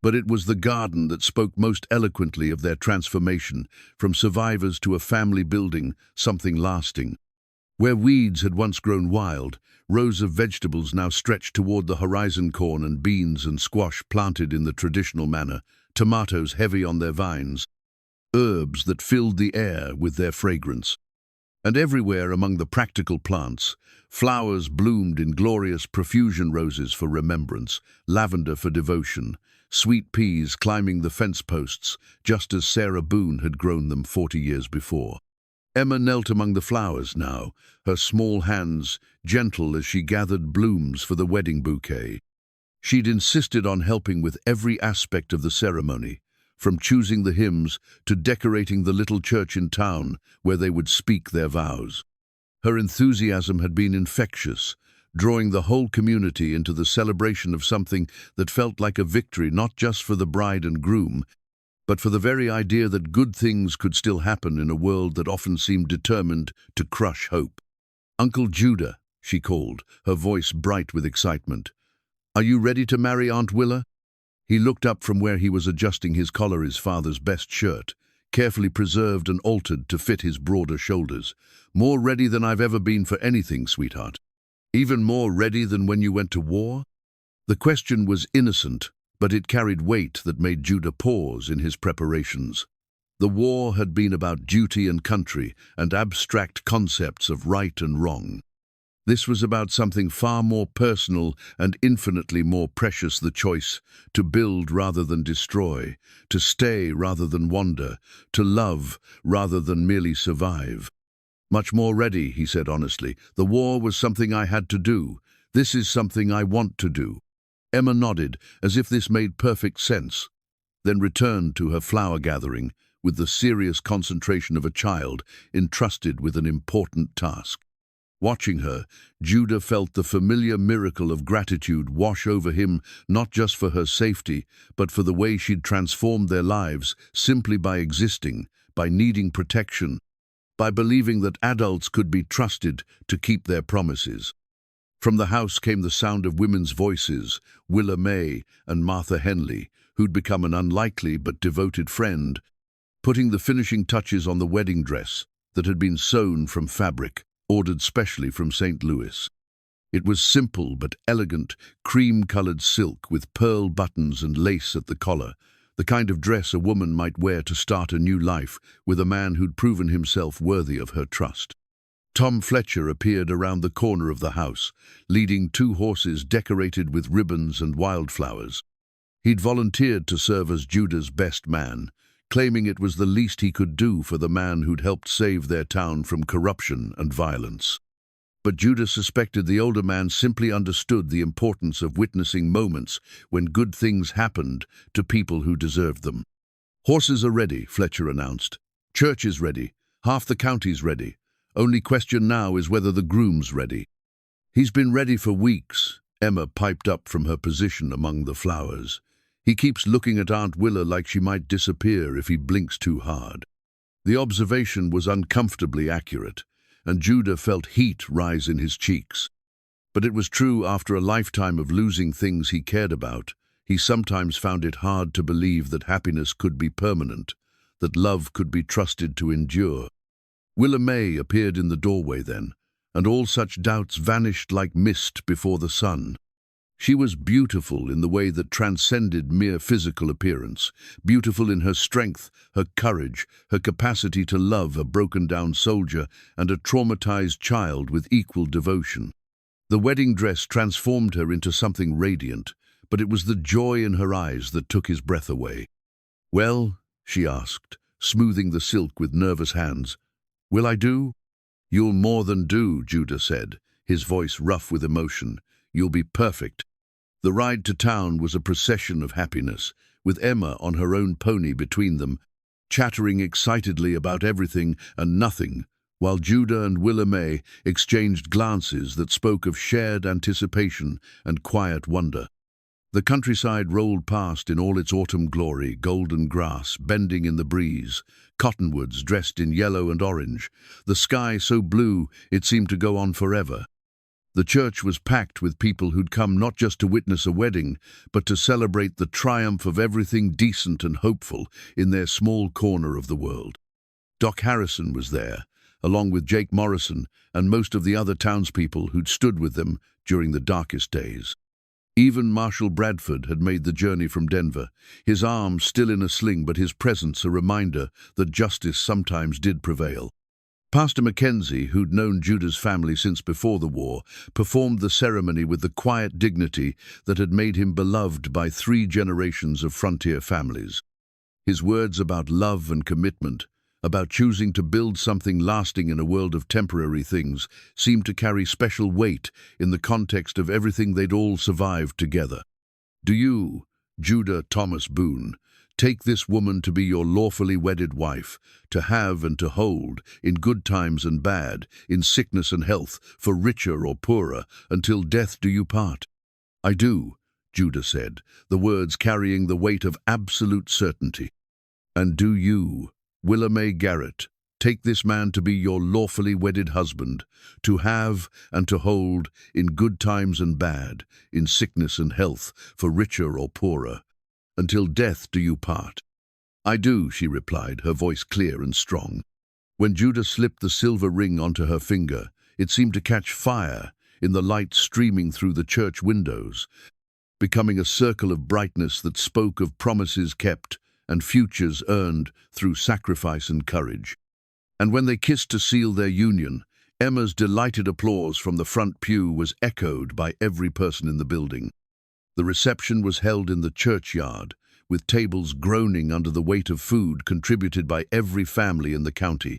But it was the garden that spoke most eloquently of their transformation, from survivors to a family building something lasting. Where weeds had once grown wild, rows of vegetables now stretched toward the horizon, corn and beans and squash planted in the traditional manner, tomatoes heavy on their vines, herbs that filled the air with their fragrance. And everywhere among the practical plants, flowers bloomed in glorious profusion, roses for remembrance, lavender for devotion, sweet peas climbing the fence posts, just as Sarah Boone had grown them 40 years before. Emma knelt among the flowers now, her small hands gentle as she gathered blooms for the wedding bouquet. She'd insisted on helping with every aspect of the ceremony, from choosing the hymns to decorating the little church in town where they would speak their vows. Her enthusiasm had been infectious, drawing the whole community into the celebration of something that felt like a victory not just for the bride and groom, but for the very idea that good things could still happen in a world that often seemed determined to crush hope. "Uncle Judah," she called, her voice bright with excitement. "Are you ready to marry Aunt Willa?" He looked up from where he was adjusting his collar, his father's best shirt, carefully preserved and altered to fit his broader shoulders. "More ready than I've ever been for anything, sweetheart. Even more ready than when you went to war?" The question was innocent, but it carried weight that made Judah pause in his preparations. The war had been about duty and country and abstract concepts of right and wrong. This was about something far more personal and infinitely more precious: the choice to build rather than destroy, to stay rather than wander, to love rather than merely survive. "Much more ready," he said honestly. "The war was something I had to do. This is something I want to do." Emma nodded, as if this made perfect sense, then returned to her flower gathering with the serious concentration of a child entrusted with an important task. Watching her, Judah felt the familiar miracle of gratitude wash over him, not just for her safety, but for the way she'd transformed their lives simply by existing, by needing protection, by believing that adults could be trusted to keep their promises. From the house came the sound of women's voices, Willa May and Martha Henley, who'd become an unlikely but devoted friend, putting the finishing touches on the wedding dress that had been sewn from fabric, ordered specially from St. Louis. It was simple but elegant, cream-colored silk with pearl buttons and lace at the collar, the kind of dress a woman might wear to start a new life with a man who'd proven himself worthy of her trust. Tom Fletcher appeared around the corner of the house, leading 2 horses decorated with ribbons and wildflowers. He'd volunteered to serve as Judah's best man, claiming it was the least he could do for the man who'd helped save their town from corruption and violence. But Judah suspected the older man simply understood the importance of witnessing moments when good things happened to people who deserved them. "Horses are ready," Fletcher announced. "Church is ready. Half the county's ready. Only question now is whether the groom's ready." "He's been ready for weeks," Emma piped up from her position among the flowers. "He keeps looking at Aunt Willa like she might disappear if he blinks too hard." The observation was uncomfortably accurate, and Judah felt heat rise in his cheeks. But it was true. After a lifetime of losing things he cared about, he sometimes found it hard to believe that happiness could be permanent, that love could be trusted to endure. Willa May appeared in the doorway then, and all such doubts vanished like mist before the sun. She was beautiful in the way that transcended mere physical appearance, beautiful in her strength, her courage, her capacity to love a broken-down soldier and a traumatized child with equal devotion. The wedding dress transformed her into something radiant, but it was the joy in her eyes that took his breath away. "Well," she asked, smoothing the silk with nervous hands, "will I do?" "You'll more than do," Judah said, his voice rough with emotion. "You'll be perfect." The ride to town was a procession of happiness, with Emma on her own pony between them, chattering excitedly about everything and nothing, while Judah and Willa May exchanged glances that spoke of shared anticipation and quiet wonder. The countryside rolled past in all its autumn glory, golden grass bending in the breeze, cottonwoods dressed in yellow and orange, the sky so blue it seemed to go on forever. The church was packed with people who'd come not just to witness a wedding, but to celebrate the triumph of everything decent and hopeful in their small corner of the world. Doc Harrison was there, along with Jake Morrison and most of the other townspeople who'd stood with them during the darkest days. Even Marshal Bradford had made the journey from Denver, his arm still in a sling, but his presence a reminder that justice sometimes did prevail. Pastor Mackenzie, who'd known Judah's family since before the war, performed the ceremony with the quiet dignity that had made him beloved by 3 generations of frontier families. His words about love and commitment, about choosing to build something lasting in a world of temporary things, seemed to carry special weight in the context of everything they'd all survived together. Do you, Judah Thomas Boone, take this woman to be your lawfully wedded wife, to have and to hold, in good times and bad, in sickness and health, for richer or poorer, until death do you part? I do, Judah said, the words carrying the weight of absolute certainty. And do you, Willa May Garrett, take this man to be your lawfully wedded husband, to have and to hold, in good times and bad, in sickness and health, for richer or poorer, until death do you part? I do, she replied, her voice clear and strong. When Judah slipped the silver ring onto her finger, it seemed to catch fire in the light streaming through the church windows, becoming a circle of brightness that spoke of promises kept and futures earned through sacrifice and courage. And when they kissed to seal their union, Emma's delighted applause from the front pew was echoed by every person in the building. The reception was held in the churchyard, with tables groaning under the weight of food contributed by every family in the county.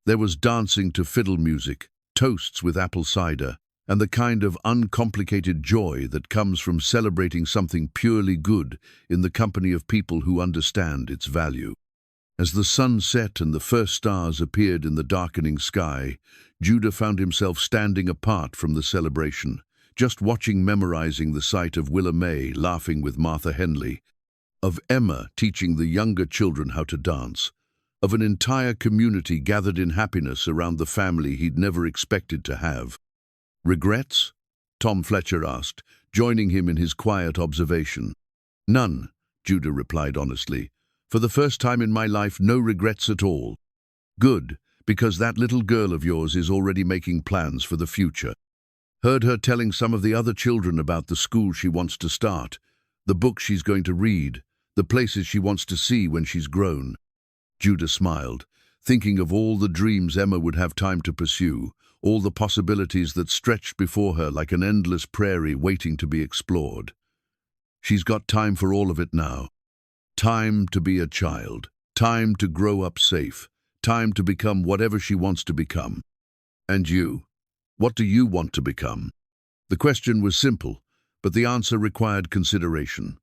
There was dancing to fiddle music, toasts with apple cider, and the kind of uncomplicated joy that comes from celebrating something purely good in the company of people who understand its value. As the sun set and the first stars appeared in the darkening sky, Judah found himself standing apart from the celebration, just watching, memorizing the sight of Willa May laughing with Martha Henley, of Emma teaching the younger children how to dance, of an entire community gathered in happiness around the family he'd never expected to have. Regrets? Tom Fletcher asked, joining him in his quiet observation. None, Judah replied honestly. For the first time in my life, no regrets at all. Good, because that little girl of yours is already making plans for the future. Heard her telling some of the other children about the school she wants to start, the books she's going to read, the places she wants to see when she's grown. Judah smiled, thinking of all the dreams Emma would have time to pursue, all the possibilities that stretched before her like an endless prairie waiting to be explored. She's got time for all of it now. Time to be a child, time to grow up safe, time to become whatever she wants to become. And you? What do you want to become? The question was simple, but the answer required consideration.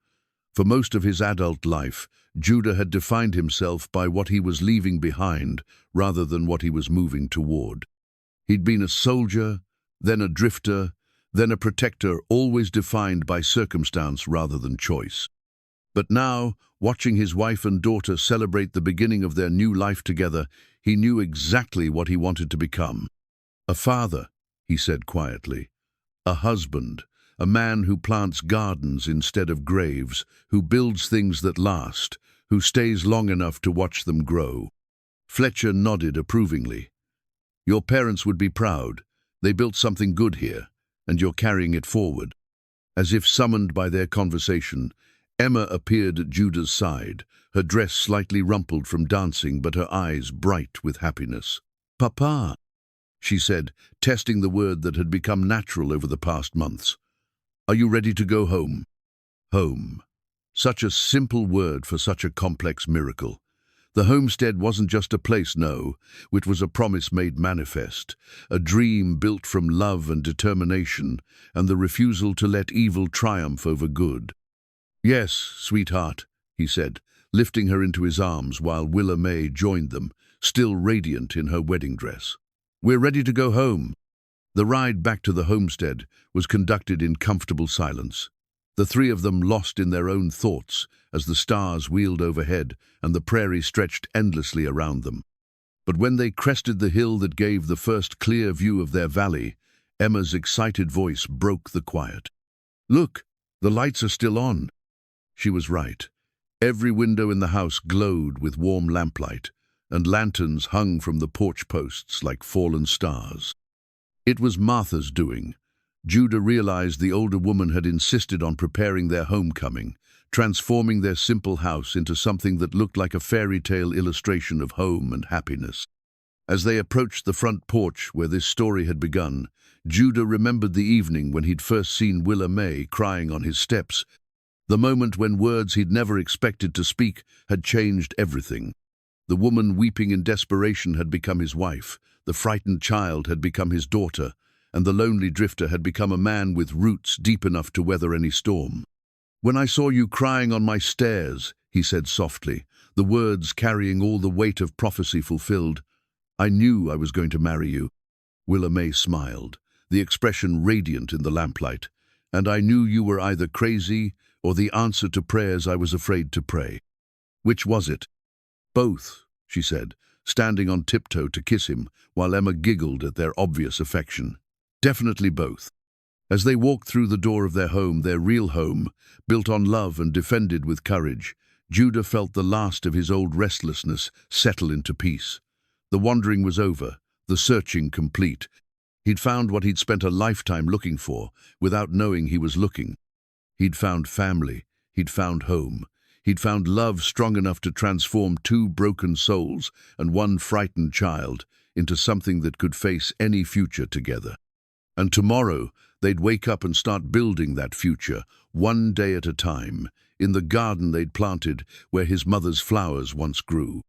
For most of his adult life, Judah had defined himself by what he was leaving behind rather than what he was moving toward. He'd been a soldier, then a drifter, then a protector, always defined by circumstance rather than choice. But now, watching his wife and daughter celebrate the beginning of their new life together, he knew exactly what he wanted to become. A father, he said quietly. A husband, a man who plants gardens instead of graves, who builds things that last, who stays long enough to watch them grow. Fletcher nodded approvingly. Your parents would be proud. They built something good here, and you're carrying it forward. As if summoned by their conversation, Emma appeared at Judah's side, her dress slightly rumpled from dancing but her eyes bright with happiness. Papa, she said, testing the word that had become natural over the past months. Are you ready to go home? Home. Such a simple word for such a complex miracle. The homestead wasn't just a place, no, it was a promise made manifest, a dream built from love and determination, and the refusal to let evil triumph over good. Yes, sweetheart, he said, lifting her into his arms while Willa May joined them, still radiant in her wedding dress. "We're ready to go home." The ride back to the homestead was conducted in comfortable silence. The three of them lost in their own thoughts as the stars wheeled overhead and the prairie stretched endlessly around them. But when they crested the hill that gave the first clear view of their valley, Emma's excited voice broke the quiet. "Look, the lights are still on." She was right. Every window in the house glowed with warm lamplight, and lanterns hung from the porch posts like fallen stars. It was Martha's doing. Judah realized the older woman had insisted on preparing their homecoming, transforming their simple house into something that looked like a fairy tale illustration of home and happiness. As they approached the front porch where this story had begun, Judah remembered the evening when he'd first seen Willa May crying on his steps, the moment when words he'd never expected to speak had changed everything. The woman weeping in desperation had become his wife, the frightened child had become his daughter, and the lonely drifter had become a man with roots deep enough to weather any storm. "When I saw you crying on my stairs," he said softly, the words carrying all the weight of prophecy fulfilled, "I knew I was going to marry you." Willa May smiled, the expression radiant in the lamplight, "And I knew you were either crazy or the answer to prayers I was afraid to pray." "Which was it?" "Both," she said, standing on tiptoe to kiss him, while Emma giggled at their obvious affection. "Definitely both." As they walked through the door of their home, their real home, built on love and defended with courage, Judah felt the last of his old restlessness settle into peace. The wandering was over, the searching complete. He'd found what he'd spent a lifetime looking for, without knowing he was looking. He'd found family, he'd found home. He'd found love strong enough to transform two broken souls and one frightened child into something that could face any future together. And tomorrow, they'd wake up and start building that future, one day at a time, in the garden they'd planted where his mother's flowers once grew.